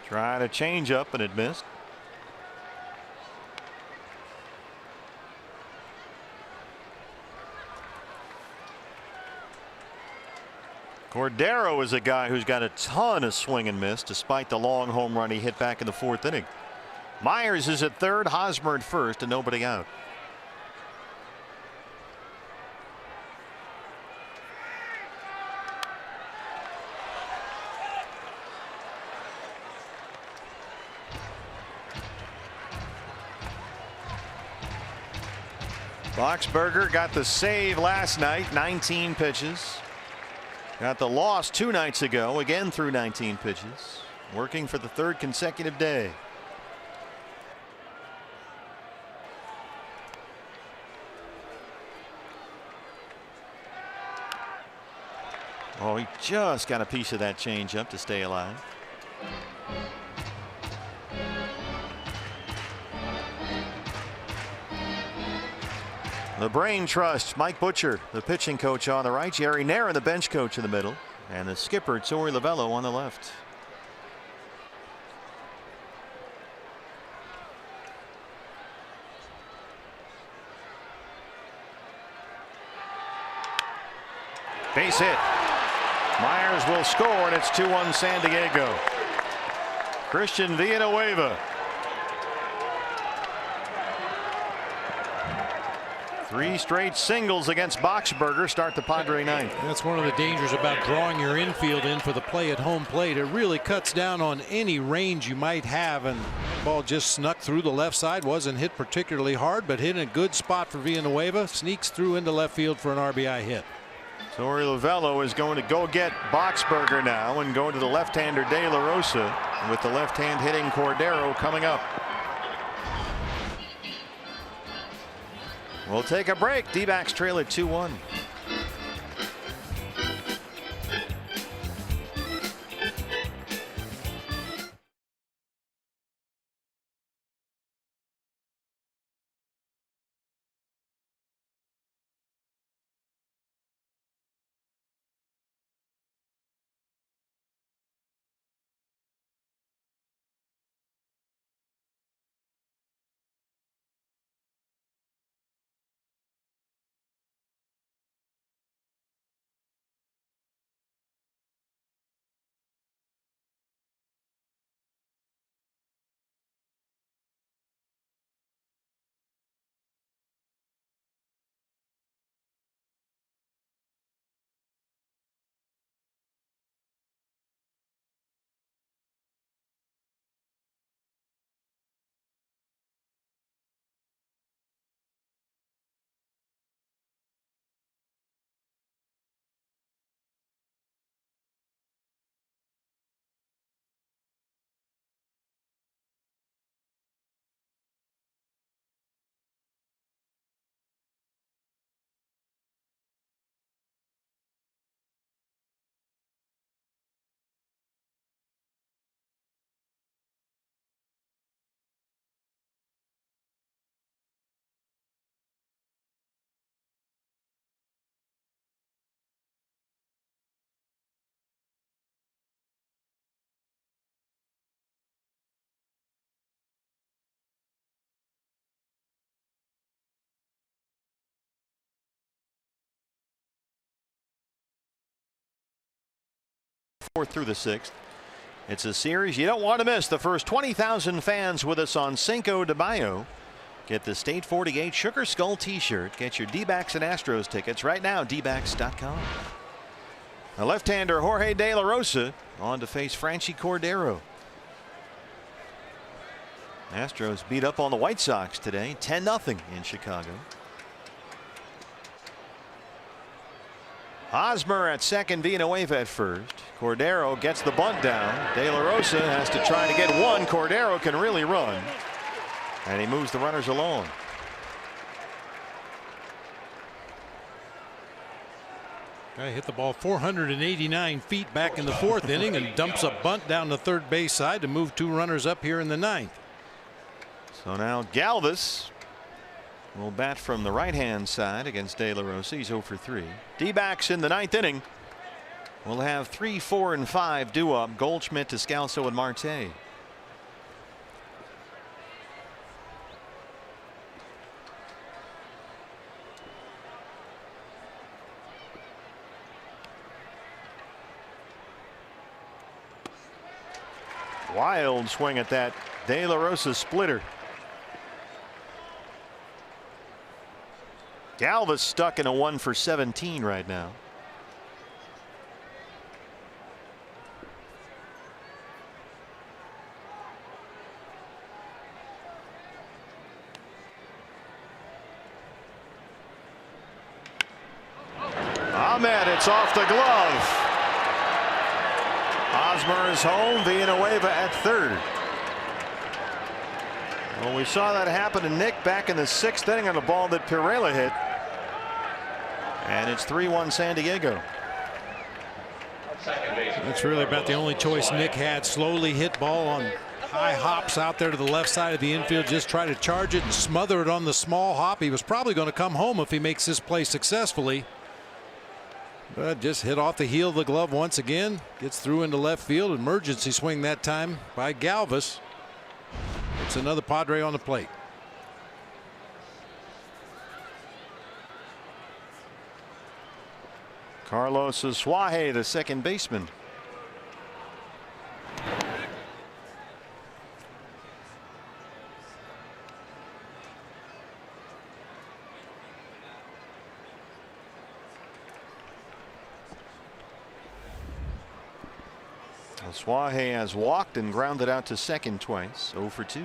Tried a change-up and it missed. Cordero is a guy who's got a ton of swing and miss despite the long home run he hit back in the 4th inning. Myers is at third, Hosmer at first, and nobody out. Boxberger got the save last night, 19 pitches. Got the loss 2 nights ago, again through 19 pitches. Working for the 3rd consecutive day. Oh, he just got a piece of that changeup to stay alive. The Brain Trust, Mike Butcher, the pitching coach on the right, Jerry Nair, the bench coach in the middle, and the skipper, Torey Lovello, on the left. Base hit. Myers will score, and it's 2-1 San Diego. Christian Villanueva. 3 straight singles against Boxberger start the Padre ninth. That's one of the dangers about drawing your infield in for the play at home plate. It really cuts down on any range you might have, and the ball just snuck through the left side. Wasn't hit particularly hard, but hit in a good spot for Villanueva. Sneaks through into left field for an RBI hit. Torey Lovello is going to go get Boxberger now and go to the left-hander De La Rosa, with the left hand hitting Cordero coming up. We'll take a break. D-backs trail at 2-1. 4th through the 6th. It's a series you don't want to miss. The first 20,000 fans with us on Cinco de Mayo get the State 48 Sugar Skull t-shirt. Get your D-backs and Astros tickets right now, dbacks.com. A left-hander Jorge De La Rosa on to face Franchi Cordero. Astros beat up on the White Sox today, 10-0 in Chicago. Hosmer at second, Villanueva at first. Cordero gets the bunt down. De La Rosa has to try to get one. Cordero can really run, and he moves the runners along. Guy hit the ball 489 feet back in the 4th inning and dumps a bunt down the third base side to move 2 runners up here in the 9th. So now Galvis will bat from the right-hand side against De La Rosa. He's 0 for 3. D-backs in the 9th inning. We'll have 3, 4, and 5 due up. Goldschmidt, Descalso, and Marte. Wild swing at that De La Rosa splitter. Galvis stuck in a 1 for 17 right now. Ahmed, it's off the glove. Hosmer is home. Villanueva at third. Well, we saw that happen to Nick back in the 6th inning on a ball that Pirela hit. And it's 3-1 San Diego. That's really about the only choice Nick had. Slowly hit ball on high hops out there to the left side of the infield. Just try to charge it and smother it on the small hop. He was probably going to come home if he makes this play successfully. But just hit off the heel of the glove once again. Gets through into left field. Emergency swing that time by Galvis. It's another Padre on the plate. Carlos Suaje, the second baseman. Suaje has walked and grounded out to second twice. 0 for 2.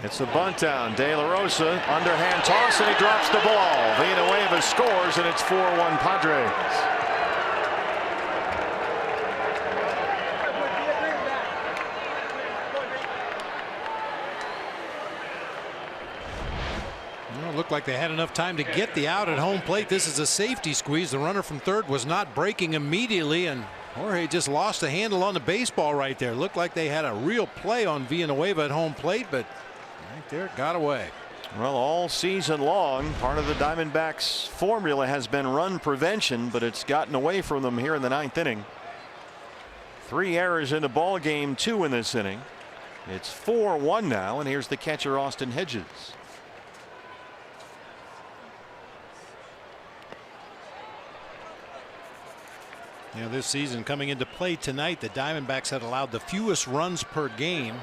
Gets a bunt down. De La Rosa underhand toss, and he drops the ball. Villanueva scores, and it's 4-1 Padres. Looked like they had enough time to get the out at home plate. This is a safety squeeze. The runner from third was not breaking immediately, and Jorge just lost the handle on the baseball right there. Looked like they had a real play on Villanueva at home plate, but right there, got away. Well, all season long, part of the Diamondbacks formula has been run prevention, but it's gotten away from them here in the 9th inning. 3 errors in the ball game, 2 in this inning. It's 4-1 now, and here's the catcher Austin Hedges. You know, this season coming into play tonight, the Diamondbacks had allowed the fewest runs per game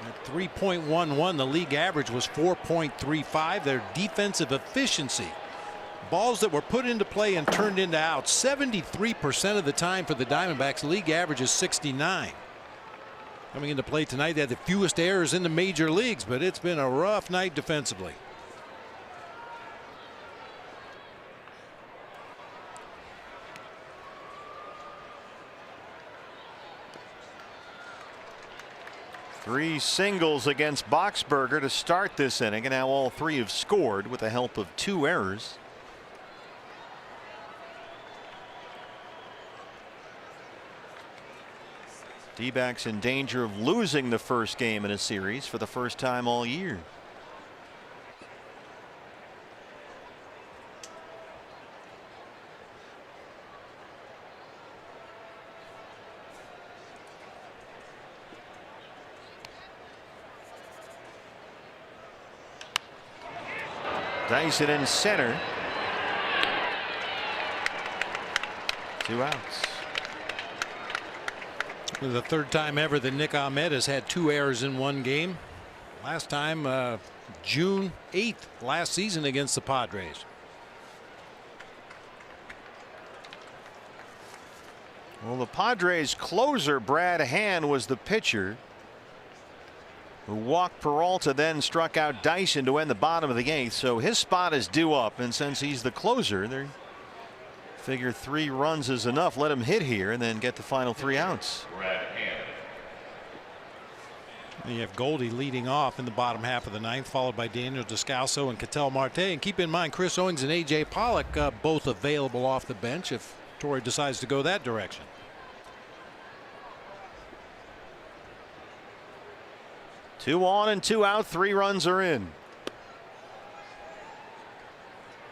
at 3.11. The league average was 4.35. Their defensive efficiency, balls that were put into play and turned into outs, 73% of the time for the Diamondbacks. League average is 69. Coming into play tonight, they had the fewest errors in the major leagues, but it's been a rough night defensively. Three singles against Boxberger to start this inning, and now all 3 have scored with the help of 2 errors. D-backs in danger of losing the first game in a series for the first time all year. Dyson in center. 2 outs. This is the third time ever that Nick Ahmed has had 2 errors in one game. Last time June 8th last season against the Padres. Well, the Padres closer Brad Hand was the pitcher who walked Peralta, then struck out Dyson to end the bottom of the 8th. So his spot is due up, and since he's the closer, they figure 3 runs is enough. Let him hit here and then get the final 3 outs. Brad Hand. You have Goldie leading off in the bottom half of the 9th, followed by Daniel Descalso and Ketel Marte. And keep in mind, Chris Owings and A.J. Pollock both available off the bench if Torrey decides to go that direction. Two on and 2 out. 3 runs are in.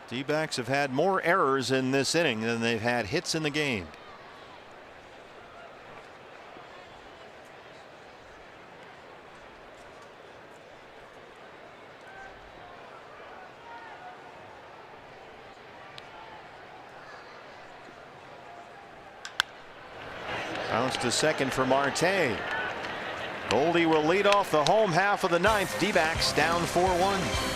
D-backs have had more errors in this inning than they've had hits in the game. Bounce to second for Marte. Goldie will lead off the home half of the 9th. D-backs down 4-1.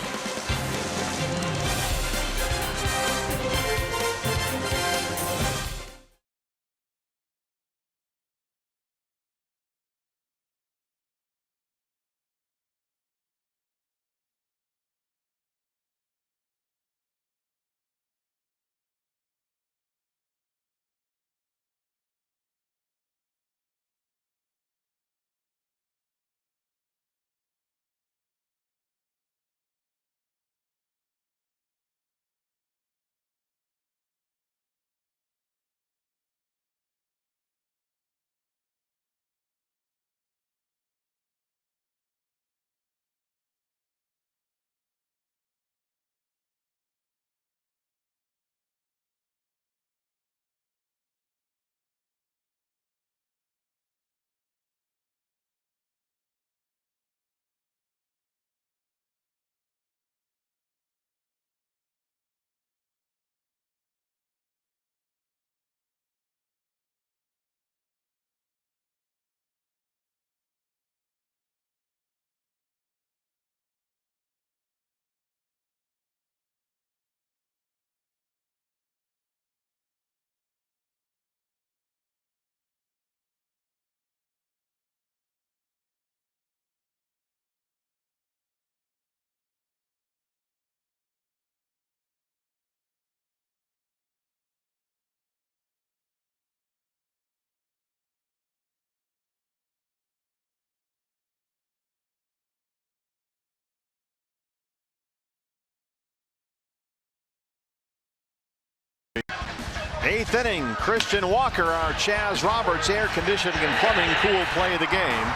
Eighth inning, Christian Walker, our Chaz Roberts air conditioning and plumbing cool play of the game.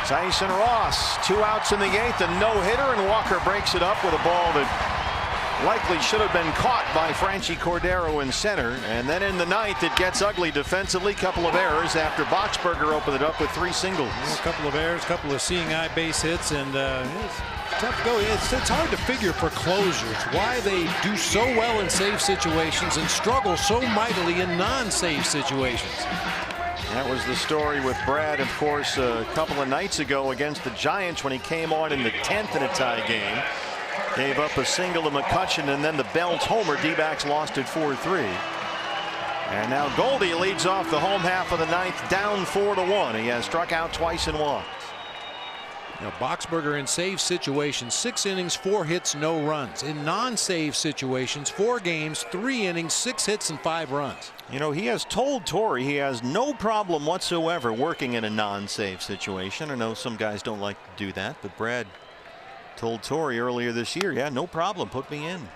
Tyson Ross, 2 outs in the 8th, a no-hitter, and Walker breaks it up with a ball that likely should have been caught by Franchi Cordero in center. And then in the 9th, it gets ugly defensively. Couple of errors after Boxberger opened it up with 3 singles. A couple of errors, couple of seeing eye base hits, and it's tough to go. It's hard to figure for closers why they do so well in safe situations and struggle so mightily in non-safe situations. That was the story with Brad, of course, a couple of nights ago against the Giants when he came on in the 10th in a tie game. Gave up a single to McCutchen and then the Belt homer. D-backs lost it 4-3. And now Goldie leads off the home half of the 9th, down 4-1. He has struck out twice and walked. Now, Boxberger in save situations, 6 innings, 4 hits, no runs. In non-save situations, 4 games, 3 innings, 6 hits, and 5 runs. You know, he has told Torrey he has no problem whatsoever working in a non-save situation. I know some guys don't like to do that, but Brad told Torrey earlier this year, yeah, no problem, put me in.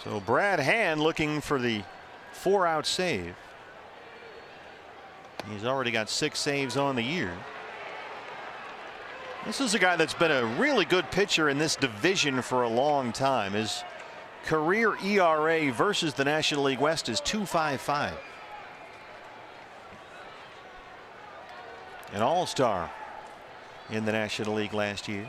So Brad Hand looking for the 4-out save. He's already got 6 saves on the year. This is a guy that's been a really good pitcher in this division for a long time. His career ERA versus the National League West is 2.55. An all-star in the National League last year.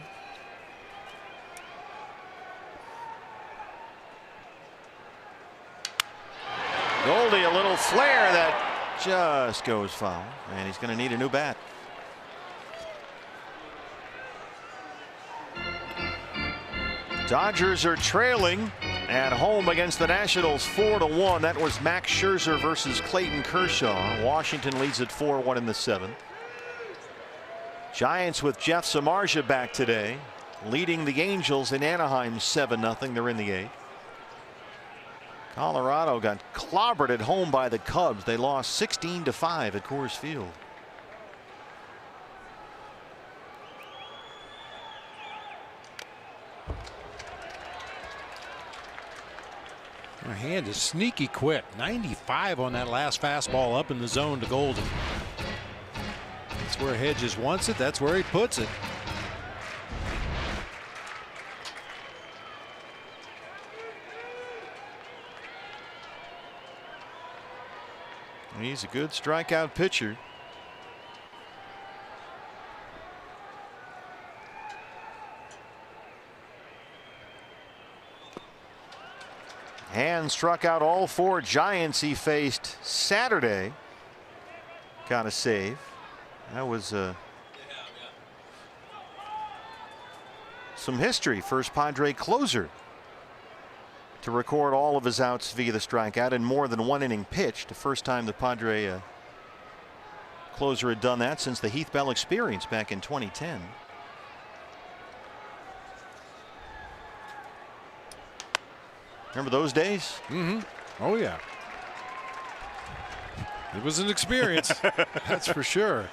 Goldie, a little flare that just goes foul, and he's going to need a new bat. Dodgers are trailing at home against the Nationals 4-1. That was Max Scherzer versus Clayton Kershaw. Washington leads at 4-1 in the 7th. Giants with Jeff Samardzija back today, leading the Angels in Anaheim 7-0. They're in the 8th. Colorado got clobbered at home by the Cubs. They lost 16-5 at Coors Field. Her hand is sneaky quick. 95 on that last fastball up in the zone to Goldie. That's where Hedges wants it. That's where he puts it. He's a good strikeout pitcher. Hand struck out all 4 Giants he faced Saturday. Got a save. That was some history. First Padre closer to record all of his outs via the strikeout in more than 1 inning pitched. The first time the Padre closer had done that since the Heath Bell experience back in 2010. Remember those days? Mm-hmm. Oh yeah. It was an experience. That's for sure.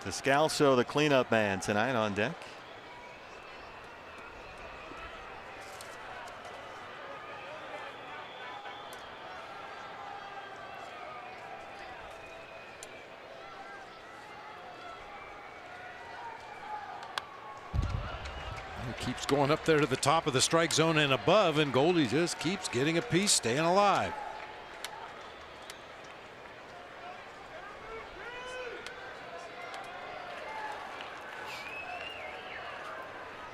Descalso, the cleanup man, tonight on deck. Keeps going up there to the top of the strike zone and above, and Goldie just keeps getting a piece, staying alive.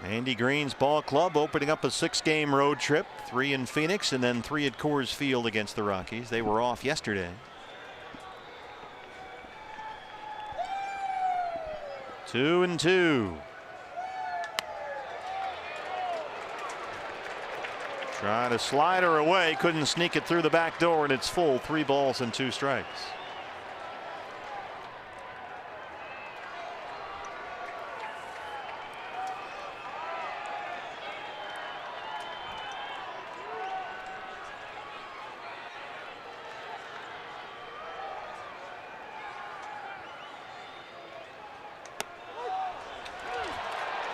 Andy Green's ball club opening up a 6-game road trip, 3 in Phoenix and then 3 at Coors Field against the Rockies. They were off yesterday. 2-2. Try to slide her away, couldn't sneak it through the back door, and it's full. 3 balls and 2 strikes.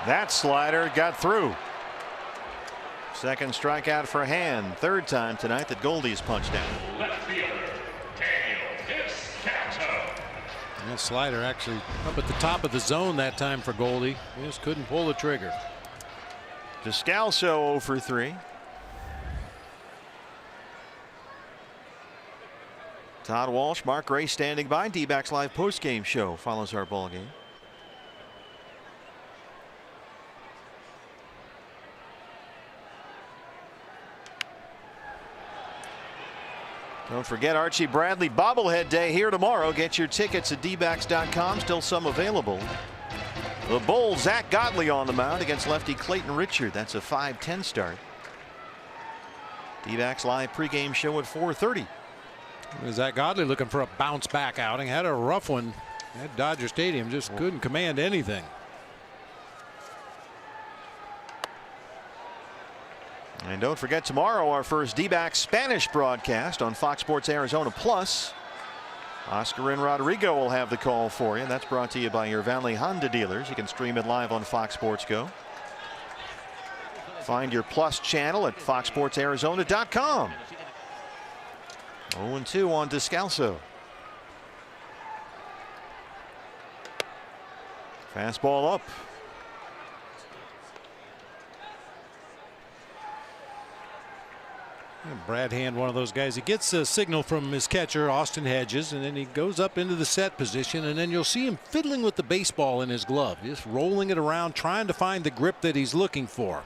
That slider got through. Second strikeout for Hand. 3rd time tonight that Goldie's punched out. Left fielder, Daniel Descalso. That slider actually up at the top of the zone that time for Goldie. He just couldn't pull the trigger. Descalso 0 for 3. Todd Walsh, Mark Gray standing by. D-backs live postgame show follows our ball game. Don't forget Archie Bradley bobblehead day here tomorrow. Get your tickets at dbacks.com. Still some available. The Bulls, Zach Godley on the mound against lefty Clayton Richard. That's a 5-10 start. D-backs live pregame show at 4:30. Zach Godley looking for a bounce back outing. Had a rough one at Dodger Stadium. Just couldn't command anything. And don't forget tomorrow our first D-backs Spanish broadcast on Fox Sports Arizona Plus. Oscar and Rodrigo will have the call for you. That's brought to you by your Valley Honda dealers. You can stream it live on Fox Sports Go. Find your Plus channel at foxsportsarizona.com. 0-2 on Descalso. Fastball up. And Brad Hand, one of those guys, he gets a signal from his catcher, Austin Hedges, and then he goes up into the set position, and then you'll see him fiddling with the baseball in his glove, just rolling it around, trying to find the grip that he's looking for.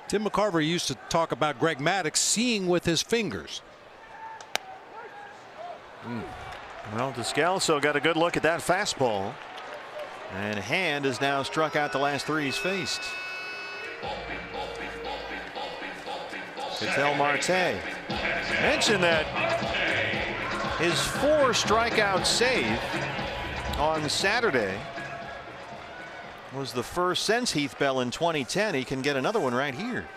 Tim McCarver used to talk about Greg Maddux seeing with his fingers. Well, Descalso got a good look at that fastball, and Hand has now struck out the last 3 he's faced. Ketel Marte mentioned that his 4 strikeout save on Saturday was the first since Heath Bell in 2010. He can get another one right here.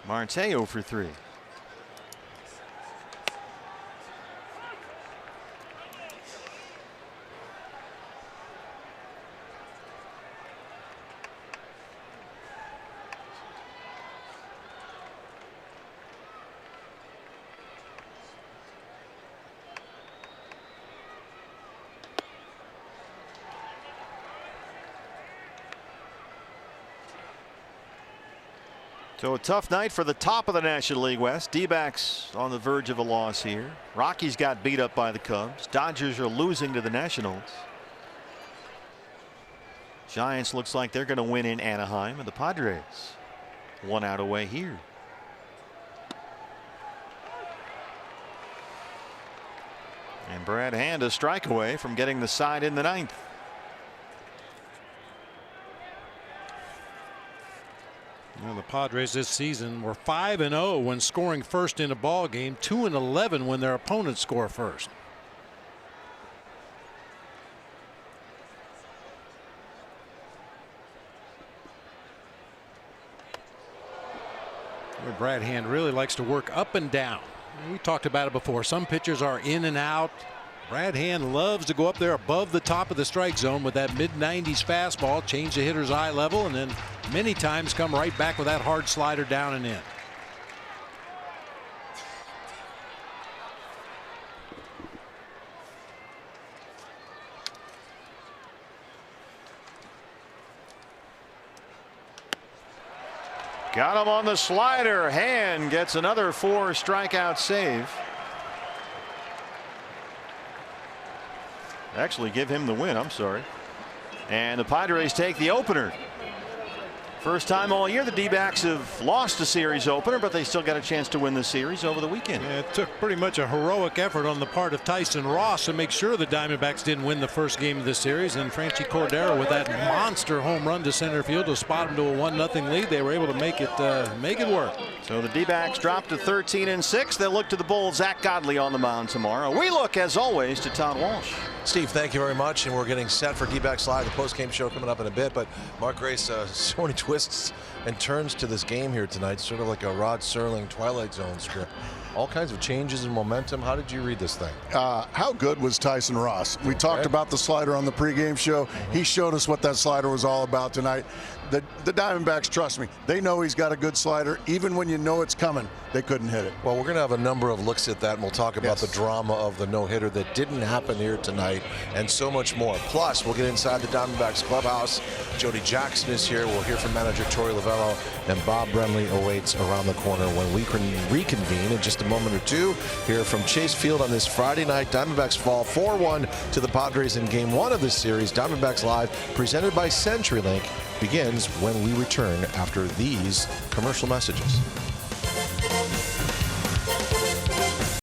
Marte 0 for 3. So a tough night for the top of the National League West. D-backs on the verge of a loss here. Rockies got beat up by the Cubs. Dodgers are losing to the Nationals. Giants looks like they're going to win in Anaheim, and the Padres 1 out away here. And Brad Hand a strike away from getting the side in the 9th. Well, the Padres this season were 5-0 when scoring first in a ball game, 2-11 when their opponents score first. Brad Hand really likes to work up and down. We talked about it before. Some pitchers are in and out. Brad Hand loves to go up there above the top of the strike zone with that mid-90s fastball, change the hitter's eye level, and then many times come right back with that hard slider down and in. Got him on the slider. Hand gets another 4 strikeout save. Actually give him the win. I'm sorry. And the Padres take the opener. First time all year the D-backs have lost a series opener, but they still got a chance to win the series over the weekend. Yeah, it took pretty much a heroic effort on the part of Tyson Ross to make sure the Diamondbacks didn't win the first game of the series, and Franchi Cordero with that monster home run to center field to spot him to a 1-0 lead. They were able to make it work. So the D-backs dropped to 13-6. They'll look to the Bulls. Zach Godley on the mound tomorrow. We look, as always, to Todd Walsh. Steve, thank you very much, and we're getting set for D-backs Live, the post-game show coming up in a bit. But Mark Grace, so many twists and turns to this game here tonight, sort of like a Rod Serling Twilight Zone script. All kinds of changes in momentum. How did you read this thing? How good was Tyson Ross? We talked about the slider on the pregame show. He showed us what that slider was all about tonight. The Diamondbacks, trust me, they know he's got a good slider. Even when you know it's coming, they couldn't hit it. Well, we're going to have a number of looks at that, and we'll talk about the drama of the no-hitter that didn't happen here tonight, and so much more. Plus, we'll get inside the Diamondbacks clubhouse. Jody Jackson is here. We'll hear from manager Torey Lovello, and Bob Brenly awaits around the corner when we can reconvene in just a moment or two. Here from Chase Field on this Friday night. Diamondbacks fall 4-1 to the Padres in Game 1 of this series. Diamondbacks Live, presented by CenturyLink, begins when we return after these commercial messages.